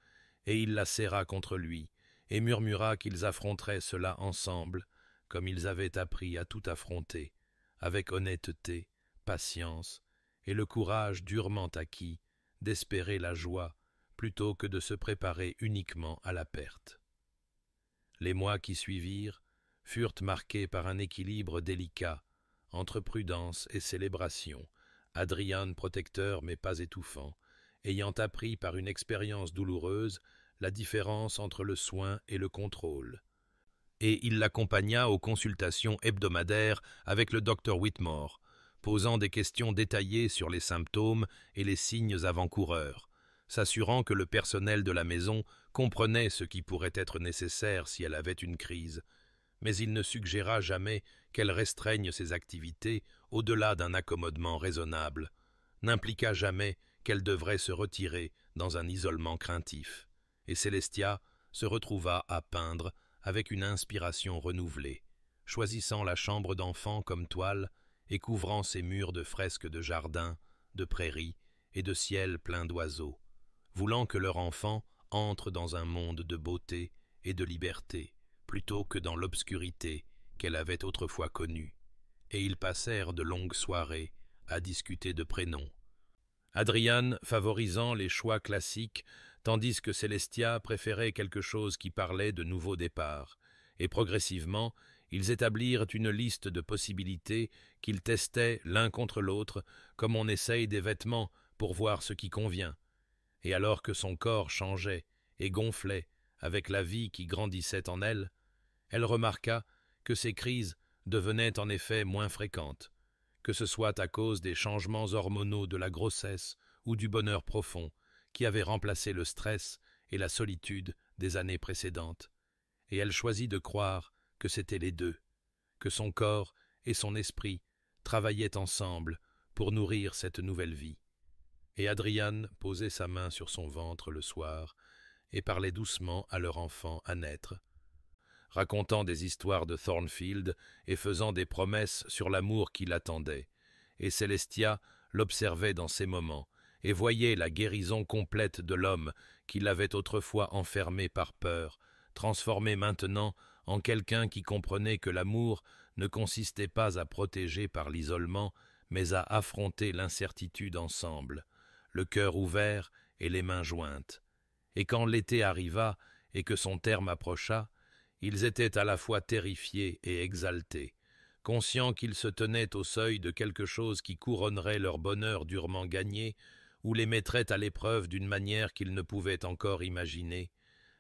et il la serra contre lui, et murmura qu'ils affronteraient cela ensemble, comme ils avaient appris à tout affronter, avec honnêteté, patience, et le courage durement acquis d'espérer la joie plutôt que de se préparer uniquement à la perte. Les mois qui suivirent furent marqués par un équilibre délicat entre prudence et célébration, Adrian protecteur mais pas étouffant, ayant appris par une expérience douloureuse la différence entre le soin et le contrôle. et il l'accompagna aux consultations hebdomadaires avec le docteur Whitmore, posant des questions détaillées sur les symptômes et les signes avant-coureurs, s'assurant que le personnel de la maison comprenait ce qui pourrait être nécessaire si elle avait une crise, mais il ne suggéra jamais qu'elle restreigne ses activités au-delà d'un accommodement raisonnable, n'impliqua jamais qu'elle devrait se retirer dans un isolement craintif, et Célestia se retrouva à peindre avec une inspiration renouvelée, choisissant la chambre d'enfant comme toile et couvrant ses murs de fresques de jardin, de prairies et de ciel plein d'oiseaux, voulant que leur enfant entre dans un monde de beauté et de liberté, plutôt que dans l'obscurité qu'elle avait autrefois connue, et ils passèrent de longues soirées à discuter de prénoms. Adrian favorisant les choix classiques, tandis que Célestia préférait quelque chose qui parlait de nouveaux départs, et progressivement, ils établirent une liste de possibilités qu'ils testaient l'un contre l'autre, comme on essaye des vêtements pour voir ce qui convient. Et alors que son corps changeait et gonflait avec la vie qui grandissait en elle, elle remarqua que ces crises devenaient en effet moins fréquentes, que ce soit à cause des changements hormonaux de la grossesse ou du bonheur profond qui avait remplacé le stress et la solitude des années précédentes. Et elle choisit de croire que c'était les deux, que son corps et son esprit travaillaient ensemble pour nourrir cette nouvelle vie. Et Adrian posait sa main sur son ventre le soir et parlait doucement à leur enfant à naître, racontant des histoires de Thornfield et faisant des promesses sur l'amour qui l'attendait. Et Célestia l'observait dans ces moments et voyait la guérison complète de l'homme qui l'avait autrefois enfermé par peur, transformé maintenant en quelqu'un qui comprenait que l'amour ne consistait pas à protéger par l'isolement, mais à affronter l'incertitude ensemble, le cœur ouvert et les mains jointes. Et quand l'été arriva et que son terme approcha, ils étaient à la fois terrifiés et exaltés, conscients qu'ils se tenaient au seuil de quelque chose qui couronnerait leur bonheur durement gagné ou les mettrait à l'épreuve d'une manière qu'ils ne pouvaient encore imaginer,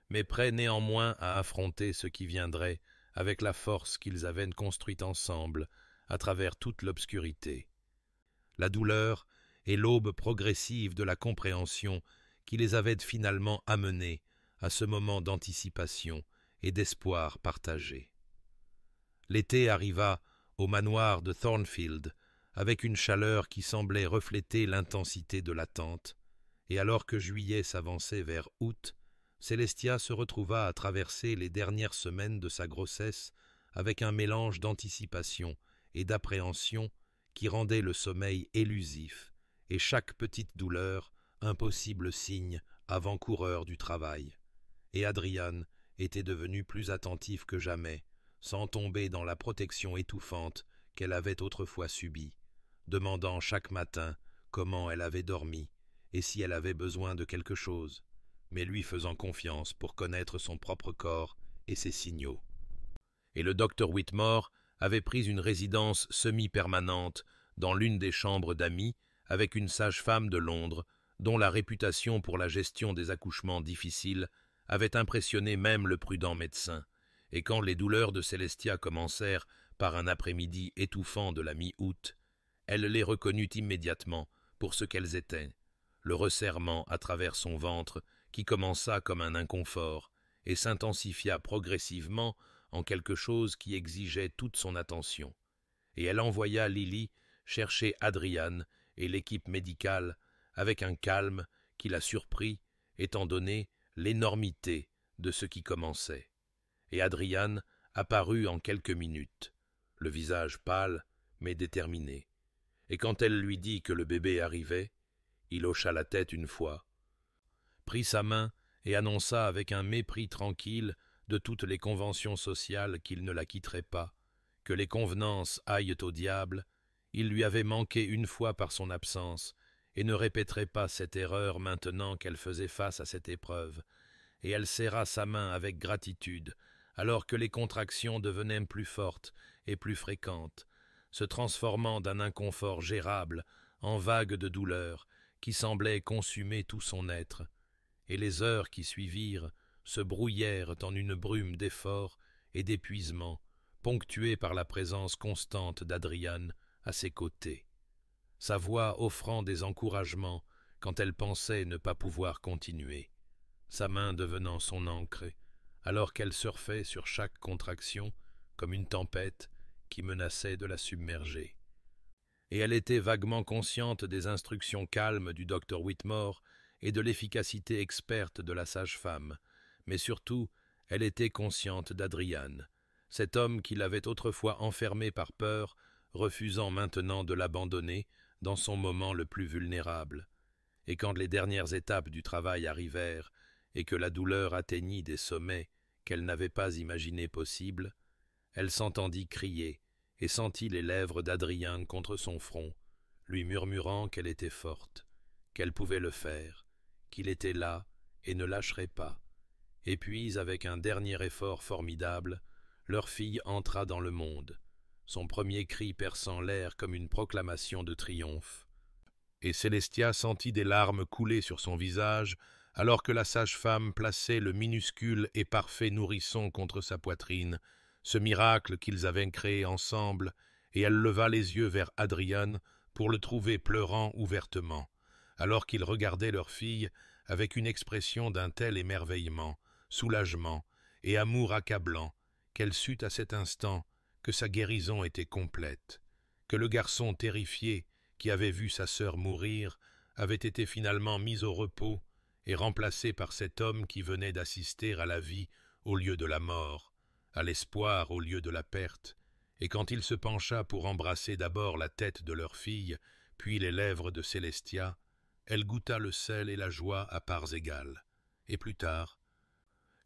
mais prêts néanmoins à affronter ce qui viendrait avec la force qu'ils avaient construite ensemble à travers toute l'obscurité. La douleur et l'aube progressive de la compréhension qui les avait finalement amenés à ce moment d'anticipation et d'espoir partagé. L'été arriva au manoir de Thornfield avec une chaleur qui semblait refléter l'intensité de l'attente, et alors que juillet s'avançait vers août, Célestia se retrouva à traverser les dernières semaines de sa grossesse avec un mélange d'anticipation et d'appréhension qui rendait le sommeil élusif et chaque petite douleur un possible signe avant-coureur du travail. Et Adrian était devenu plus attentif que jamais, sans tomber dans la protection étouffante qu'elle avait autrefois subie, demandant chaque matin comment elle avait dormi et si elle avait besoin de quelque chose, mais lui faisant confiance pour connaître son propre corps et ses signaux. Et le docteur Whitmore avait pris une résidence semi-permanente dans l'une des chambres d'amis avec une sage-femme de Londres dont la réputation pour la gestion des accouchements difficiles avait impressionné même le prudent médecin, et quand les douleurs de Célestia commencèrent par un après-midi étouffant de la mi-août, elle les reconnut immédiatement pour ce qu'elles étaient, le resserrement à travers son ventre qui commença comme un inconfort et s'intensifia progressivement en quelque chose qui exigeait toute son attention. Et elle envoya Lily chercher Adrian et l'équipe médicale avec un calme qui la surprit, étant donné l'énormité de ce qui commençait. Et Adrian apparut en quelques minutes, le visage pâle mais déterminé. Et quand elle lui dit que le bébé arrivait, il hocha la tête une fois, prit sa main et annonça avec un mépris tranquille de toutes les conventions sociales qu'il ne la quitterait pas, que les convenances aillent au diable, il lui avait manqué une fois par son absence et ne répéterait pas cette erreur maintenant qu'elle faisait face à cette épreuve, et elle serra sa main avec gratitude, alors que les contractions devenaient plus fortes et plus fréquentes, se transformant d'un inconfort gérable en vagues de douleur qui semblaient consumer tout son être, et les heures qui suivirent se brouillèrent en une brume d'effort et d'épuisement, ponctuée par la présence constante d'Adrian à ses côtés. Sa voix offrant des encouragements quand elle pensait ne pas pouvoir continuer, sa main devenant son ancre, alors qu'elle surfait sur chaque contraction comme une tempête qui menaçait de la submerger. Et elle était vaguement consciente des instructions calmes du docteur Whitmore et de l'efficacité experte de la sage-femme, mais surtout, elle était consciente d'Adrian, cet homme qui l'avait autrefois enfermée par peur, refusant maintenant de l'abandonner dans son moment le plus vulnérable. Et quand les dernières étapes du travail arrivèrent et que la douleur atteignit des sommets qu'elle n'avait pas imaginés possibles, elle s'entendit crier et sentit les lèvres d'Adrien contre son front, lui murmurant qu'elle était forte, qu'elle pouvait le faire, qu'il était là et ne lâcherait pas. Et puis, avec un dernier effort formidable, leur fille entra dans le monde, son premier cri perçant l'air comme une proclamation de triomphe. Et Célestia sentit des larmes couler sur son visage, alors que la sage-femme plaçait le minuscule et parfait nourrisson contre sa poitrine, ce miracle qu'ils avaient créé ensemble, et elle leva les yeux vers Adrian pour le trouver pleurant ouvertement, alors qu'ils regardaient leur fille avec une expression d'un tel émerveillement, soulagement et amour accablant, qu'elle sut à cet instant que sa guérison était complète, que le garçon terrifié qui avait vu sa sœur mourir avait été finalement mis au repos et remplacé par cet homme qui venait d'assister à la vie au lieu de la mort, à l'espoir au lieu de la perte, et quand il se pencha pour embrasser d'abord la tête de leur fille, puis les lèvres de Célestia, elle goûta le sel et la joie à parts égales. Et plus tard,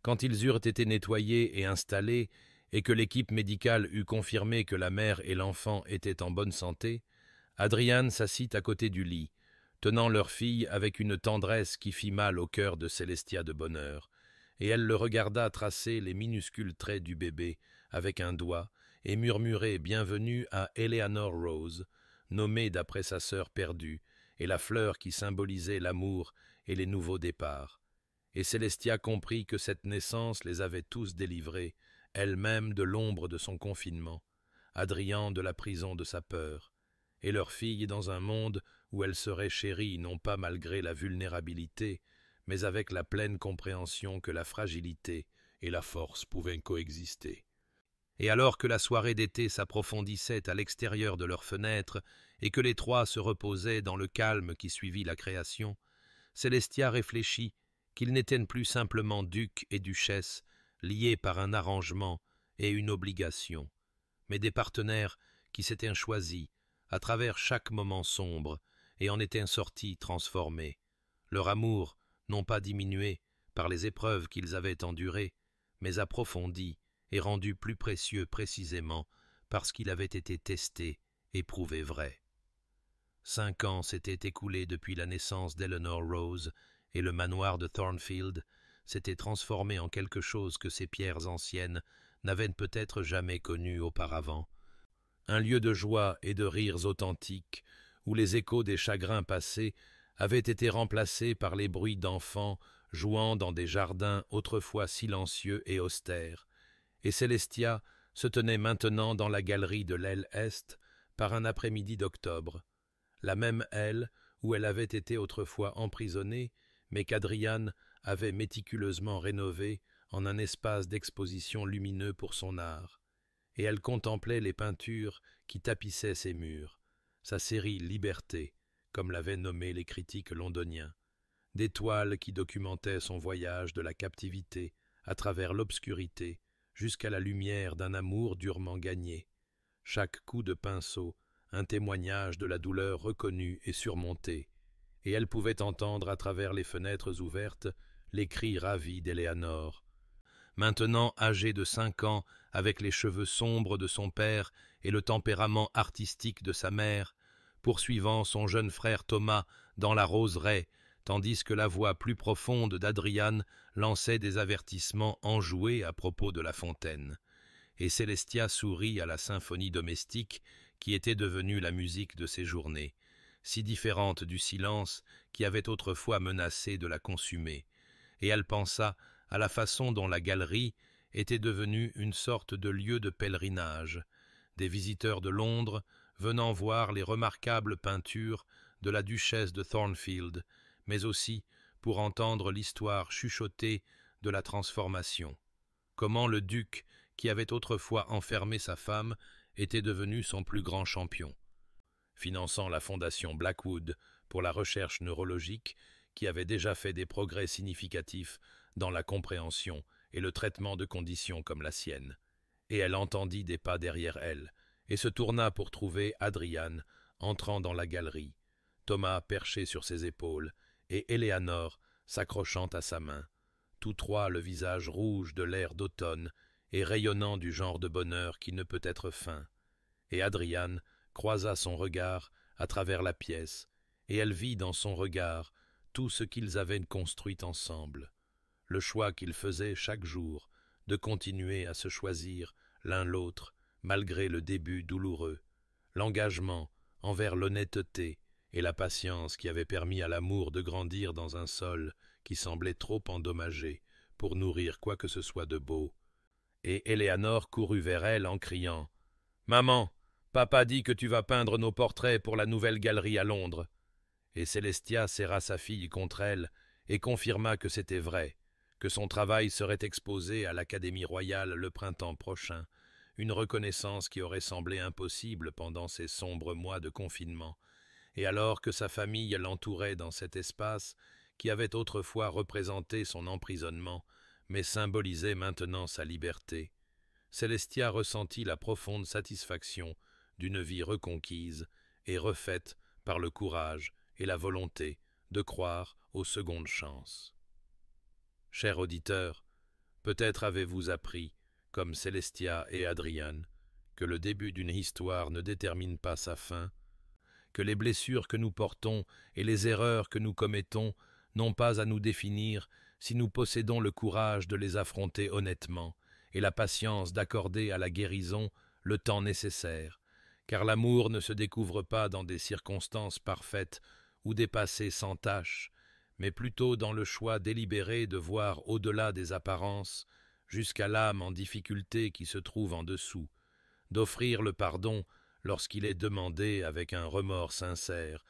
quand ils eurent été nettoyés et installés, et que l'équipe médicale eut confirmé que la mère et l'enfant étaient en bonne santé, Adrian s'assit à côté du lit, tenant leur fille avec une tendresse qui fit mal au cœur de Célestia de bonheur, et elle le regarda tracer les minuscules traits du bébé avec un doigt et murmurer bienvenue à Eleanor Rose, nommée d'après sa sœur perdue, et la fleur qui symbolisait l'amour et les nouveaux départs. Et Célestia comprit que cette naissance les avait tous délivrés, elle-même de l'ombre de son confinement, Adrien de la prison de sa peur, et leur fille dans un monde où elle serait chérie non pas malgré la vulnérabilité, mais avec la pleine compréhension que la fragilité et la force pouvaient coexister. Et alors que la soirée d'été s'approfondissait à l'extérieur de leurs fenêtres et que les trois se reposaient dans le calme qui suivit la création, Célestia réfléchit qu'ils n'étaient plus simplement duc et duchesse, liés par un arrangement et une obligation, mais des partenaires qui s'étaient choisis à travers chaque moment sombre et en étaient sortis transformés, leur amour non pas diminué par les épreuves qu'ils avaient endurées, mais approfondi et rendu plus précieux précisément parce qu'il avait été testé et prouvé vrai. 5 ans s'étaient écoulés depuis la naissance d'Eleanor Rose, et le manoir de Thornfield s'était transformé en quelque chose que ces pierres anciennes n'avaient peut-être jamais connu auparavant. Un lieu de joie et de rires authentiques, où les échos des chagrins passés avaient été remplacés par les bruits d'enfants jouant dans des jardins autrefois silencieux et austères, et Célestia se tenait maintenant dans la galerie de l'aile est par un après-midi d'octobre, la même aile où elle avait été autrefois emprisonnée, mais qu'Adrian avait méticuleusement rénovée en un espace d'exposition lumineux pour son art, et elle contemplait les peintures qui tapissaient ses murs, sa série Liberté, comme l'avaient nommé les critiques londoniens, des toiles qui documentaient son voyage de la captivité à travers l'obscurité jusqu'à la lumière d'un amour durement gagné, chaque coup de pinceau un témoignage de la douleur reconnue et surmontée, et elle pouvait entendre à travers les fenêtres ouvertes les cris ravis d'Éléanore. Maintenant âgée de 5 ans, avec les cheveux sombres de son père et le tempérament artistique de sa mère, poursuivant son jeune frère Thomas dans la roseraie, tandis que la voix plus profonde d'Adrian lançait des avertissements enjoués à propos de la fontaine. Et Célestia sourit à la symphonie domestique qui était devenue la musique de ses journées, si différente du silence qui avait autrefois menacé de la consumer, et elle pensa à la façon dont la galerie était devenu une sorte de lieu de pèlerinage, des visiteurs de Londres venant voir les remarquables peintures de la duchesse de Thornfield, mais aussi pour entendre l'histoire chuchotée de la transformation. Comment le duc, qui avait autrefois enfermé sa femme, était devenu son plus grand champion, finançant la fondation Blackwood pour la recherche neurologique, qui avait déjà fait des progrès significatifs dans la compréhension et le traitement de conditions comme la sienne. Et elle entendit des pas derrière elle, et se tourna pour trouver Adrian entrant dans la galerie, Thomas perché sur ses épaules, et Éléanore s'accrochant à sa main, tous trois le visage rouge de l'air d'automne et rayonnant du genre de bonheur qui ne peut être feint. Et Adrian croisa son regard à travers la pièce, et elle vit dans son regard tout ce qu'ils avaient construit ensemble, le choix qu'ils faisaient chaque jour de continuer à se choisir l'un l'autre malgré le début douloureux, l'engagement envers l'honnêteté et la patience qui avaient permis à l'amour de grandir dans un sol qui semblait trop endommagé pour nourrir quoi que ce soit de beau. Et Éléanore courut vers elle en criant « Maman, papa dit que tu vas peindre nos portraits pour la nouvelle galerie à Londres. » Et Célestia serra sa fille contre elle et confirma que c'était vrai, que son travail serait exposé à l'Académie royale le printemps prochain, une reconnaissance qui aurait semblé impossible pendant ces sombres mois de confinement, et alors que sa famille l'entourait dans cet espace qui avait autrefois représenté son emprisonnement, mais symbolisait maintenant sa liberté, Célestia ressentit la profonde satisfaction d'une vie reconquise et refaite par le courage et la volonté de croire aux secondes chances. Cher auditeur, peut-être avez-vous appris, comme Célestia et Adrian, que le début d'une histoire ne détermine pas sa fin, que les blessures que nous portons et les erreurs que nous commettons n'ont pas à nous définir si nous possédons le courage de les affronter honnêtement et la patience d'accorder à la guérison le temps nécessaire, car l'amour ne se découvre pas dans des circonstances parfaites ou des passés sans tache, mais plutôt dans le choix délibéré de voir au-delà des apparences, jusqu'à l'âme en difficulté qui se trouve en dessous, d'offrir le pardon lorsqu'il est demandé avec un remords sincère,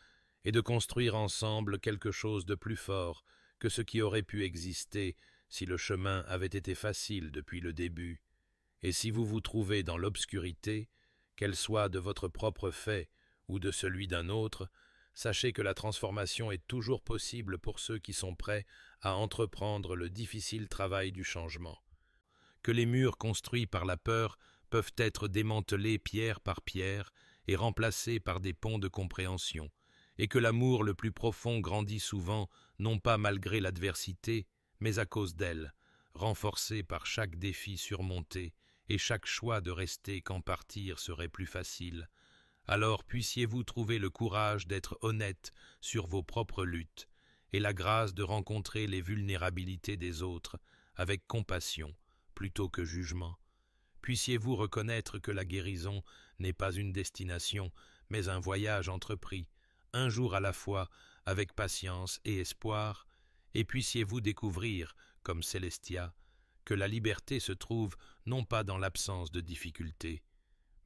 et de construire ensemble quelque chose de plus fort que ce qui aurait pu exister si le chemin avait été facile depuis le début. Et si vous vous trouvez dans l'obscurité, qu'elle soit de votre propre fait ou de celui d'un autre, sachez que la transformation est toujours possible pour ceux qui sont prêts à entreprendre le difficile travail du changement, que les murs construits par la peur peuvent être démantelés pierre par pierre et remplacés par des ponts de compréhension, et que l'amour le plus profond grandit souvent, non pas malgré l'adversité, mais à cause d'elle, renforcé par chaque défi surmonté et chaque choix de rester quand partir serait plus facile. Alors puissiez-vous trouver le courage d'être honnête sur vos propres luttes et la grâce de rencontrer les vulnérabilités des autres avec compassion plutôt que jugement. Puissiez-vous reconnaître que la guérison n'est pas une destination, mais un voyage entrepris, un jour à la fois, avec patience et espoir, et puissiez-vous découvrir, comme Célestia, que la liberté se trouve non pas dans l'absence de difficultés,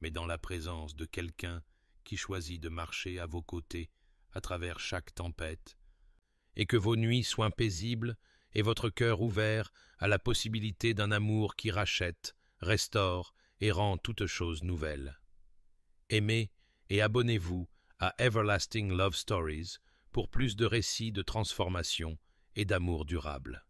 mais dans la présence de quelqu'un qui choisit de marcher à vos côtés à travers chaque tempête, et que vos nuits soient paisibles et votre cœur ouvert à la possibilité d'un amour qui rachète, restaure et rend toute chose nouvelle. Aimez et abonnez-vous à Everlasting Love Stories pour plus de récits de transformation et d'amour durable.